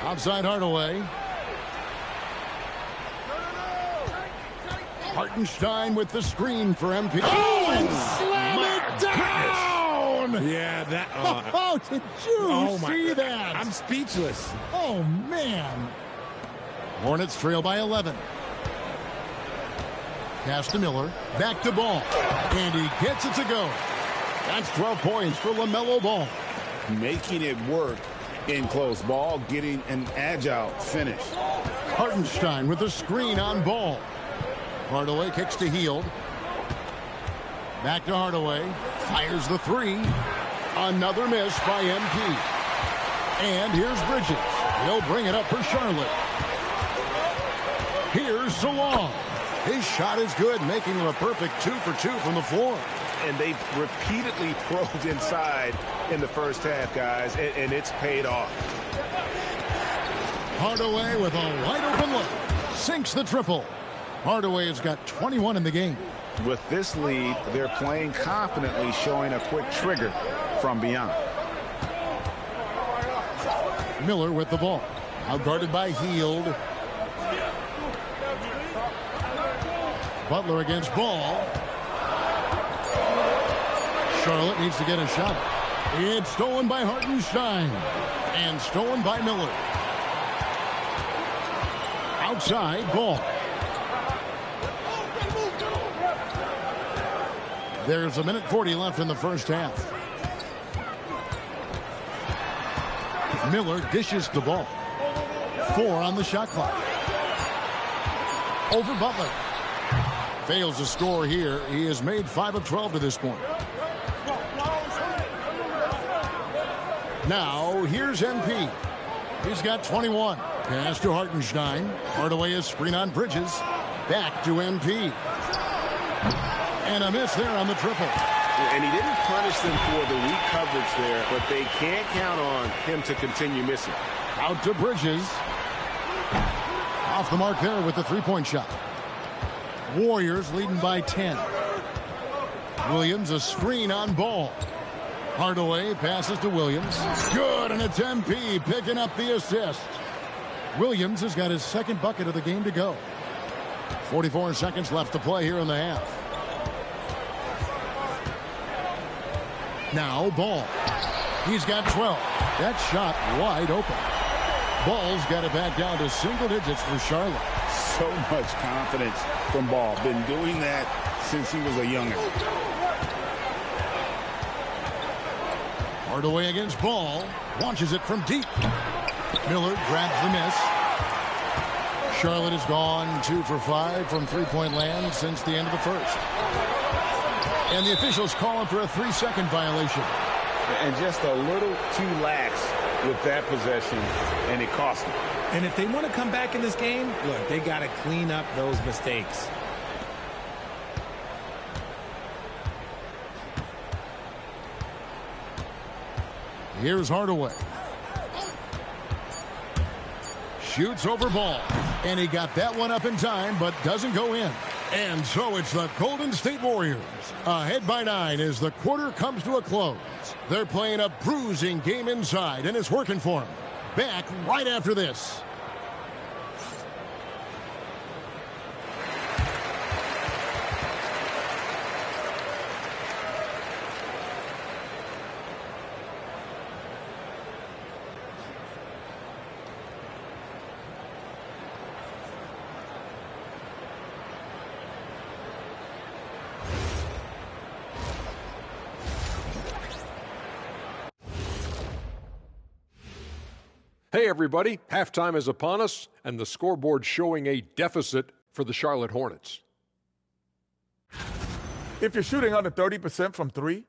Outside Hardaway. Hartenstein with the screen for MP. Oh, and slam it down! Yeah, that. Oh, did you see that? I'm speechless. Oh, man. Hornets trail by 11. Pass to Miller. Back to Ball. And he gets it to go. That's 12 points for LaMelo Ball. Making it work in close. Ball getting an agile finish. Hartenstein with a screen on Ball. Hardaway kicks to Hield. Back to Hardaway. Fires the three. Another miss by MP. And here's Bridges. He'll bring it up for Charlotte. Here's Salong. His shot is good, making him a perfect 2 for 2 from the floor. And they've repeatedly probed inside in the first half, guys, and it's paid off. Hardaway with a wide open look. Sinks the triple. Hardaway has got 21 in the game. With this lead, they're playing confidently, showing a quick trigger from beyond. Miller with the ball. Now guarded by Hield. Butler against Ball. Charlotte needs to get a shot. It's stolen by Hartenstein. And stolen by Miller. Outside, Ball. There's 1:40 left in the first half. Miller dishes the ball. 4 on the shot clock. Over Butler. Fails to score here. He has made 5 of 12 to this point. Now, here's MP. He's got 21. Pass to Hartenstein. Hardaway is screen on Bridges. Back to MP. And a miss there on the triple. And he didn't punish them for the weak coverage there, but they can't count on him to continue missing. Out to Bridges. Off the mark there with the three-point shot. Warriors leading by 10. Williams a screen on Ball. Hardaway passes to Williams. Good, and it's MP picking up the assist. Williams has got his second bucket of the game to go. 44 seconds left to play here in the half. Now Ball. He's got 12. That shot wide open. Ball's got it back down to single digits for Charlotte. So much confidence from Ball. Been doing that since he was a youngin'. Hardaway against Ball. Launches it from deep. Miller grabs the miss. Charlotte has gone 2 for 5 from three-point land since the end of the first. And the officials calling for a 3-second violation. And just a little too lax with that possession, and it cost them. And if they want to come back in this game, look, they got to clean up those mistakes. Here's Hardaway. Shoots over Ball. And he got that one up in time, but doesn't go in. And so it's the Golden State Warriors. Ahead by 9 as the quarter comes to a close. They're playing a bruising game inside, and it's working for them. Back right after this. Hey, everybody. Halftime is upon us, and the scoreboard showing a deficit for the Charlotte Hornets. If you're shooting under 30% from three,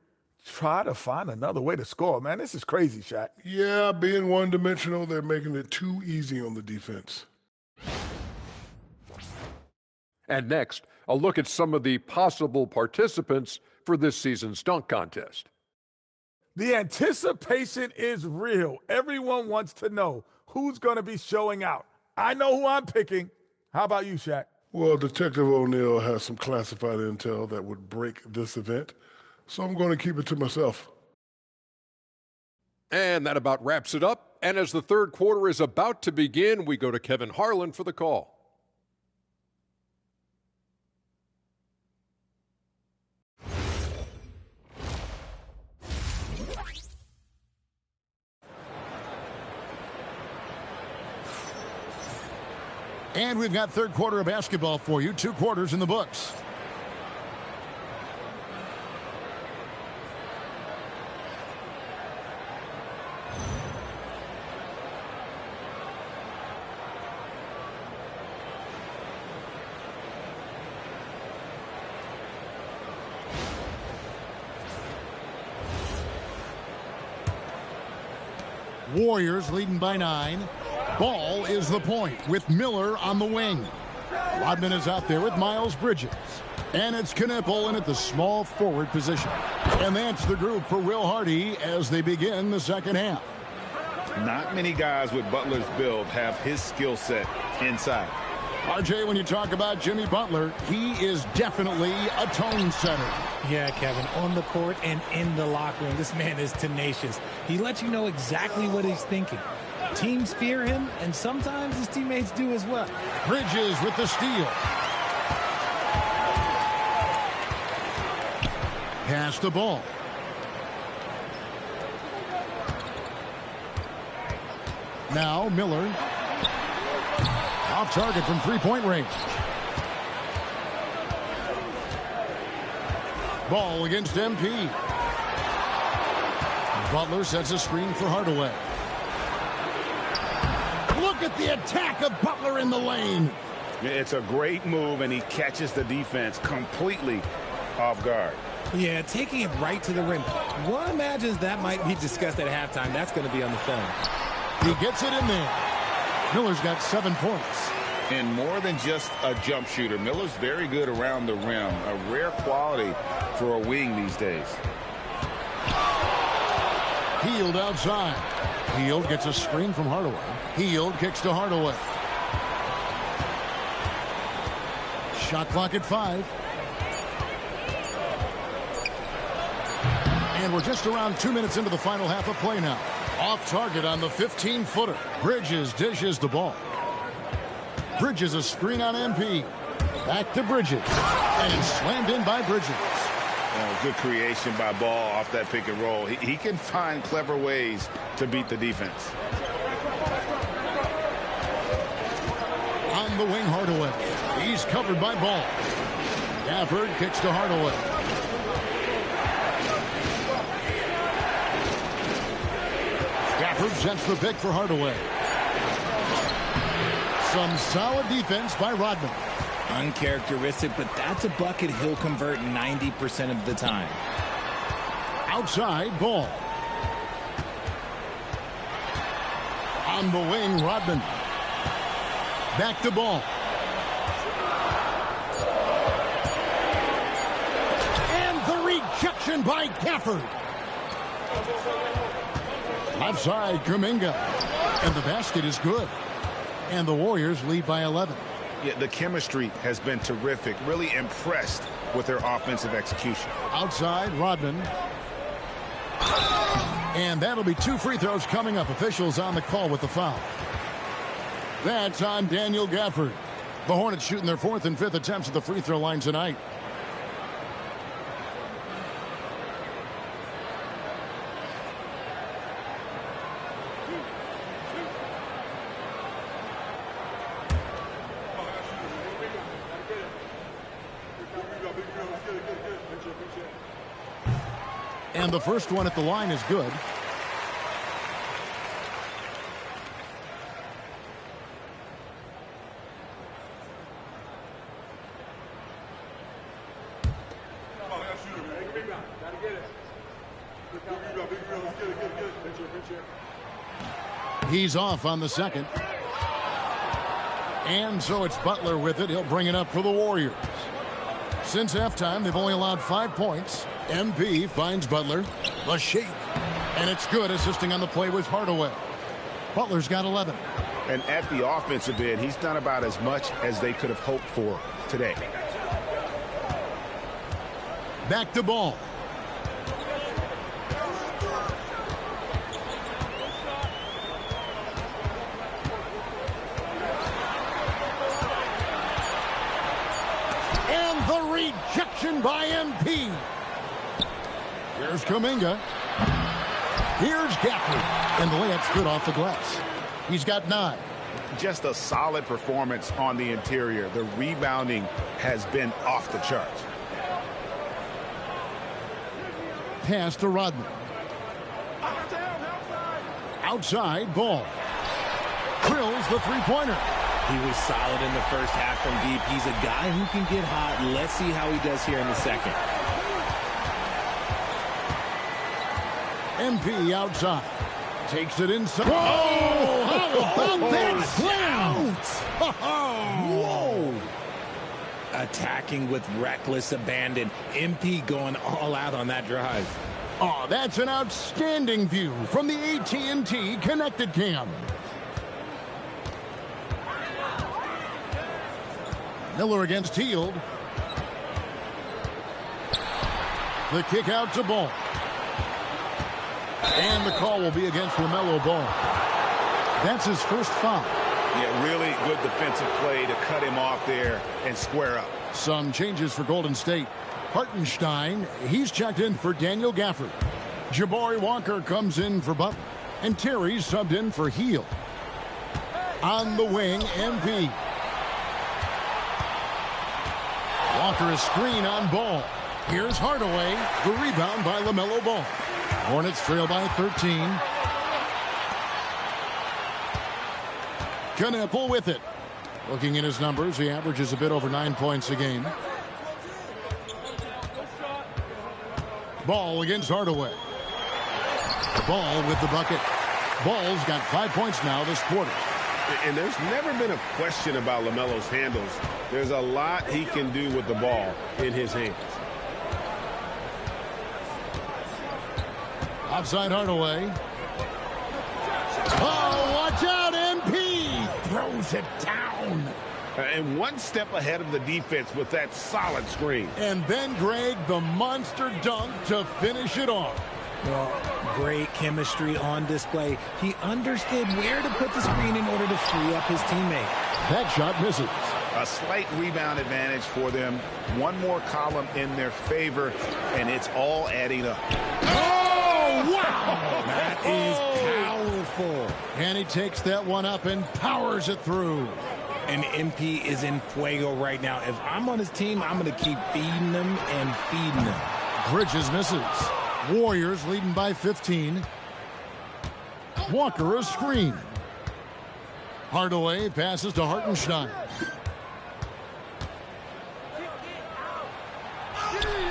try to find another way to score, man. This is crazy, Shaq. Yeah, being one-dimensional, they're making it too easy on the defense. And next, a look at some of the possible participants for this season's dunk contest. The anticipation is real. Everyone wants to know who's going to be showing out. I know who I'm picking. How about you, Shaq? Well, Detective O'Neill has some classified intel that would break this event, so I'm going to keep it to myself. And that about wraps it up. And as the third quarter is about to begin, we go to Kevin Harlan for the call. And we've got third quarter of basketball for you. 2 quarters in the books. Warriors leading by 9. Ball is the point with Miller on the wing. Rodman is out there with Miles Bridges. And it's Knipple in at the small forward position. And that's the group for Will Hardy as they begin the second half. Not many guys with Butler's build have his skill set inside. RJ, when you talk about Jimmy Butler, he is definitely a tone setter. Yeah, Kevin, on the court and in the locker room, this man is tenacious. He lets you know exactly what he's thinking. Teams fear him, and sometimes his teammates do as well. Bridges with the steal. Pass the ball. Now Miller. Off target from three-point range. Ball against MP. Butler sets a screen for Hardaway. Look at the attack of Butler in the lane. It's a great move, and he catches the defense completely off guard. Yeah, taking it right to the rim. One imagines that might be discussed at halftime. That's going to be on the film. He gets it in there. Miller's got 7 points. And more than just a jump shooter, Miller's very good around the rim. A rare quality for a wing these days. Hield outside. Hield gets a screen from Hardaway. Hield kicks to Hardaway. Shot clock at 5. And we're just around 2 minutes into the final half of play now. Off target on the 15-footer. Bridges dishes the ball. Bridges a screen on MP. Back to Bridges. And it's slammed in by Bridges. Good creation by Ball off that pick and roll. He can find clever ways to beat the defense. On the wing, Hardaway. He's covered by Ball. Gafford kicks to Hardaway. Gafford sets the pick for Hardaway. Some solid defense by Rodman. Uncharacteristic, but that's a bucket he'll convert 90% of the time. Outside, Ball. On the wing, Rodman. Back to Ball. And the rejection by Gafford. Outside, Kuminga. And the basket is good. And the Warriors lead by 11. Yeah, the chemistry has been terrific. Really impressed with their offensive execution. Outside, Rodman. And that'll be 2 free throws coming up. Officials on the call with the foul. That's on Daniel Gafford. The Hornets shooting their 4th and 5th attempts at the free throw line tonight. And the first one at the line is good. He's off on the second. And so it's Butler with it. He'll bring it up for the Warriors. Since halftime, they've only allowed 5 points. MP finds Butler. The shake. And it's good. Assisting on the play was Hardaway. Butler's got 11. And at the offensive end, he's done about as much as they could have hoped for today. Back to Ball. And the rejection by MP. Here's Kuminga. Here's Gafford. And the layup's good off the glass. He's got 9. Just a solid performance on the interior. The rebounding has been off the charts. Pass to Rodman. Outside, Ball. Drills the three-pointer. He was solid in the first half from deep. He's a guy who can get hot. Let's see how he does here in the second. MP outside. Takes it inside. Whoa! How about that slam? Whoa! Attacking with reckless abandon. MP going all out on that drive. Oh, that's an outstanding view from the AT&T Connected Cam. Miller against Hield. The kick out to Ball. And the call will be against LaMelo Ball. That's his first foul. Yeah, really good defensive play to cut him off there and square up. Some changes for Golden State. Hartenstein, he's checked in for Daniel Gafford. Jabari Walker comes in for Butler. And Terry's subbed in for Hield. On the wing, MP. Walker a screen on Ball. Here's Hardaway. The rebound by LaMelo Ball. Hornets trail by 13. Knueppel with it. Looking at his numbers, he averages a bit over 9 points a game. Ball against Hardaway. Ball with the bucket. Ball's got 5 points now this quarter. And there's never been a question about LaMelo's handles. There's a lot he can do with the ball in his hands. Outside Hardaway. Oh, watch out, MP! Throws it down. And one step ahead of the defense with that solid screen. And then Greg, the monster dunk to finish it off. Well, great chemistry on display. He understood where to put the screen in order to free up his teammate. That shot misses. A slight rebound advantage for them. One more column in their favor, and it's all adding up. Oh, wow! That is powerful. And he takes that one up and powers it through. And MP is in fuego right now. If I'm on his team, I'm going to keep feeding them and feeding them. Bridges misses. Warriors leading by 15. Walker a screen. Hardaway passes to Hartenstein.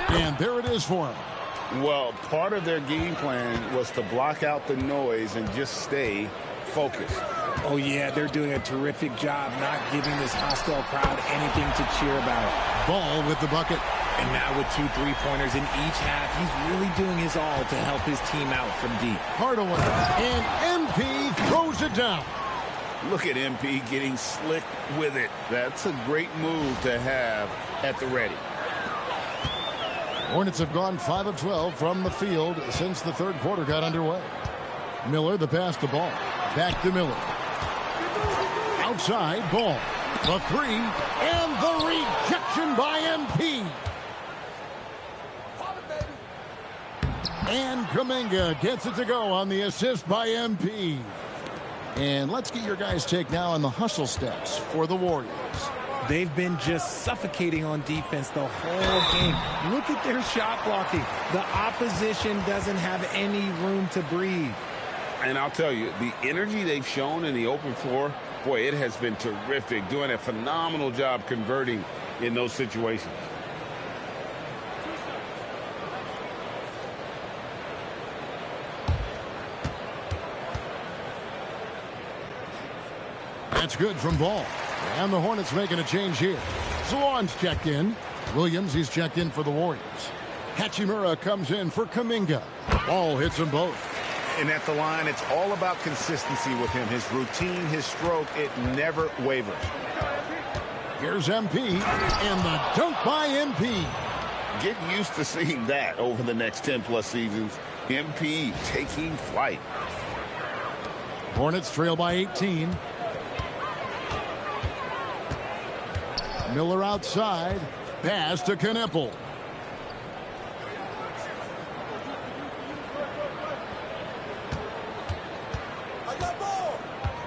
And there it is for him. Well, part of their game plan was to block out the noise and just stay focused. Oh, yeah, they're doing a terrific job not giving this hostile crowd anything to cheer about. Ball with the bucket. And now with 2 3-pointers in each half, he's really doing his all to help his team out from deep. Hardaway. And MP throws it down. Look at MP getting slick with it. That's a great move to have at the ready. Hornets have gone 5 of 12 from the field since the third quarter got underway. Miller, the pass to Ball. Back to Miller. Outside, Ball. The 3, and the rejection by MP. And Kuminga gets it to go on the assist by MP. And let's get your guys' take now on the hustle stats for the Warriors. They've been just suffocating on defense the whole game. Look at their shot blocking. The opposition doesn't have any room to breathe. And I'll tell you, the energy they've shown in the open floor, boy, it has been terrific. Doing a phenomenal job converting in those situations. That's good from Ball. And the Hornets making a change here. Zawan's checked in. Williams, he's checked in for the Warriors. Hachimura comes in for Kuminga. Ball hits them both. And at the line, it's all about consistency with him. His routine, his stroke, it never wavers. Here's MP, and the dunk by MP. Get used to seeing that over the next 10-plus seasons. MP taking flight. Hornets trail by 18. Miller outside. Pass to Kneppel.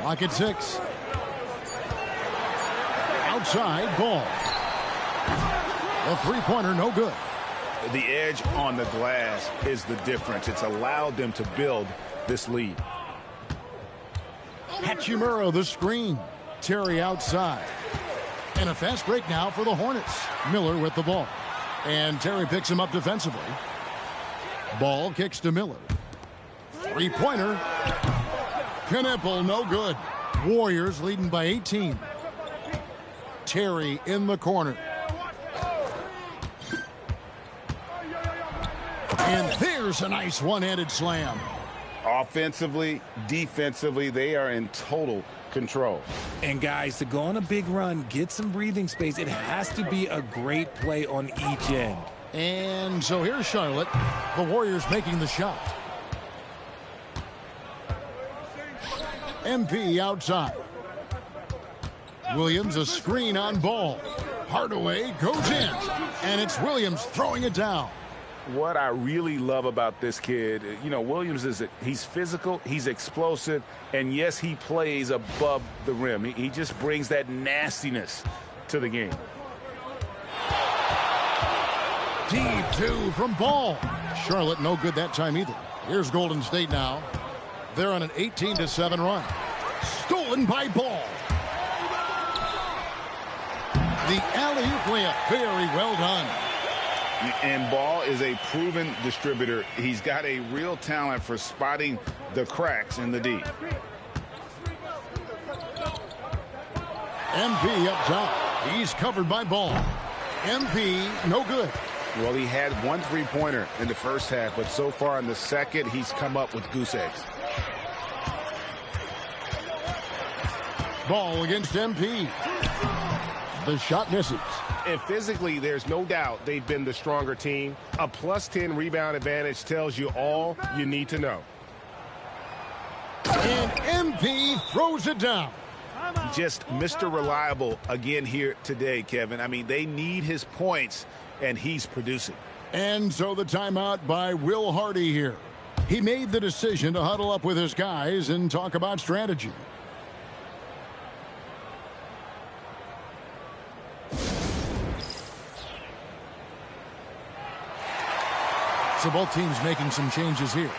Clock at 6. Outside, Ball. A three-pointer, no good. The edge on the glass is the difference. It's allowed them to build this lead. Hachimura, the screen. Terry outside. And a fast break now for the Hornets. Miller with the ball. And Terry picks him up defensively. Ball kicks to Miller. Three-pointer. Kneppel, no good. Warriors leading by 18. Terry in the corner. And there's a nice one-handed slam. Offensively, defensively, they are in total control. And guys, to go on a big run, get some breathing space, it has to be a great play on each end. And so here's Charlotte. The Warriors making the shot. MP outside. Williams a screen on Ball. Hardaway goes in. And it's Williams throwing it down. What I really love about this kid, Williams he's physical, he's explosive, and yes, he plays above the rim. He just brings that nastiness to the game. Deep two from Ball. Charlotte no good that time either. Here's Golden State now. They're on an 18-7 run. Stolen by Ball. The alley-oop layup, very well done. And Ball is a proven distributor. He's got a real talent for spotting the cracks in the D. MP up top. He's covered by Ball. MP, no good. Well, he had one three-pointer in the first half, but so far in the second, he's come up with goose eggs. Ball against MP. The shot misses. And physically, there's no doubt they've been the stronger team. A +10 rebound advantage tells you all you need to know. And MP throws it down. Just Mr. Reliable again here today, Kevin. I mean, they need his points, and he's producing. And so the timeout by Will Hardy here. He made the decision to huddle up with his guys and talk about strategy. So both teams making some changes here.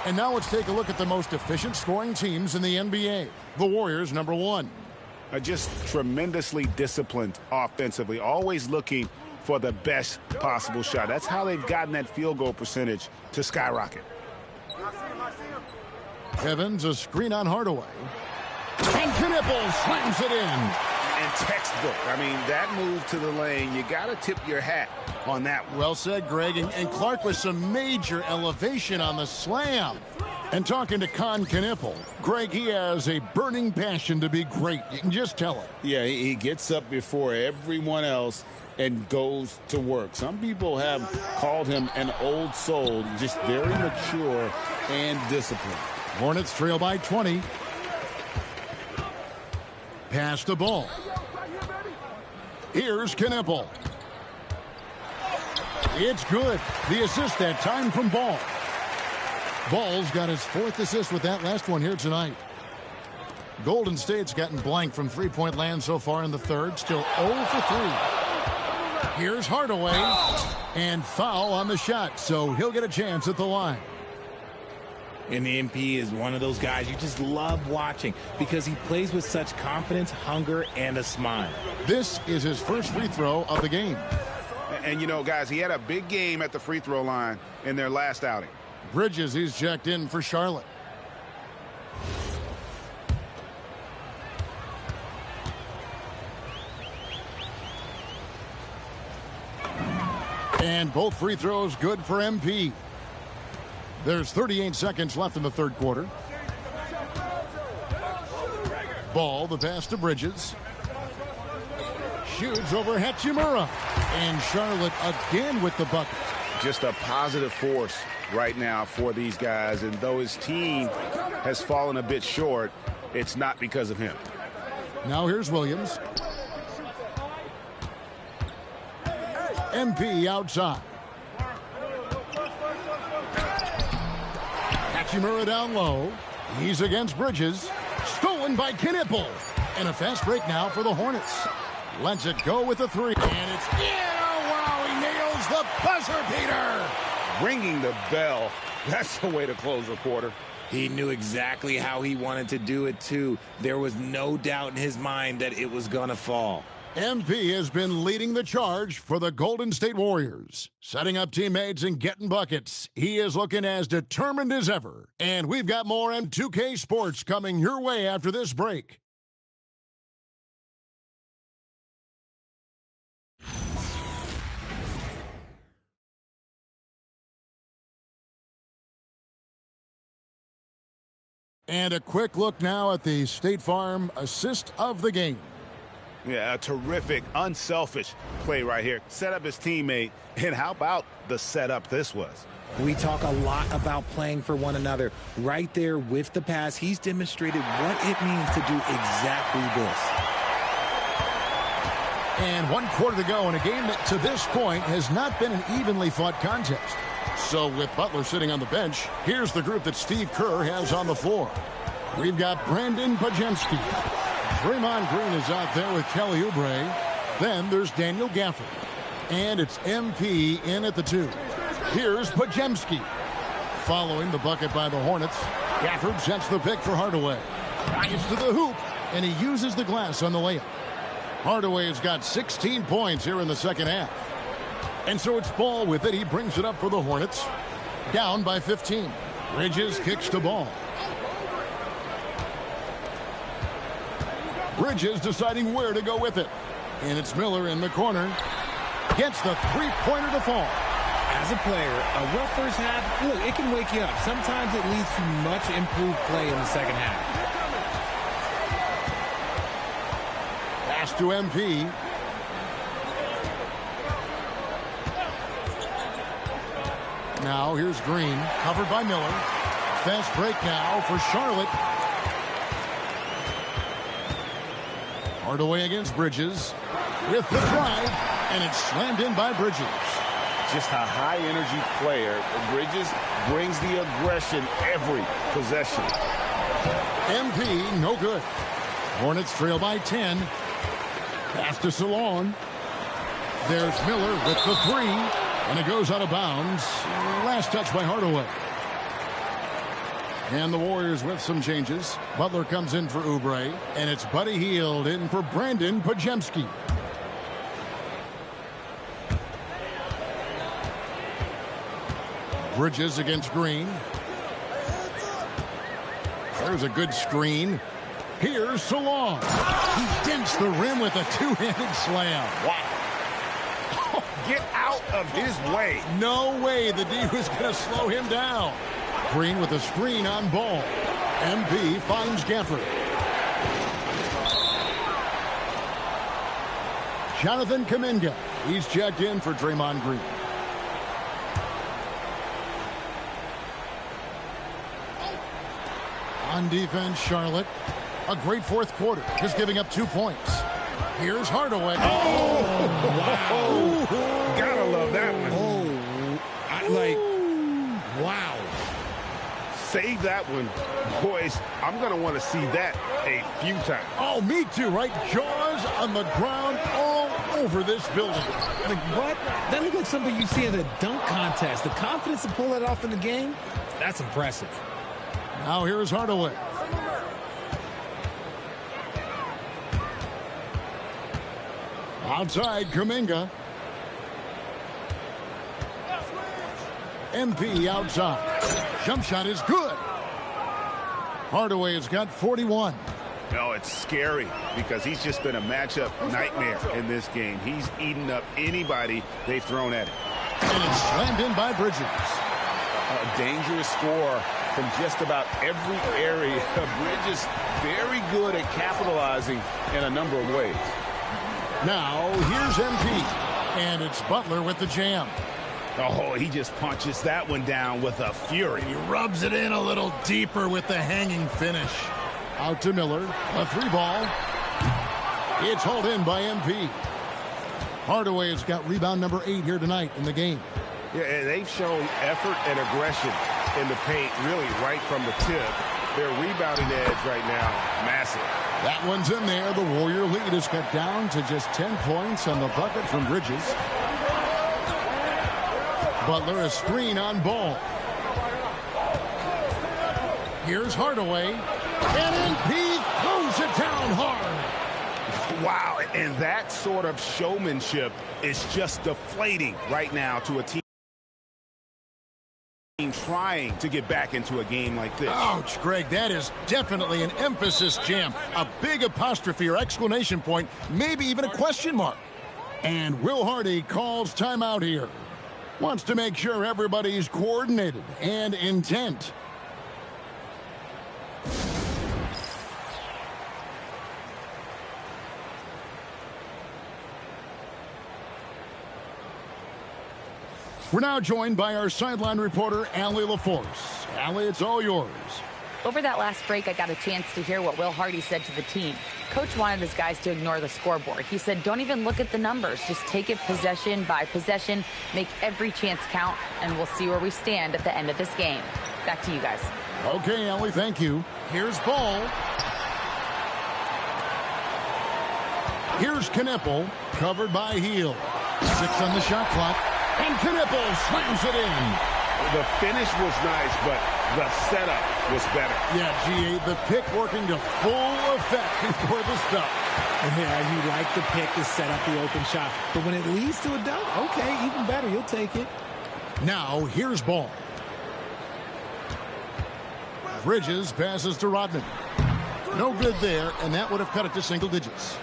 And now let's take a look at the most efficient scoring teams in the NBA. The Warriors, number 1. Just tremendously disciplined offensively, always looking for the best possible shot. That's how they've gotten that field goal percentage to skyrocket. Evans, a screen on Hardaway. And Kneppel slams it in. And textbook. I mean, that move to the lane, you got to tip your hat on that one. Well said, Greg. And Clark with some major elevation on the slam. And talking to Kneppel, Greg, he has a burning passion to be great. You can just tell it. Yeah, he gets up before everyone else and goes to work. Some people have called him an old soul, just very mature and disciplined. Hornets trail by 20. Pass the ball. Here's Kneppel. It's good. The assist that time from Ball. Ball's got his 4th assist with that last one here tonight. Golden State's gotten blank from three-point land so far in the third. Still 0 for 3. Here's Hardaway. And foul on the shot, so he'll get a chance at the line. And the MP is one of those guys you just love watching because he plays with such confidence, hunger, and a smile. This is his first free throw of the game. And, guys, he had a big game at the free throw line in their last outing. Bridges, he's checked in for Charlotte. And both free throws good for MP. There's 38 seconds left in the third quarter. Ball, the pass to Bridges. Shoots over Hachimura. And Charlotte again with the bucket. Just a positive force right now for these guys. And though his team has fallen a bit short, it's not because of him. Now here's Williams. MP outside. Hachimura down low. He's against Bridges. Stolen by Knipple. And a fast break now for the Hornets. Lets it go with a three. And it's in. Oh, wow. He nails the buzzer beater. Ringing the bell. That's the way to close a quarter. He knew exactly how he wanted to do it, too. There was no doubt in his mind that it was going to fall. MP has been leading the charge for the Golden State Warriors. Setting up teammates and getting buckets. He is looking as determined as ever. And we've got more M2K Sports coming your way after this break. And a quick look now at the State Farm assist of the game. Yeah, a terrific, unselfish play right here. Set up his teammate, and how about the setup this was? We talk a lot about playing for one another. Right there with the pass, he's demonstrated what it means to do exactly this. And 1 quarter to go in a game that to this point has not been an evenly fought contest. So with Butler sitting on the bench, here's the group that Steve Kerr has on the floor. We've got Brandon Pajemski. Draymond Green is out there with Kelly Oubre. Then there's Daniel Gafford. And it's MP in at the 2. Here's Pajemski. Following the bucket by the Hornets, Gafford sets the pick for Hardaway. Drives to the hoop, and he uses the glass on the layup. Hardaway has got 16 points here in the second half. And so it's Ball with it. He brings it up for the Hornets. Down by 15. Bridges kicks the ball. Bridges deciding where to go with it. And it's Miller in the corner. Gets the three-pointer to fall. As a player, a rough first half, look, it can wake you up. Sometimes it leads to much improved play in the second half. Pass to MP. Now here's Green, covered by Miller. Fast break now for Charlotte. Hardaway against Bridges with the drive, and it's slammed in by Bridges. Just a high-energy player. Bridges brings the aggression every possession. MP, no good. Hornets trail by 10. Pass to Salon. There's Miller with the 3, and it goes out of bounds. Last touch by Hardaway. And the Warriors with some changes. Butler comes in for Oubre, and it's Buddy Hield in for Brandon Pajemski. Bridges against Green. There's a good screen. Here's Salon. He dents the rim with a two-handed slam. Wow. Get out of his way. No way the D was going to slow him down. Green with a screen on Ball. MP finds Gafford. Jonathan Kuminga. He's checked in for Draymond Green. On defense, Charlotte. A great fourth quarter, just giving up 2 points. Here's Hardaway. Oh! Wow. Gotta love that one. Wow. Save that one. Boys, I'm going to want to see that a few times. Oh, me too, right? Jaws on the ground all over this building. Like, what? That looked like something you see in a dunk contest. The confidence to pull that off in the game, that's impressive. Now here's Hardaway. Outside, Kuminga. MP outside. Jump shot is good. Hardaway has got 41. No, it's scary because he's just been a matchup nightmare in this game. He's eaten up anybody they've thrown at him. And it's slammed in by Bridges. A dangerous score from just about every area. Bridges very good at capitalizing in a number of ways. Now, here's MP. And it's Butler with the jam. Oh, he just punches that one down with a fury. He rubs it in a little deeper with the hanging finish. Out to Miller. A 3-ball. It's hauled in by MP. Hardaway has got rebound number 8 here tonight in the game. Yeah, and they've shown effort and aggression in the paint, really right from the tip. Their rebounding edge right now, massive. That one's in there. The Warrior lead is cut down to just 10 points on the bucket from Bridges. Butler, a screen on Ball. Here's Hardaway. And MP throws it down hard. Wow, and that sort of showmanship is just deflating right now to a team trying to get back into a game like this. Ouch, Greg, that is definitely an emphasis jam. A big apostrophe or exclamation point, maybe even a question mark. And Will Hardy calls timeout here. Wants to make sure everybody's coordinated and intent. We're now joined by our sideline reporter, Allie LaForce. Allie, it's all yours. Over that last break, I got a chance to hear what Will Hardy said to the team. Coach wanted his guys to ignore the scoreboard. He said, don't even look at the numbers. Just take it possession by possession, make every chance count, and we'll see where we stand at the end of this game. Back to you guys. Okay, Allie, thank you. Here's Ball. Here's Knipple, covered by Heel. 6 on the shot clock. And Knipple slams it in. The finish was nice, but the setup was better. Yeah, G.A., the pick working to full effect before the stuff. Yeah, you like the pick to set up the open shot. But when it leads to a dunk, okay, even better. You'll take it. Now, here's Ball. Bridges passes to Rodman. No good there, and that would have cut it to single digits.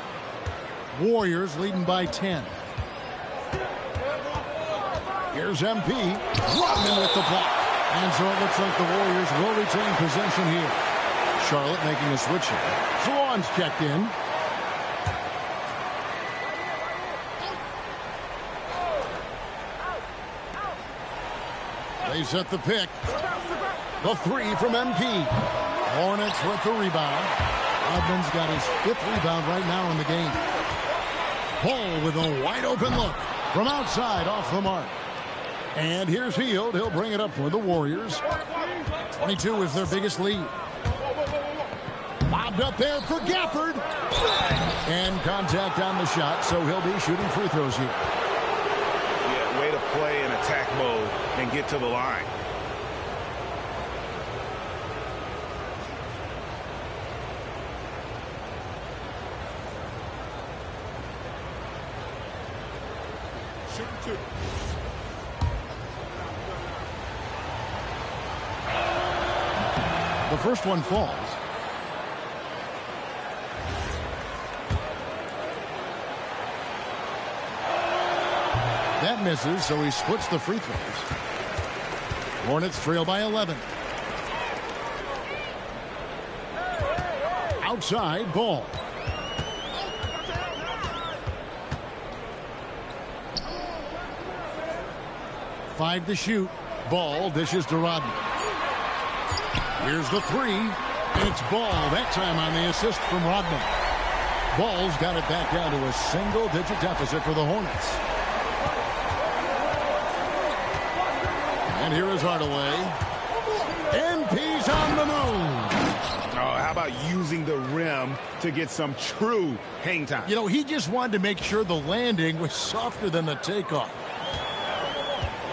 Warriors leading by 10. Here's MP. Rodman with the block. And so it looks like the Warriors will retain possession here. Charlotte making a switch here. Swan's checked in. They set the pick. The 3 from MP. Hornets with the rebound. Rodman's got his 5th rebound right now in the game. Ball with a wide open look. From outside off the mark. And here's Hield. He'll bring it up for the Warriors. 22 is their biggest lead. Bobbed up there for Gafford. And contact on the shot, so he'll be shooting free throws here. Yeah, way to play in attack mode and get to the line. Shooting 2. The first one falls. That misses, so he splits the free throws. Hornets trail by 11. Outside, Ball. Five to shoot. Ball dishes to Rodman. Here's the 3. And it's Ball, that time on the assist from Rodman. Ball's got it back down to a single-digit deficit for the Hornets. And here is Hardaway. MP's on the move. Oh, how about using the rim to get some true hang time? You know, he just wanted to make sure the landing was softer than the takeoff.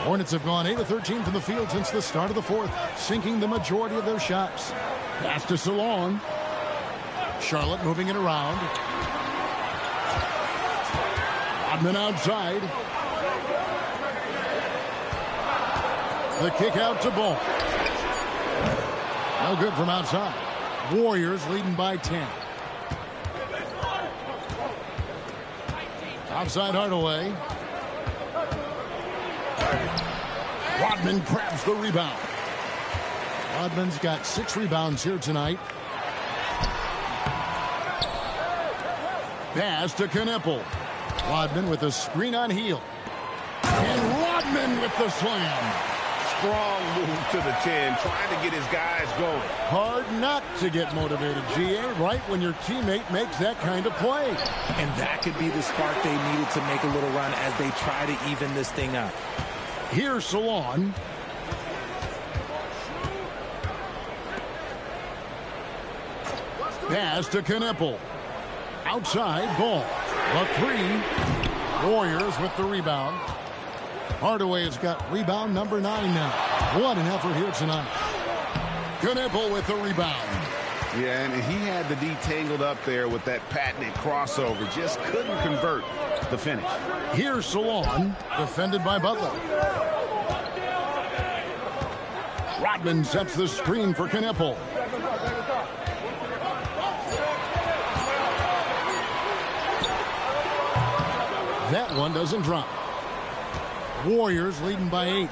Hornets have gone 8 of 13 from the field since the start of the 4th, sinking the majority of their shots. Pass to Salon. Charlotte moving it around. Rodman outside. The kick out to Ball. No good from outside. Warriors leading by 10. Outside Hardaway. Rodman grabs the rebound. Rodman's got 6 rebounds here tonight. Pass to Kneppel. Rodman with a screen on heel. And Rodman with the slam. Strong move to the 10, trying to get his guys going. Hard not to get motivated, GA, right when your teammate makes that kind of play. And that could be the spark they needed to make a little run as they try to even this thing up. Here's Salon. Pass to Kneppel. Outside, Ball. A 3. Warriors with the rebound. Hardaway has got rebound number 9 now. What an effort here tonight. Kneppel with the rebound. Yeah, and he had the D tangled up there with that patented crossover. Just couldn't convert the finish. Here's Salon, defended by Butler. Rodman sets the screen for Kneppel. That one doesn't drop. Warriors leading by 8.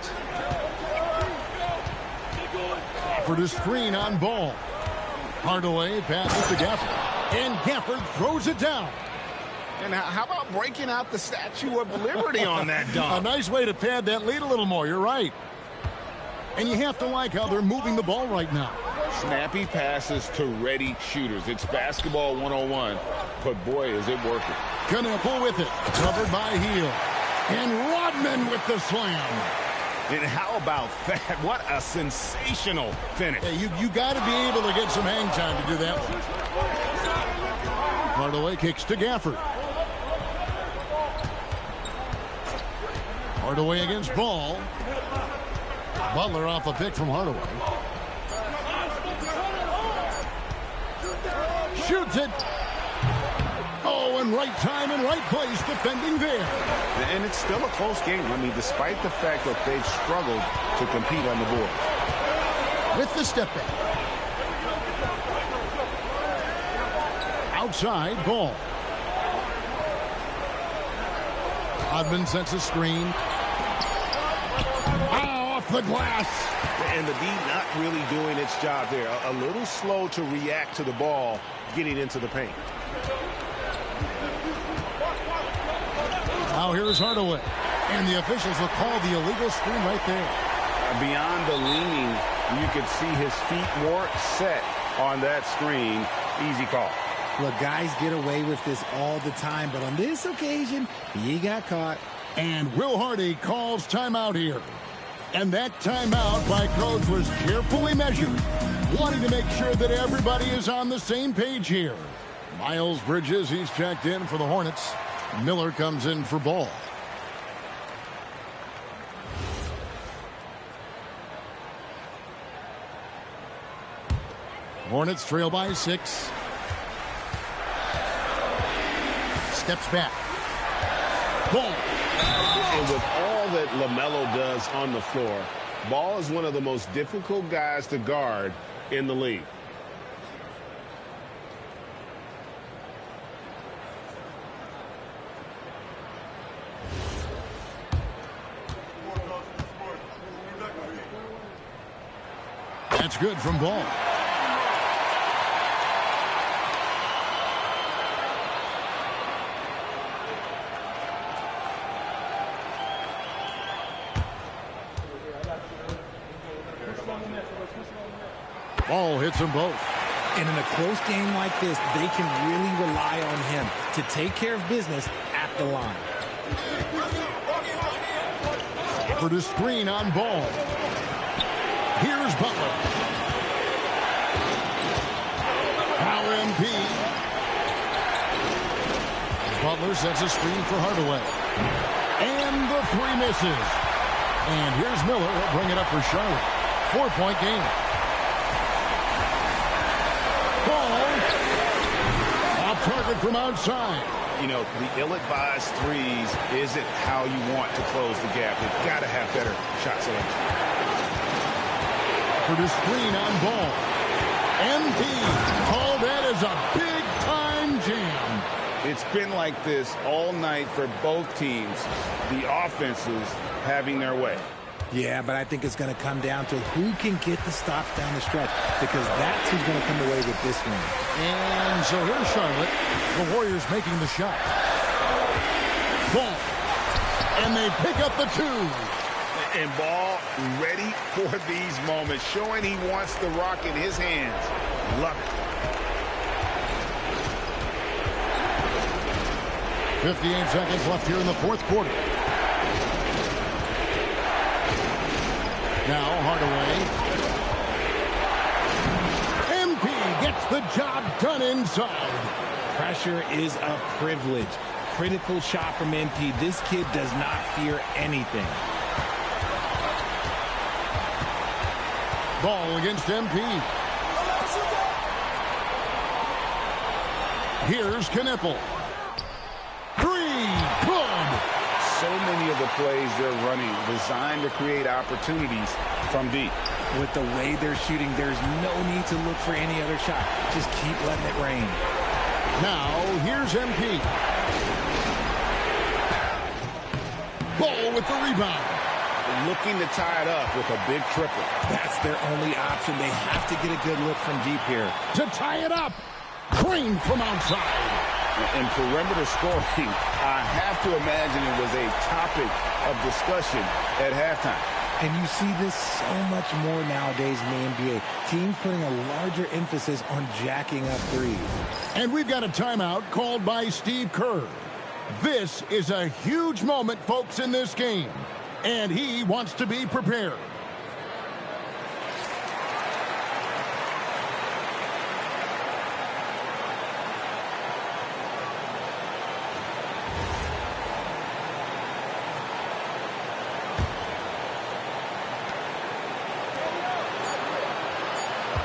For the screen on Ball. Hardaway passes to Gafford. And Gafford throws it down. And how about breaking out the Statue of Liberty on that dunk? A nice way to pad that lead a little more. You're right. And you have to like how they're moving the ball right now. Snappy passes to ready shooters. It's basketball 101, but boy, is it working. Kneppel with it, covered by Heel. And Rodman with the slam. And how about that? What a sensational finish. Hey, you got to be able to get some hang time to do that one. Hardaway kicks to Gafford. Hardaway against Ball. Butler off a pick from Hardaway. Shoots it. Oh, and right time and right place defending there. And it's still a close game. I mean, despite the fact that they've struggled to compete on the board. With the step back. Outside, Ball. Rodman sets a screen. Off the glass. And the D not really doing its job there. A little slow to react to the ball getting into the paint. Now here's Hardaway. And the officials will call the illegal screen right there. Beyond the leaning, you could see his feet more set on that screen. Easy call. Look, guys get away with this all the time, but on this occasion, he got caught. And Will Hardy calls timeout here. And that timeout by Coach was carefully measured, wanting to make sure that everybody is on the same page here. Miles Bridges, he's checked in for the Hornets. Miller comes in for Ball. Hornets trail by 6. Steps back. Ball. And with all that LaMelo does on the floor, Ball is one of the most difficult guys to guard in the league. That's good from Ball. Ball hits them both. And in a close game like this, they can really rely on him to take care of business at the line. For the screen on Ball. Here's Butler. Foul MP. Butler sets a screen for Hardaway. And the 3 misses. And here's Miller. He'll bring it up for Charlotte. 4-point game. Ball. Off target from outside. You know, the ill-advised threes isn't how you want to close the gap. You've got to have better shot selection. For the screen on Ball. MP. Oh, that is a big-time jam. It's been like this all night for both teams. The offenses having their way. Yeah, but I think it's going to come down to who can get the stops down the stretch, because that's who's going to come away with this one. And so here's Charlotte. The Warriors making the shot. Ball. And they pick up the 2. And Ball ready for these moments, showing he wants the rock in his hands. Love it. 58 seconds left here in the fourth quarter. Now Hardaway. MP gets the job done inside. Pressure is a privilege. Critical shot from MP. This kid does not fear anything. Ball against MP. Here's Knippel. 3, good. So many of the plays they're running designed to create opportunities from deep. With the way they're shooting, there's no need to look for any other shot. Just keep letting it rain. Now, here's MP. Ball with the rebound. Looking to tie it up with a big triple. That's their only option. They have to get a good look from deep here. To tie it up. Crane from outside. In perimeter scoring, I have to imagine it was a topic of discussion at halftime. And you see this so much more nowadays in the NBA. Teams putting a larger emphasis on jacking up threes. And we've got a timeout called by Steve Kerr. This is a huge moment, folks, in this game. And he wants to be prepared.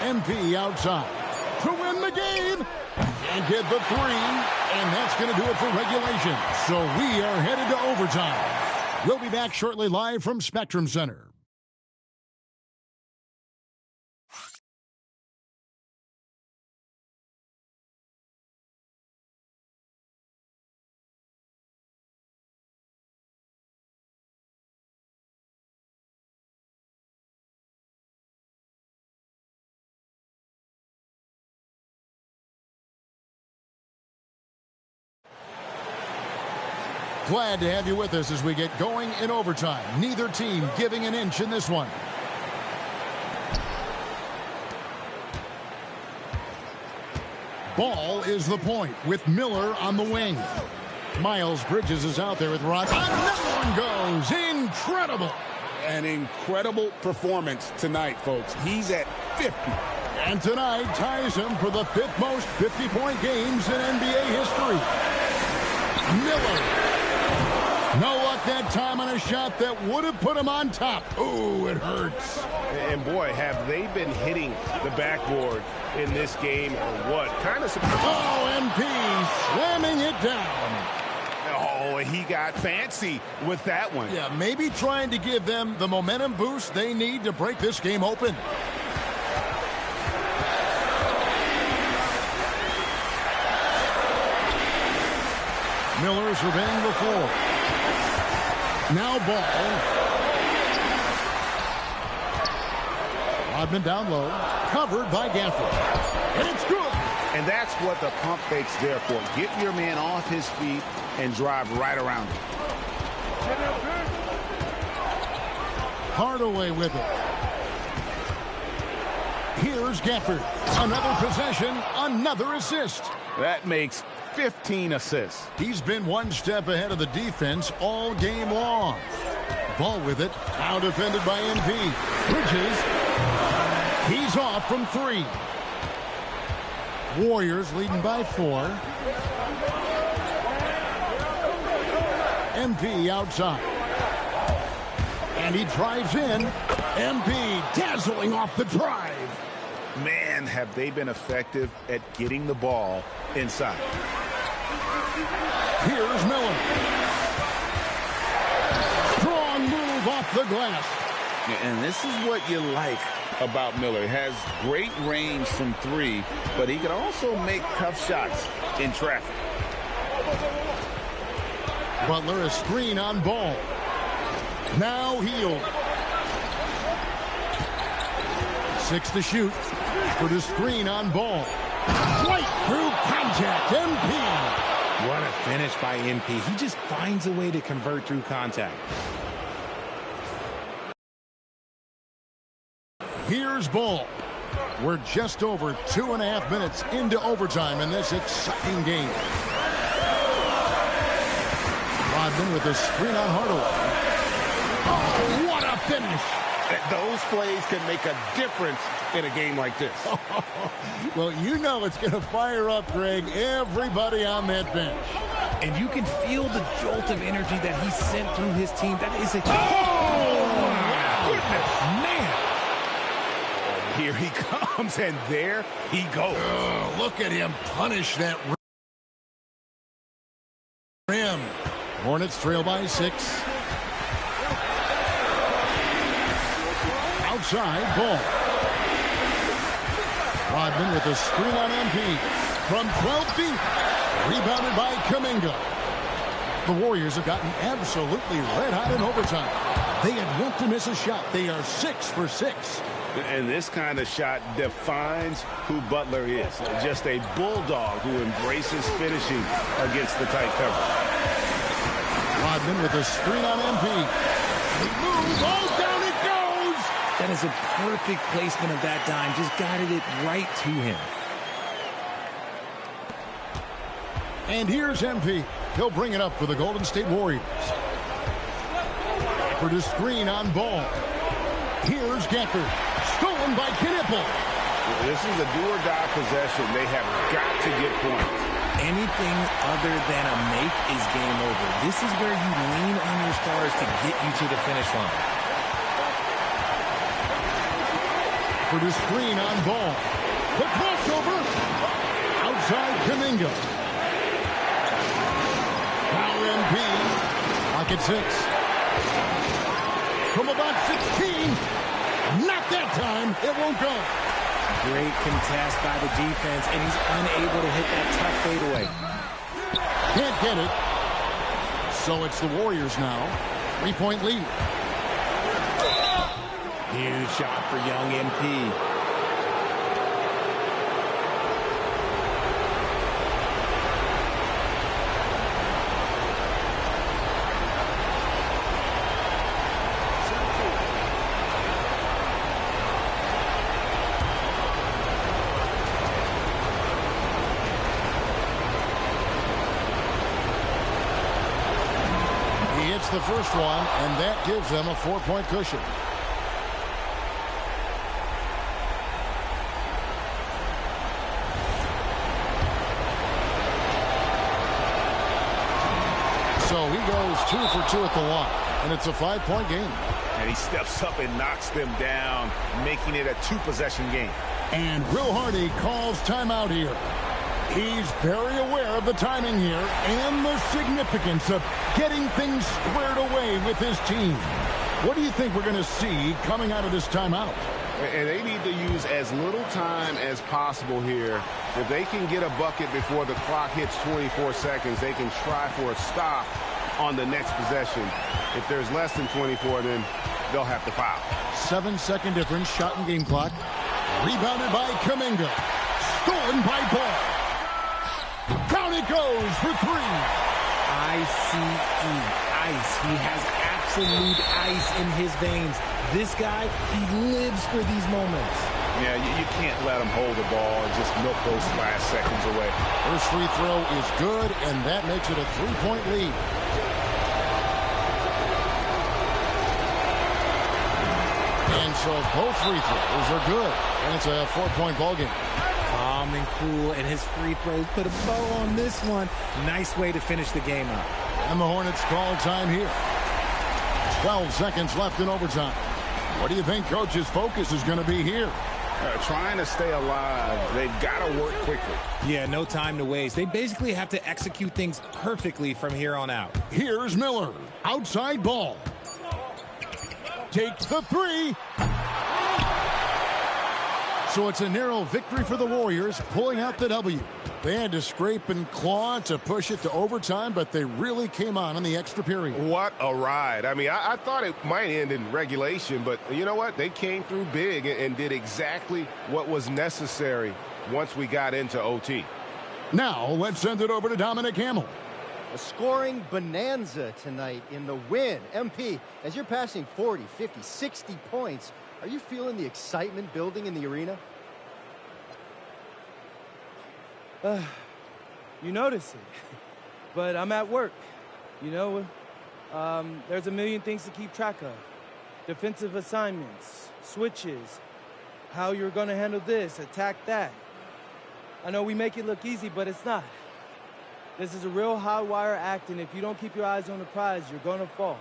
MP outside to win the game and get the 3, and that's going to do it for regulation. So we are headed to overtime. We'll be back shortly live from Spectrum Center. Glad to have you with us as we get going in overtime. Neither team giving an inch in this one. Ball is the point with Miller on the wing. Miles Bridges is out there with Rod. Another one goes. Incredible. An incredible performance tonight, folks. He's at 50. And tonight ties him for the 5th most 50-point games in NBA history. Miller. No luck that time on a shot that would have put him on top. Ooh, it hurts. And boy, have they been hitting the backboard in this game or what? Kind of surprised. Oh, MP slamming it down. Oh, he got fancy with that one. Yeah, maybe trying to give them the momentum boost they need to break this game open. Miller surveying the floor. Now Ball. Rodman down low. Covered by Gafford. And it's good. And that's what the pump fake's there for. Get your man off his feet and drive right around him. Hardaway with it. Here's Gafford. Another possession, another assist. That makes 15 assists. He's been one step ahead of the defense all game long. Ball with it. Now defended by MP. Bridges. He's off from 3. Warriors leading by 4. MP outside. And he drives in. MP dazzling off the drive. Man, have they been effective at getting the ball inside. Here's Miller. Strong move off the glass. And this is what you like about Miller. He has great range from 3, but he can also make tough shots in traffic. Butler a screen on Ball. Now Hield. 6 to shoot. For the screen on Ball. Right through contact. MP. What a finish by MP. He just finds a way to convert through contact. Here's Ball. We're just over 2.5 minutes into overtime in this exciting game. Rodman with a screen on Hardaway. Oh, what a finish. Those plays can make a difference in a game like this. Well, you know it's going to fire up, Greg, everybody on that bench. And you can feel the jolt of energy that he sent through his team. That is a... Oh, my goodness. Man. Here he comes, and there he goes. Look at him punish that rim. Hornets trail by 6. Outside, Ball. Rodman with a screen on MP. From 12 feet. Rebounded by Kuminga. The Warriors have gotten absolutely red hot in overtime. They had yet to miss a shot. They are 6 for 6. And this kind of shot defines who Butler is. Just a bulldog who embraces finishing against the tight cover. Rodman with a screen on MP. Move, all down it goes! That is a perfect placement of that dime. Just guided it right to him. And here's MP. He'll bring it up for the Golden State Warriors. For the screen on Ball. Here's Gafford. Stolen by Knipple. This is a do-or-die possession. They have got to get points. Anything other than a make is game over. This is where you lean on your stars to get you to the finish line. For the screen on Ball. The crossover. Outside Kuminga. Now MP. Lock at 6. From about 16. Not that time. It won't go. Great contest by the defense, and he's unable to hit that tough fadeaway. Can't get it. So it's the Warriors now. 3-point lead. Huge shot for young MP. The first one, and that gives them a 4-point cushion. So he goes 2 for 2 at the line, and it's a 5-point game. And he steps up and knocks them down, making it a 2-possession game. And Will Hardy calls timeout here. He's very aware of the timing here and the significance of getting things squared away with his team. What do you think we're going to see coming out of this timeout? And they need to use as little time as possible here. If they can get a bucket before the clock hits 24 seconds, they can try for a stop on the next possession. If there's less than 24, then they'll have to foul. 7-second difference, shot and game clock. Rebounded by Kuminga. Stolen by Ball. Down it goes for 3. ICE, ice. He has absolute ice in his veins. This guy, he lives for these moments. Yeah, you can't let him hold the ball and just milk those last seconds away. First free throw is good, and that makes it a 3-point lead. And so both free throws are good, and it's a 4-point ball game. Calm and cool, and his free throws put a bow on this one. Nice way to finish the game up. And the Hornets call time here. 12 seconds left in overtime. What do you think Coach's focus is going to be here? Trying to stay alive. They've got to work quickly. Yeah, no time to waste. They basically have to execute things perfectly from here on out. Here's Miller. Outside Ball. Takes the 3. So it's a narrow victory for the Warriors, pulling out the W. They had to scrape and claw to push it to overtime, but they really came on in the extra period. What a ride. I mean, I thought it might end in regulation, but you know what? They came through big and did exactly what was necessary once we got into OT. Now, let's send it over to Dominic Hamill. A scoring bonanza tonight in the win. MP, as you're passing 40, 50, 60 points, are you feeling the excitement building in the arena? You notice it, but I'm at work. You know, there's a million things to keep track of. Defensive assignments, switches, how you're going to handle this, attack that. I know we make it look easy, but it's not. This is a real high-wire act, and if you don't keep your eyes on the prize, you're going to fall.